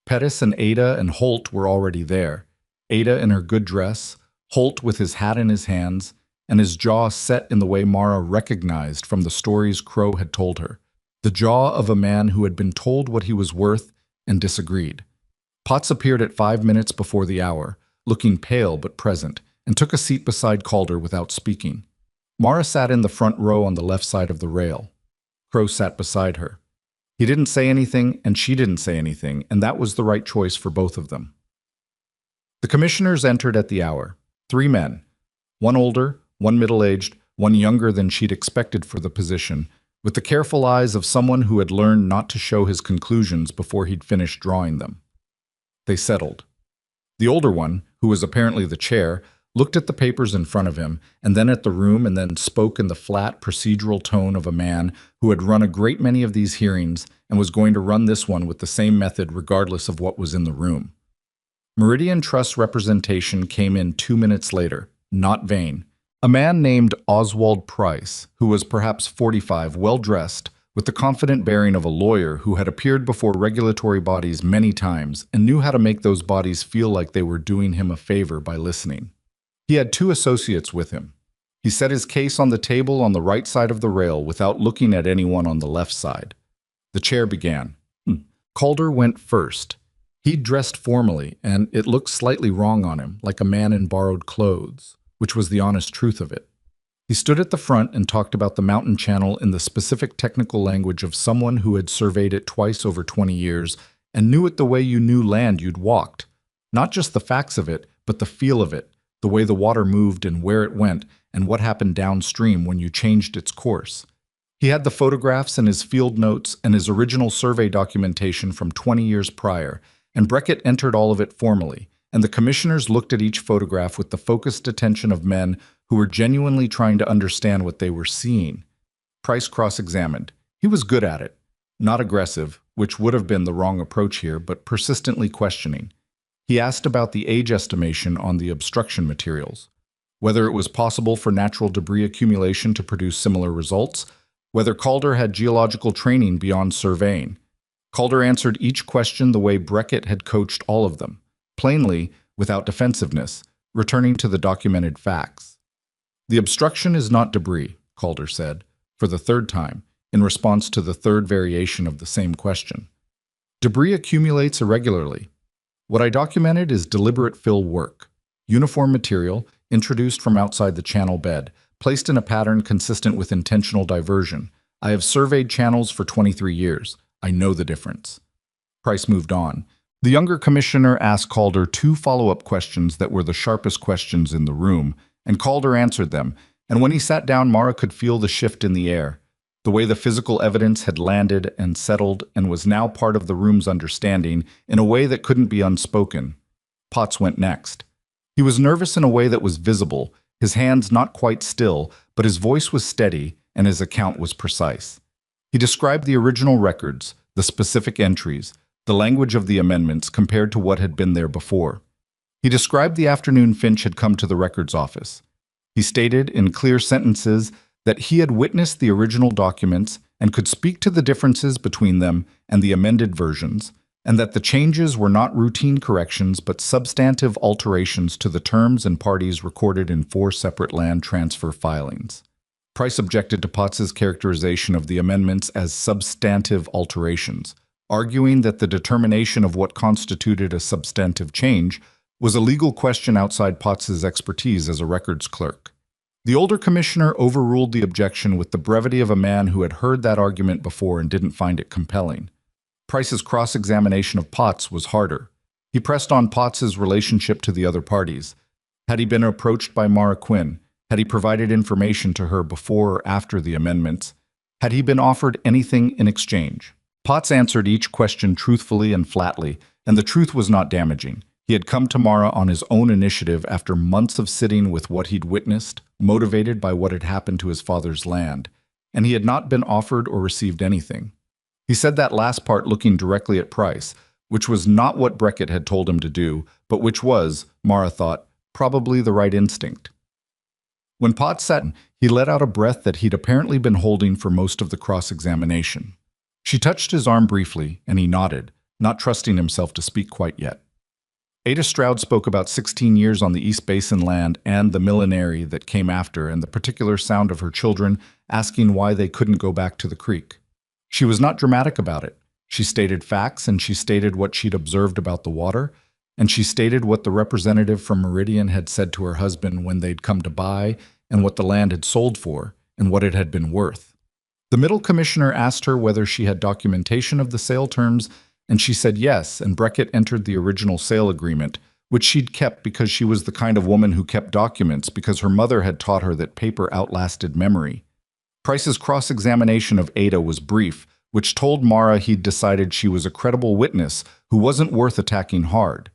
Pettis and Ada and Holt were already there. Ada in her good dress, Holt with his hat in his hands, and his jaw set in the way Mara recognized from the stories Crow had told her. The jaw of a man who had been told what he was worth and disagreed. Potts appeared at 5 minutes before the hour, looking pale but present, and took a seat beside Calder without speaking. Mara sat in the front row on the left side of the rail. Crow sat beside her. He didn't say anything, and she didn't say anything, and that was the right choice for both of them. The commissioners entered at the hour. 3 men. 1 older, 1 middle-aged, 1 younger than she'd expected for the position, with the careful eyes of someone who had learned not to show his conclusions before he'd finished drawing them. They settled. The older one, who was apparently the chair, looked at the papers in front of him, and then at the room, and then spoke in the flat, procedural tone of a man who had run a great many of these hearings and was going to run this one with the same method regardless of what was in the room. Meridian Trust representation came in 2 minutes later, not Vane. A man named Oswald Price, who was perhaps 45, well-dressed, with the confident bearing of a lawyer who had appeared before regulatory bodies many times and knew how to make those bodies feel like they were doing him a favor by listening. He had 2 associates with him. He set his case on the table on the right side of the rail without looking at anyone on the left side. The chair began. Calder went first. He'd dressed formally, and it looked slightly wrong on him, like a man in borrowed clothes, which was the honest truth of it. He stood at the front and talked about the mountain channel in the specific technical language of someone who had surveyed it twice over 20 years and knew it the way you knew land you'd walked. Not just the facts of it, but the feel of it, the way the water moved and where it went and what happened downstream when you changed its course. He had the photographs and his field notes and his original survey documentation from 20 years prior, and Beckett entered all of it formally, and the commissioners looked at each photograph with the focused attention of men who were genuinely trying to understand what they were seeing. Price cross-examined. He was good at it. Not aggressive, which would have been the wrong approach here, but persistently questioning. He asked about the age estimation on the obstruction materials, whether it was possible for natural debris accumulation to produce similar results, whether Calder had geological training beyond surveying. Calder answered each question the way Beckett had coached all of them, plainly, without defensiveness, returning to the documented facts. The obstruction is not debris, Calder said, for the 3rd time, in response to the 3rd variation of the same question. Debris accumulates irregularly. What I documented is deliberate fill work, uniform material, introduced from outside the channel bed, placed in a pattern consistent with intentional diversion. I have surveyed channels for 23 years. I know the difference. Price moved on. The younger commissioner asked Calder 2 follow-up questions that were the sharpest questions in the room, and Calder answered them, And when he sat down, Mara could feel the shift in the air, the way the physical evidence had landed and settled and was now part of the room's understanding in a way that couldn't be unspoken. Potts went next. He was nervous in a way that was visible, his hands not quite still, but his voice was steady and his account was precise. He described the original records, the specific entries, the language of the amendments compared to what had been there before. He described the afternoon Finch had come to the records office. He stated in clear sentences that he had witnessed the original documents and could speak to the differences between them and the amended versions, and that the changes were not routine corrections but substantive alterations to the terms and parties recorded in 4 separate land transfer filings. Price objected to Potts's characterization of the amendments as substantive alterations, arguing that the determination of what constituted a substantive change was a legal question outside Potts's expertise as a records clerk. The older commissioner overruled the objection with the brevity of a man who had heard that argument before and didn't find it compelling. Price's cross-examination of Potts was harder. He pressed on Potts's relationship to the other parties. Had he been approached by Mara Quinn? Had he provided information to her before or after the amendments? Had he been offered anything in exchange? Potts answered each question truthfully and flatly, and the truth was not damaging. He had come to Mara on his own initiative after months of sitting with what he'd witnessed, motivated by what had happened to his father's land, and he had not been offered or received anything. He said that last part looking directly at Price, which was not what Beckett had told him to do, but which was, Mara thought, probably the right instinct. When Potts sat, he let out a breath that he'd apparently been holding for most of the cross-examination. She touched his arm briefly, and he nodded, not trusting himself to speak quite yet. Ada Stroud spoke about 16 years on the East Basin land and the millenary that came after and the particular sound of her children asking why they couldn't go back to the creek. She was not dramatic about it. She stated facts and she stated what she'd observed about the water, and she stated what the representative from Meridian had said to her husband when they'd come to buy and what the land had sold for and what it had been worth. The middle commissioner asked her whether she had documentation of the sale terms, and she said yes, and Beckett entered the original sale agreement, which she'd kept because she was the kind of woman who kept documents because her mother had taught her that paper outlasted memory. Price's cross-examination of Ada was brief, which told Mara he'd decided she was a credible witness who wasn't worth attacking hard.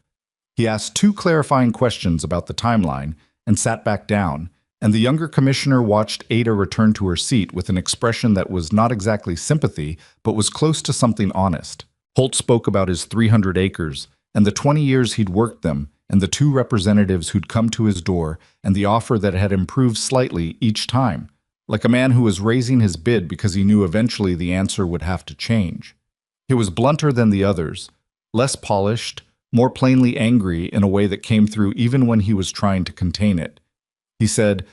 He asked 2 clarifying questions about the timeline and sat back down, and the younger commissioner watched Ada return to her seat with an expression that was not exactly sympathy, but was close to something honest. Holt spoke about his 300 acres, and the 20 years he'd worked them, and the 2 representatives who'd come to his door, and the offer that had improved slightly each time, like a man who was raising his bid because he knew eventually the answer would have to change. He was blunter than the others, less polished, more plainly angry in a way that came through even when he was trying to contain it. He said,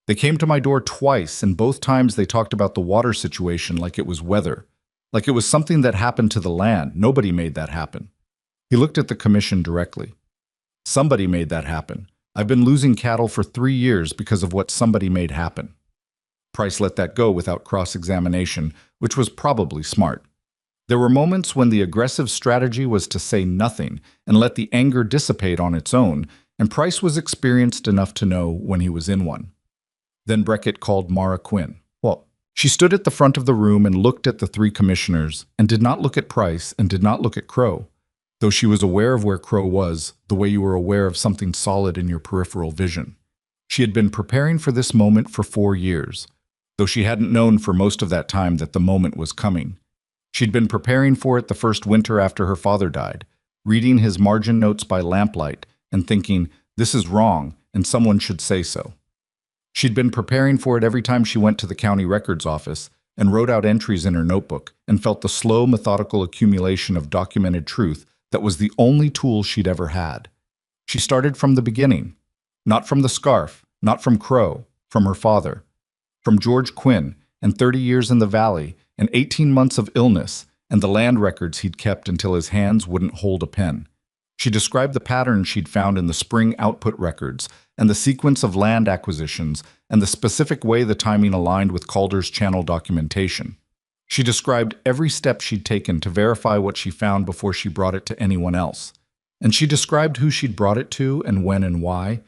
"They came to my door twice, and both times they talked about the water situation like it was weather. Like it was something that happened to the land. Nobody made that happen." He looked at the commission directly. "Somebody made that happen. I've been losing cattle for 3 years because of what somebody made happen." Price let that go without cross-examination, which was probably smart. There were moments when the aggressive strategy was to say nothing and let the anger dissipate on its own, and Price was experienced enough to know when he was in one. Then Beckett called Mara Quinn. "Well," she stood at the front of the room and looked at the 3 commissioners, and did not look at Price and did not look at Crow, though she was aware of where Crow was, the way you were aware of something solid in your peripheral vision. She had been preparing for this moment for 4 years, though she hadn't known for most of that time that the moment was coming. She'd been preparing for it the first winter after her father died, reading his margin notes by lamplight and thinking, this is wrong and someone should say so. She'd been preparing for it every time she went to the county records office and wrote out entries in her notebook and felt the slow, methodical accumulation of documented truth that was the only tool she'd ever had. She started from the beginning, not from the scarf, not from Crow, from her father, from George Quinn and 30 years in the valley and 18 months of illness and the land records he'd kept until his hands wouldn't hold a pen. She described the pattern she'd found in the spring output records and the sequence of land acquisitions and the specific way the timing aligned with Calder's channel documentation. She described every step she'd taken to verify what she found before she brought it to anyone else. And she described who she'd brought it to and when and why.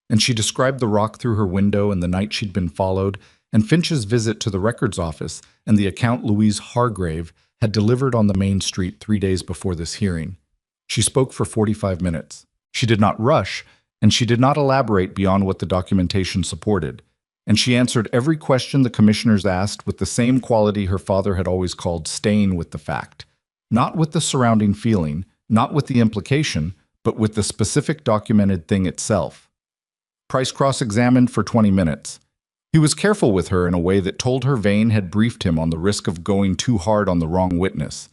and she described the rock through her window and the night she'd been followed, and Finch's visit to the records office and the account Louise Hargrave had delivered on the main street 3 days before this hearing. She spoke for 45 minutes. She did not rush, and she did not elaborate beyond what the documentation supported. And she answered every question the commissioners asked with the same quality her father had always called staying with the fact. Not with the surrounding feeling, not with the implication, but with the specific documented thing itself. Price cross-examined for 20 minutes. He was careful with her in a way that told her Vane had briefed him on the risk of going too hard on the wrong witness.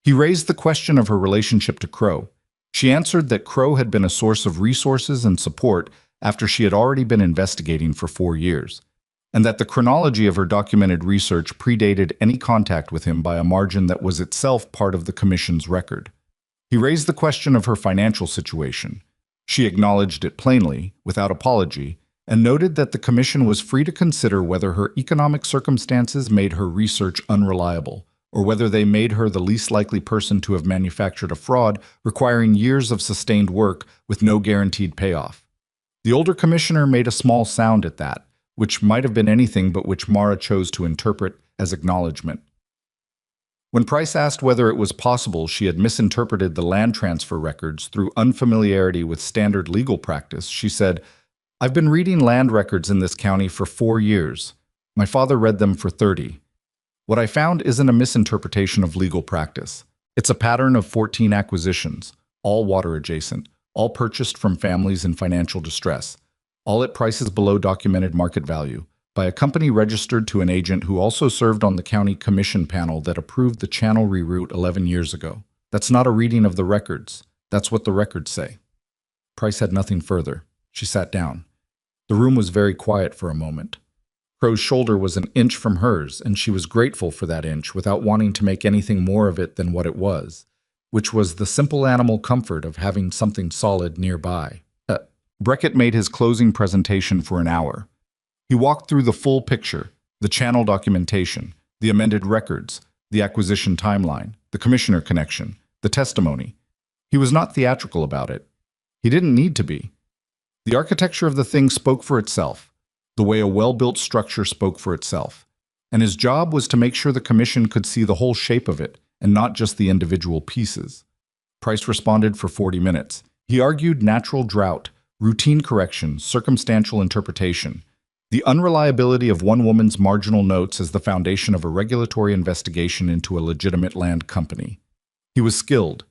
He raised the question of her relationship to Crow. She answered that Crow had been a source of resources and support after she had already been investigating for 4 years, and that the chronology of her documented research predated any contact with him by a margin that was itself part of the commission's record. He raised the question of her financial situation. She acknowledged it plainly, without apology, and noted that the commission was free to consider whether her economic circumstances made her research unreliable, or whether they made her the least likely person to have manufactured a fraud requiring years of sustained work with no guaranteed payoff. The older commissioner made a small sound at that, which might have been anything but which Mara chose to interpret as acknowledgement. When Price asked whether it was possible she had misinterpreted the land transfer records through unfamiliarity with standard legal practice, she said, "I've been reading land records in this county for 4 years. My father read them for 30. What I found isn't a misinterpretation of legal practice. It's a pattern of 14 acquisitions, all water adjacent, all purchased from families in financial distress, all at prices below documented market value, by a company registered to an agent who also served on the county commission panel that approved the channel reroute 11 years ago. That's not a reading of the records. That's what the records say." Price had nothing further. She sat down. The room was very quiet for a moment. Crow's shoulder was an inch from hers, and she was grateful for that inch without wanting to make anything more of it than what it was, which was the simple animal comfort of having something solid nearby. Breckett made his closing presentation for an hour. He walked through the full picture, the channel documentation, the amended records, the acquisition timeline, the commissioner connection, the testimony. He was not theatrical about it. He didn't need to be. The architecture of the thing spoke for itself, the way a well-built structure spoke for itself. And his job was to make sure the commission could see the whole shape of it, and not just the individual pieces. Price responded for 40 minutes. He argued natural drought, routine correction, circumstantial interpretation, the unreliability of one woman's marginal notes as the foundation of a regulatory investigation into a legitimate land company. He was skilled.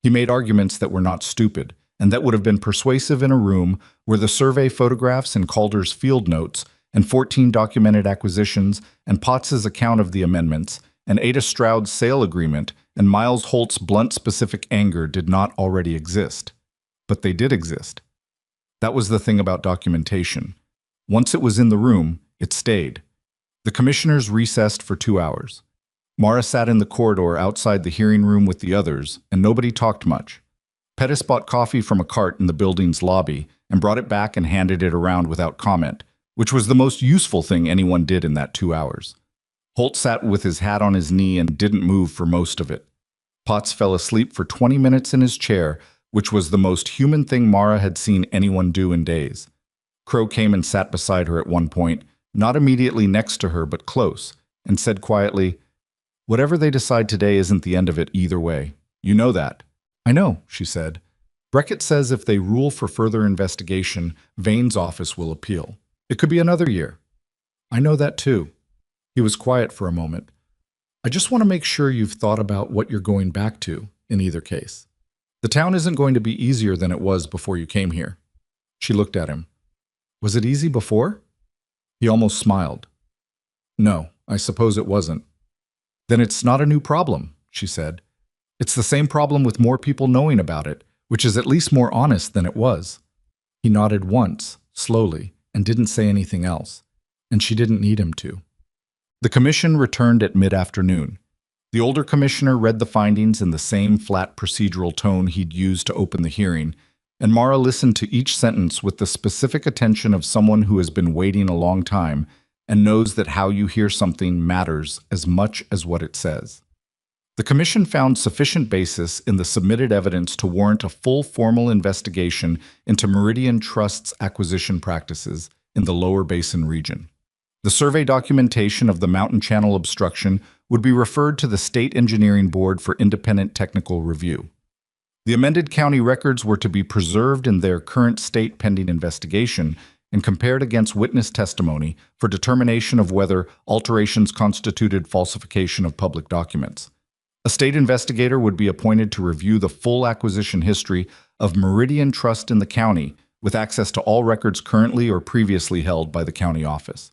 He made arguments that were not stupid, and that would have been persuasive in a room where the survey photographs and Calder's field notes, and 14 documented acquisitions, and Potts's account of the amendments, and Ada Stroud's sale agreement, and Miles Holt's blunt specific anger did not already exist. But they did exist. That was the thing about documentation. Once it was in the room, it stayed. The commissioners recessed for 2 hours. Mara sat in the corridor outside the hearing room with the others, and nobody talked much. Pettis bought coffee from a cart in the building's lobby and brought it back and handed it around without comment, which was the most useful thing anyone did in that 2 hours. Holt sat with his hat on his knee and didn't move for most of it. Potts fell asleep for 20 minutes in his chair, which was the most human thing Mara had seen anyone do in days. Crow came and sat beside her at one point, not immediately next to her but close, and said quietly, "Whatever they decide today isn't the end of it either way. You know that." "I know," she said. "Breckett says if they rule for further investigation, Vane's office will appeal. It could be another year." "I know that too." He was quiet for a moment. "I just want to make sure you've thought about what you're going back to, in either case. The town isn't going to be easier than it was before you came here." She looked at him. "Was it easy before?" He almost smiled. "No, I suppose it wasn't." "Then it's not a new problem," she said. "It's the same problem with more people knowing about it, which is at least more honest than it was." He nodded once, slowly, and didn't say anything else, and she didn't need him to. The commission returned at mid-afternoon. The older commissioner read the findings in the same flat procedural tone he'd used to open the hearing, and Mara listened to each sentence with the specific attention of someone who has been waiting a long time and knows that how you hear something matters as much as what it says. The commission found sufficient basis in the submitted evidence to warrant a full formal investigation into Meridian Trust's acquisition practices in the Lower Basin region. The survey documentation of the mountain channel obstruction would be referred to the State Engineering Board for independent technical review. The amended county records were to be preserved in their current state pending investigation and compared against witness testimony for determination of whether alterations constituted falsification of public documents. A state investigator would be appointed to review the full acquisition history of Meridian Trust in the county, with access to all records currently or previously held by the county office.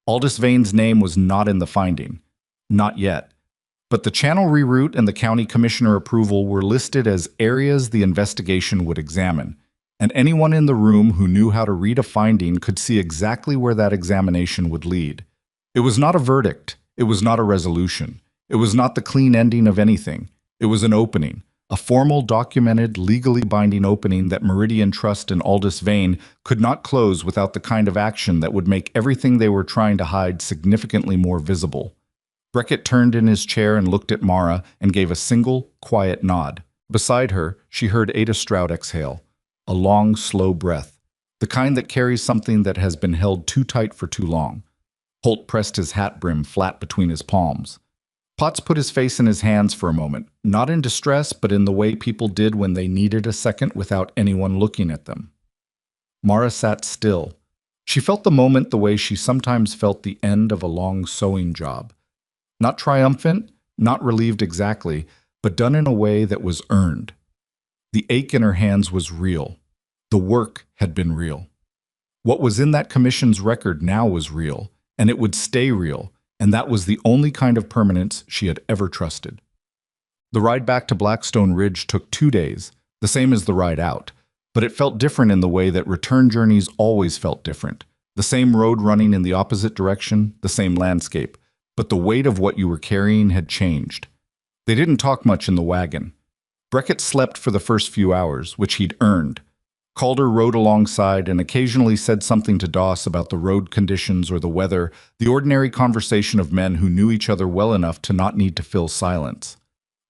Aldous Vane's name was not in the finding. Not yet. But the channel reroute and the county commissioner approval were listed as areas the investigation would examine, and anyone in the room who knew how to read a finding could see exactly where that examination would lead. It was not a verdict. It was not a resolution. It was not the clean ending of anything. It was an opening, a formal, documented, legally binding opening that Meridian Trust and Aldous Vane could not close without the kind of action that would make everything they were trying to hide significantly more visible. Beckett turned in his chair and looked at Mara and gave a single, quiet nod. Beside her, she heard Ada Stroud exhale, a long, slow breath, the kind that carries something that has been held too tight for too long. Holt pressed his hat brim flat between his palms. Potts put his face in his hands for a moment, not in distress, but in the way people did when they needed a second without anyone looking at them. Mara sat still. She felt the moment the way she sometimes felt the end of a long sewing job. Not triumphant, not relieved exactly, but done in a way that was earned. The ache in her hands was real. The work had been real. What was in that commission's record now was real, and it would stay real, and that was the only kind of permanence she had ever trusted. The ride back to Blackstone Ridge took 2 days, the same as the ride out, but it felt different in the way that return journeys always felt different. The same road running in the opposite direction, the same landscape, but the weight of what you were carrying had changed. They didn't talk much in the wagon. Beckett slept for the first few hours, which he'd earned. Calder rode alongside and occasionally said something to Doss about the road conditions or the weather, the ordinary conversation of men who knew each other well enough to not need to fill silence.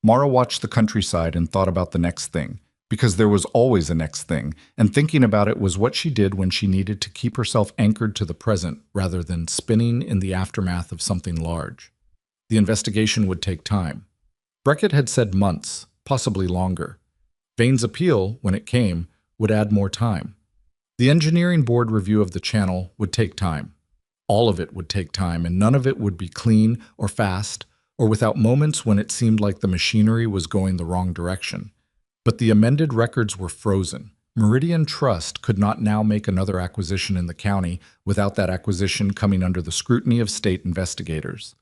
Mara watched the countryside and thought about the next thing, because there was always a next thing, and thinking about it was what she did when she needed to keep herself anchored to the present rather than spinning in the aftermath of something large. The investigation would take time. Beckett had said months, possibly longer. Vane's appeal, when it came, would add more time. The engineering board review of the channel would take time. All of it would take time, and none of it would be clean or fast or without moments when it seemed like the machinery was going the wrong direction. But the amended records were frozen. Meridian Trust could not now make another acquisition in the county without that acquisition coming under the scrutiny of state investigators.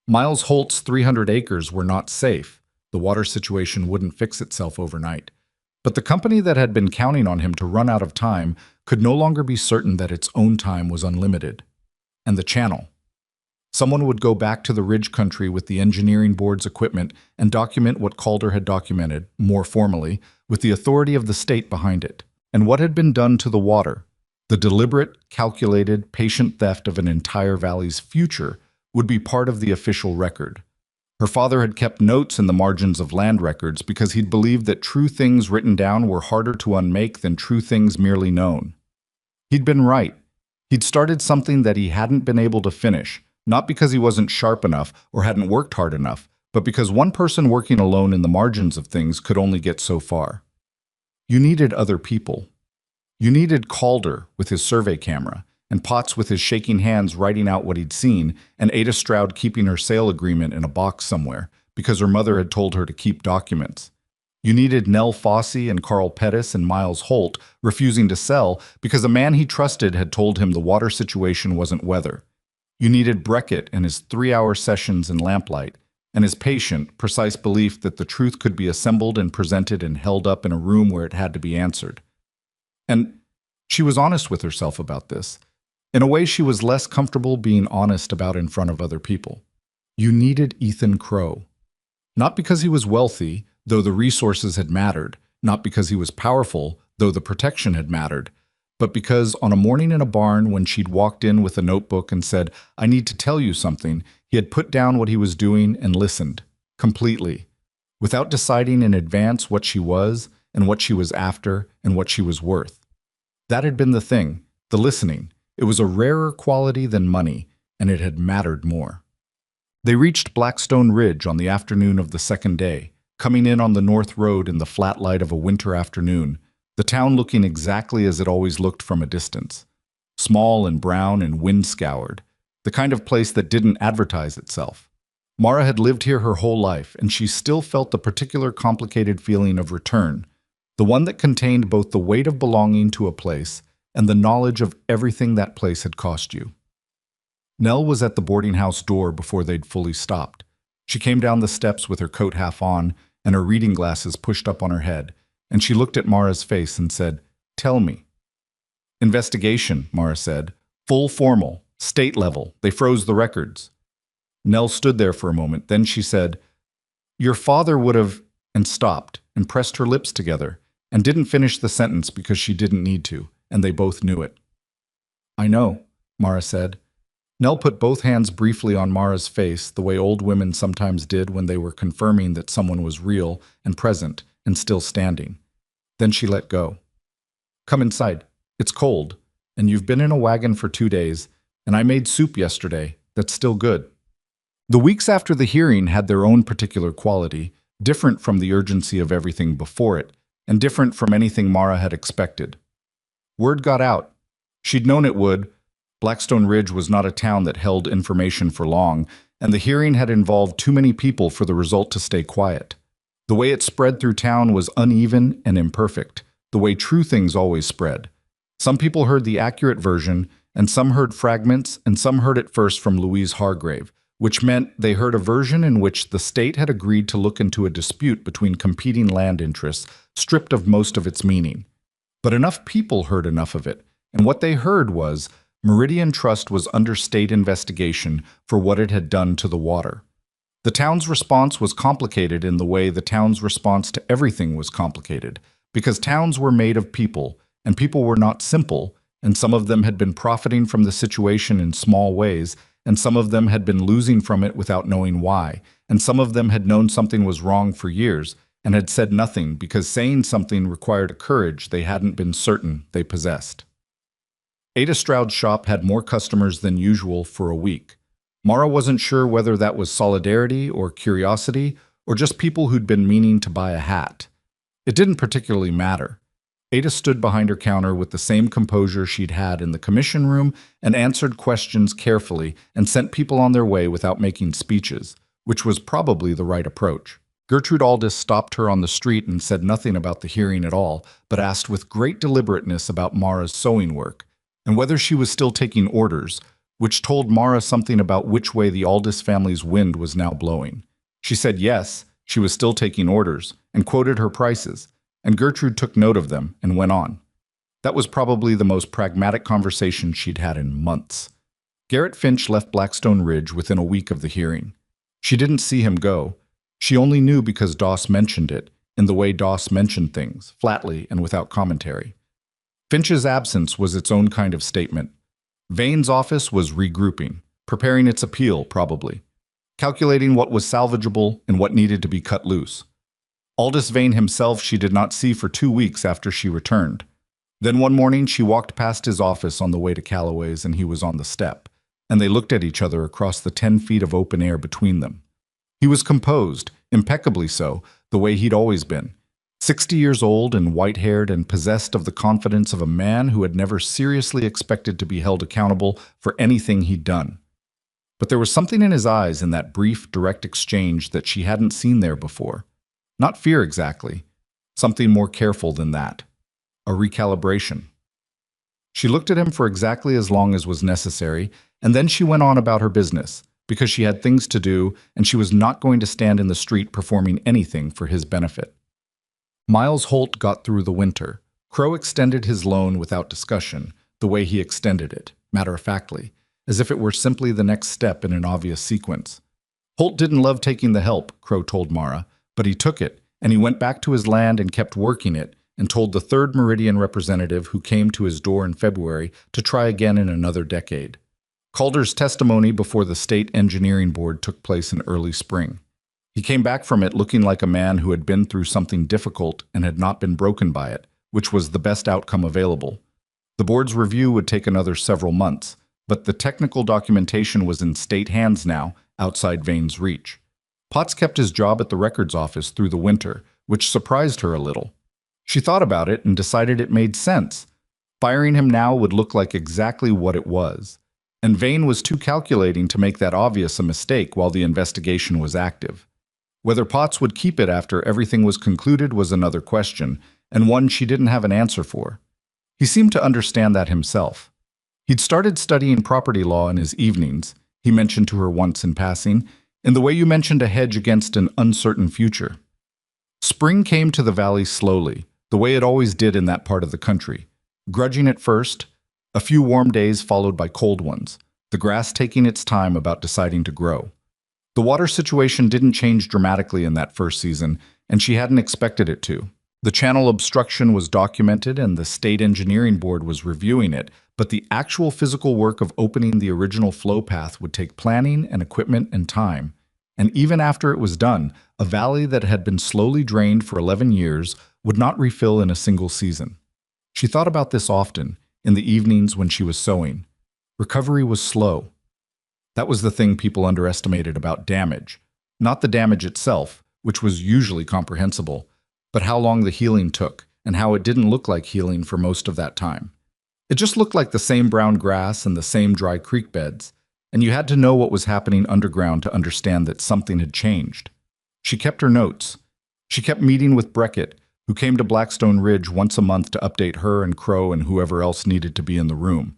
Miles Holt's 300 acres were not safe. The water situation wouldn't fix itself overnight. But the company that had been counting on him to run out of time could no longer be certain that its own time was unlimited. And the channel. Someone would go back to the Ridge Country with the engineering board's equipment and document what Calder had documented, more formally, with the authority of the state behind it. And what had been done to the water, the deliberate, calculated, patient theft of an entire valley's future, would be part of the official record. Her father had kept notes in the margins of land records because he'd believed that true things written down were harder to unmake than true things merely known. He'd been right. He'd started something that he hadn't been able to finish, not because he wasn't sharp enough or hadn't worked hard enough, but because one person working alone in the margins of things could only get so far. You needed other people. You needed Calder with his survey camera, and Potts with his shaking hands writing out what he'd seen, and Ada Stroud keeping her sale agreement in a box somewhere, because her mother had told her to keep documents. You needed Nell Fossey and Carl Pettis and Miles Holt refusing to sell because a man he trusted had told him the water situation wasn't weather. You needed Beckett and his 3-hour sessions in lamplight, and his patient, precise belief that the truth could be assembled and presented and held up in a room where it had to be answered. And she was honest with herself about this. In a way she was less comfortable being honest about in front of other people. You needed Ethan Crow. Not because he was wealthy, though the resources had mattered, not because he was powerful, though the protection had mattered, but because on a morning in a barn when she'd walked in with a notebook and said, "I need to tell you something," he had put down what he was doing and listened. completely, without deciding in advance what she was and what she was after and what she was worth. That had been the thing, the listening. It was a rarer quality than money, and it had mattered more. They reached Blackstone Ridge on the afternoon of the second day, coming in on the north road in the flat light of a winter afternoon, the town looking exactly as it always looked from a distance. Small and brown and wind-scoured, the kind of place that didn't advertise itself. Mara had lived here her whole life, and she still felt the particular complicated feeling of return, the one that contained both the weight of belonging to a place and the knowledge of everything that place had cost you. Nell was at the boarding house door before they'd fully stopped. She came down the steps with her coat half on and her reading glasses pushed up on her head, and she looked at Mara's face and said, "Tell me." "Investigation," Mara said. "Full formal, state level. They froze the records." Nell stood there for a moment. Then she said, "Your father would have," and stopped and pressed her lips together and didn't finish the sentence because she didn't need to, and they both knew it. "I know," Mara said. Nell put both hands briefly on Mara's face, the way old women sometimes did when they were confirming that someone was real and present and still standing. Then she let go. "Come inside. It's cold, and you've been in a wagon for 2 days, and I made soup yesterday that's still good." The weeks after the hearing had their own particular quality, different from the urgency of everything before it, and different from anything Mara had expected. Word got out. She'd known it would. Blackstone Ridge was not a town that held information for long, and the hearing had involved too many people for the result to stay quiet. The way it spread through town was uneven and imperfect, the way true things always spread. Some people heard the accurate version, and some heard fragments, and some heard it first from Louise Hargrave, which meant they heard a version in which the state had agreed to look into a dispute between competing land interests, stripped of most of its meaning. But enough people heard enough of it, and what they heard was Meridian Trust was under state investigation for what it had done to the water. The town's response was complicated in the way the town's response to everything was complicated, because towns were made of people, and people were not simple, and some of them had been profiting from the situation in small ways, and some of them had been losing from it without knowing why, and some of them had known something was wrong for years, and had said nothing because saying something required a courage they hadn't been certain they possessed. Ada Stroud's shop had more customers than usual for a week. Mara wasn't sure whether that was solidarity or curiosity or just people who'd been meaning to buy a hat. It didn't particularly matter. Ada stood behind her counter with the same composure she'd had in the commission room and answered questions carefully and sent people on their way without making speeches, which was probably the right approach. Gertrude Aldis stopped her on the street and said nothing about the hearing at all, but asked with great deliberateness about Mara's sewing work, and whether she was still taking orders, which told Mara something about which way the Aldis family's wind was now blowing. She said yes, she was still taking orders, and quoted her prices, and Gertrude took note of them and went on. That was probably the most pragmatic conversation she'd had in months. Garrett Finch left Blackstone Ridge within a week of the hearing. She didn't see him go. She only knew because Doss mentioned it, in the way Doss mentioned things, flatly and without commentary. Finch's absence was its own kind of statement. Vane's office was regrouping, preparing its appeal, probably, calculating what was salvageable and what needed to be cut loose. Aldis Vane himself she did not see for 2 weeks after she returned. Then one morning she walked past his office on the way to Calloway's and he was on the step, and they looked at each other across the 10 feet of open air between them. He was composed, impeccably so, the way he'd always been. 60 years old and white-haired and possessed of the confidence of a man who had never seriously expected to be held accountable for anything he'd done. But there was something in his eyes in that brief, direct exchange that she hadn't seen there before. Not fear exactly. Something more careful than that. A recalibration. She looked at him for exactly as long as was necessary, and then she went on about her business, because she had things to do and she was not going to stand in the street performing anything for his benefit. Miles Holt got through the winter. Crow extended his loan without discussion, the way he extended it, matter-of-factly, as if it were simply the next step in an obvious sequence. Holt didn't love taking the help, Crow told Mara, but he took it, and he went back to his land and kept working it, and told the third Meridian representative who came to his door in February to try again in another decade. Calder's testimony before the State Engineering Board took place in early spring. He came back from it looking like a man who had been through something difficult and had not been broken by it, which was the best outcome available. The board's review would take another several months, but the technical documentation was in state hands now, outside Vane's reach. Potts kept his job at the records office through the winter, which surprised her a little. She thought about it and decided it made sense. Firing him now would look like exactly what it was. And Vane was too calculating to make that obvious a mistake while the investigation was active. Whether Potts would keep it after everything was concluded was another question, and one she didn't have an answer for. He seemed to understand that himself. He'd started studying property law in his evenings, he mentioned to her once in passing, in the way you mentioned a hedge against an uncertain future. Spring came to the valley slowly, the way it always did in that part of the country. Grudging at first, a few warm days followed by cold ones, the grass taking its time about deciding to grow. The water situation didn't change dramatically in that first season, and she hadn't expected it to. The channel obstruction was documented and the state engineering board was reviewing it, but the actual physical work of opening the original flow path would take planning and equipment and time. And even after it was done, a valley that had been slowly drained for 11 years would not refill in a single season. She thought about this often, in the evenings when she was sewing. Recovery was slow. That was the thing people underestimated about damage. Not the damage itself, which was usually comprehensible, but how long the healing took, and how it didn't look like healing for most of that time. It just looked like the same brown grass and the same dry creek beds, and you had to know what was happening underground to understand that something had changed. She kept her notes. She kept meeting with Breckett, who came to Blackstone Ridge once a month to update her and Crow and whoever else needed to be in the room.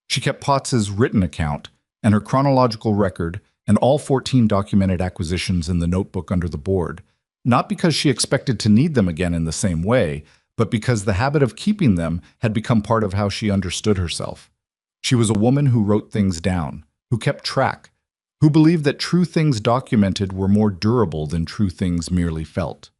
She kept Potts's written account and her chronological record and all 14 documented acquisitions in the notebook under the board, not because she expected to need them again in the same way, but because the habit of keeping them had become part of how she understood herself. She was a woman who wrote things down, who kept track, who believed that true things documented were more durable than true things merely felt.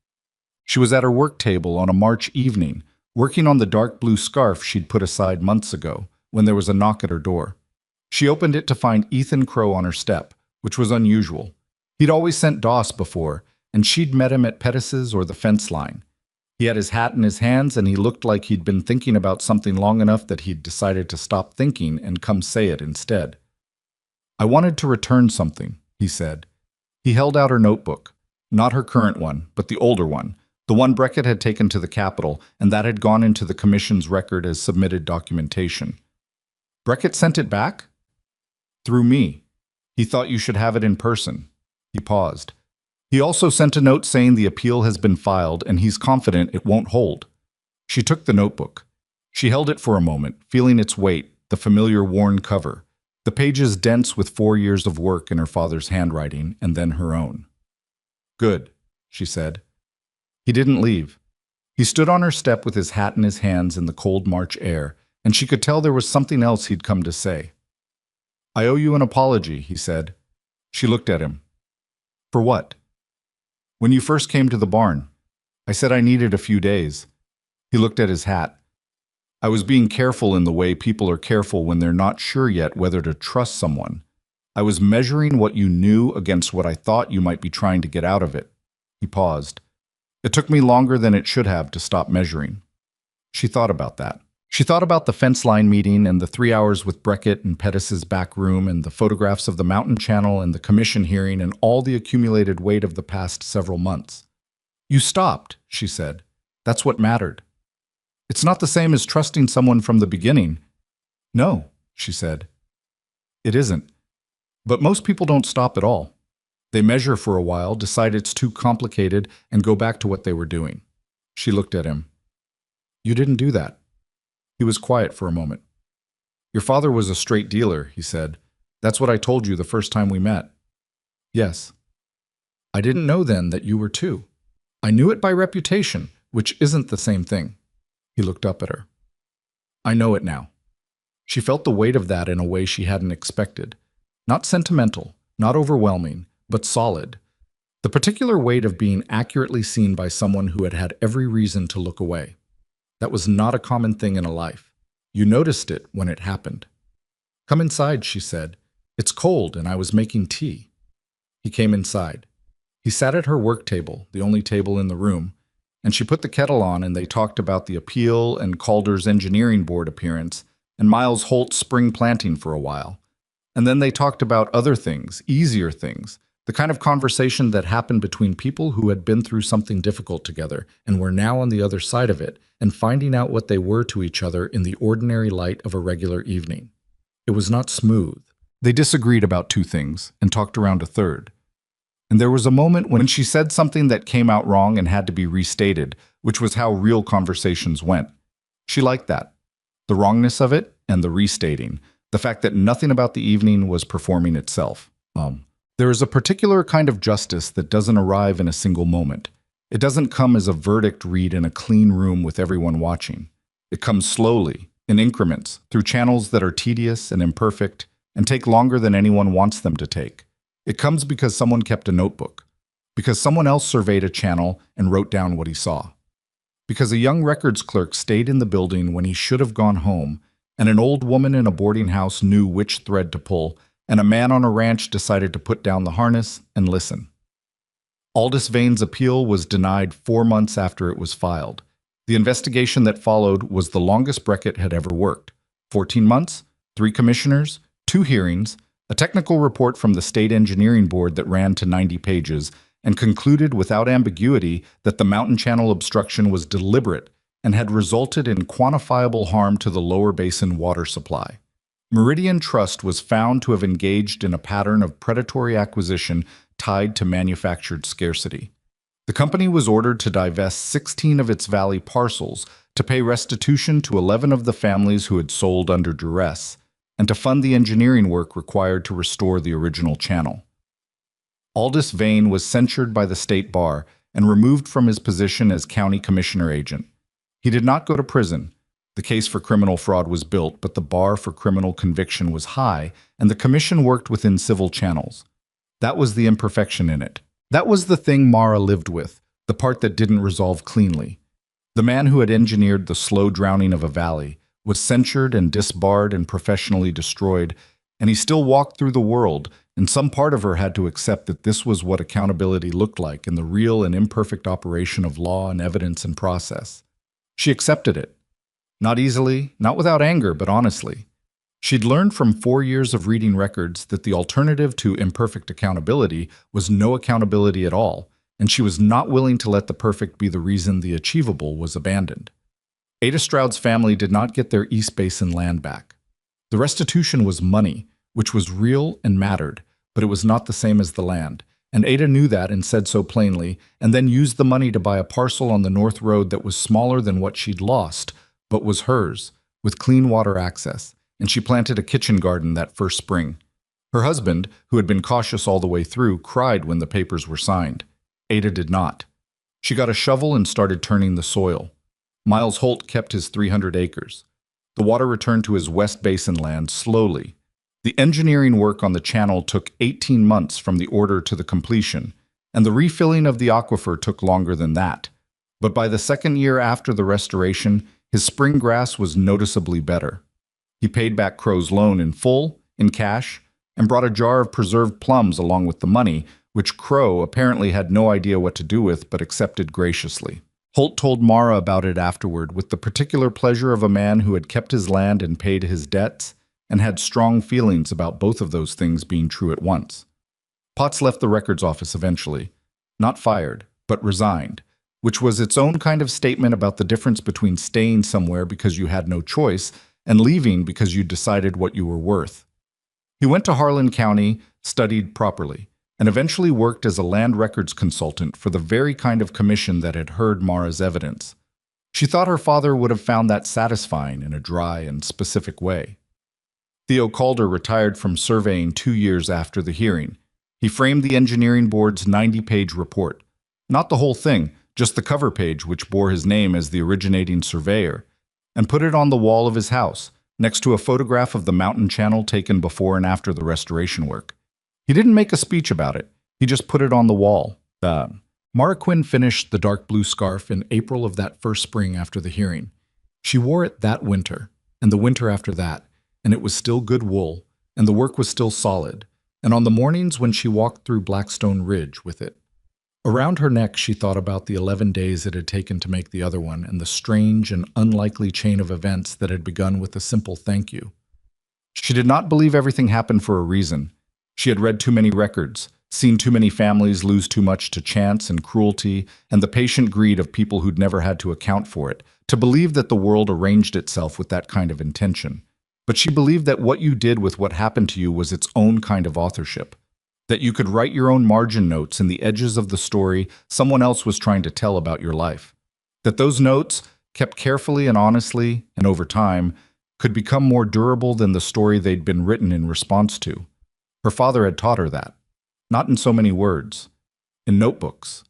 She was at her work table on a March evening, working on the dark blue scarf she'd put aside months ago, when there was a knock at her door. She opened it to find Ethan Crow on her step, which was unusual. He'd always sent Doss before, and she'd met him at Pettis's or the fence line. He had his hat in his hands, and he looked like he'd been thinking about something long enough that he'd decided to stop thinking and come say it instead. "I wanted to return something," he said. He held out her notebook, not her current one, but the older one, the one Breckett had taken to the Capitol, and that had gone into the Commission's record as submitted documentation. "Breckett sent it back?" "Through me. He thought you should have it in person." He paused. "He also sent a note saying the appeal has been filed and he's confident it won't hold." She took the notebook. She held it for a moment, feeling its weight, the familiar worn cover, the pages dense with 4 years of work in her father's handwriting and then her own. "Good," she said. He didn't leave. He stood on her step with his hat in his hands in the cold March air, and she could tell there was something else he'd come to say. "I owe you an apology," he said. She looked at him. "For what?" "When you first came to the barn, I said I needed a few days." He looked at his hat. "I was being careful in the way people are careful when they're not sure yet whether to trust someone. I was measuring what you knew against what I thought you might be trying to get out of it." He paused. "It took me longer than it should have to stop measuring." She thought about that. She thought about the fence line meeting and the 3 hours with Breckett in Pettis's back room and the photographs of the mountain channel and the commission hearing and all the accumulated weight of the past several months. "You stopped," she said. "That's what mattered. It's not the same as trusting someone from the beginning." "No," she said. "It isn't. But most people don't stop at all. They measure for a while, decide it's too complicated, and go back to what they were doing." She looked at him. "You didn't do that." He was quiet for a moment. "Your father was a straight dealer," he said. "That's what I told you the first time we met." "Yes." "I didn't know then that you were too. I knew it by reputation, which isn't the same thing." He looked up at her. "I know it now." She felt the weight of that in a way she hadn't expected. Not sentimental, not overwhelming, but solid. The particular weight of being accurately seen by someone who had had every reason to look away. That was not a common thing in a life. You noticed it when it happened. "Come inside," she said. "It's cold and I was making tea." He came inside. He sat at her work table, the only table in the room, and she put the kettle on and they talked about the appeal and Calder's engineering board appearance and Miles Holt's spring planting for a while. And then they talked about other things, easier things, the kind of conversation that happened between people who had been through something difficult together and were now on the other side of it and finding out what they were to each other in the ordinary light of a regular evening. It was not smooth. They disagreed about two things and talked around a third. And there was a moment when she said something that came out wrong and had to be restated, which was how real conversations went. She liked that. The wrongness of it and the restating. The fact that nothing about the evening was performing itself. There is a particular kind of justice that doesn't arrive in a single moment. It doesn't come as a verdict read in a clean room with everyone watching. It comes slowly, in increments, through channels that are tedious and imperfect and take longer than anyone wants them to take. It comes because someone kept a notebook, because someone else surveyed a channel and wrote down what he saw, because a young records clerk stayed in the building when he should have gone home, and an old woman in a boarding house knew which thread to pull, and a man on a ranch decided to put down the harness and listen. Aldous Vane's appeal was denied 4 months after it was filed. The investigation that followed was the longest Breckett had ever worked. 14 months, 3 commissioners, 2 hearings, a technical report from the State Engineering Board that ran to 90 pages and concluded without ambiguity that the mountain channel obstruction was deliberate and had resulted in quantifiable harm to the lower basin water supply. Meridian Trust was found to have engaged in a pattern of predatory acquisition tied to manufactured scarcity. The company was ordered to divest 16 of its valley parcels, to pay restitution to 11 of the families who had sold under duress, and to fund the engineering work required to restore the original channel. Aldous Vane was censured by the state bar and removed from his position as county commissioner agent. He did not go to prison. The case for criminal fraud was built, but the bar for criminal conviction was high, and the commission worked within civil channels. That was the imperfection in it. That was the thing Mara lived with, the part that didn't resolve cleanly. The man who had engineered the slow drowning of a valley was censured and disbarred and professionally destroyed, and he still walked through the world, and some part of her had to accept that this was what accountability looked like in the real and imperfect operation of law and evidence and process. She accepted it. Not easily, not without anger, but honestly. She'd learned from 4 years of reading records that the alternative to imperfect accountability was no accountability at all, and she was not willing to let the perfect be the reason the achievable was abandoned. Ada Stroud's family did not get their East Basin land back. The restitution was money, which was real and mattered, but it was not the same as the land, and Ada knew that and said so plainly, and then used the money to buy a parcel on the North Road that was smaller than what she'd lost, but was hers, with clean water access, and she planted a kitchen garden that first spring. Her husband, who had been cautious all the way through, cried when the papers were signed. Ada did not. She got a shovel and started turning the soil. Miles Holt kept his 300 acres. The water returned to his West Basin land slowly. The engineering work on the channel took 18 months from the order to the completion, and the refilling of the aquifer took longer than that. But by the second year after the restoration, his spring grass was noticeably better. He paid back Crow's loan in full, in cash, and brought a jar of preserved plums along with the money, which Crow apparently had no idea what to do with but accepted graciously. Holt told Mara about it afterward with the particular pleasure of a man who had kept his land and paid his debts, and had strong feelings about both of those things being true at once. Potts left the records office eventually, not fired, but resigned, which was its own kind of statement about the difference between staying somewhere because you had no choice and leaving because you decided what you were worth. He went to Harlan County, studied properly, and eventually worked as a land records consultant for the very kind of commission that had heard Mara's evidence. She thought her father would have found that satisfying in a dry and specific way. Theo Calder retired from surveying 2 years after the hearing. He framed the engineering board's 90-page report. Not the whole thing, just the cover page which bore his name as the originating surveyor, and put it on the wall of his house, next to a photograph of the mountain channel taken before and after the restoration work. He didn't make a speech about it. He just put it on the wall. Mara Quinn finished the dark blue scarf in April of that first spring after the hearing. She wore it that winter, and the winter after that, and it was still good wool, and the work was still solid, and on the mornings when she walked through Blackstone Ridge with it. Around her neck, she thought about the 11 days it had taken to make the other one and the strange and unlikely chain of events that had begun with a simple thank you. She did not believe everything happened for a reason. She had read too many records, seen too many families lose too much to chance and cruelty, and the patient greed of people who'd never had to account for it, to believe that the world arranged itself with that kind of intention. But she believed that what you did with what happened to you was its own kind of authorship. That you could write your own margin notes in the edges of the story someone else was trying to tell about your life. That those notes, kept carefully and honestly, and over time, could become more durable than the story they'd been written in response to. Her father had taught her that. Not in so many words. In notebooks.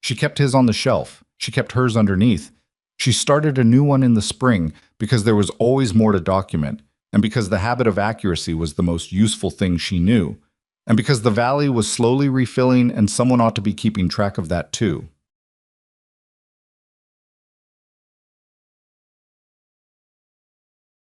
She kept his on the shelf. She kept hers underneath. She started a new one in the spring because there was always more to document, and because the habit of accuracy was the most useful thing she knew, and because the valley was slowly refilling and someone ought to be keeping track of that too.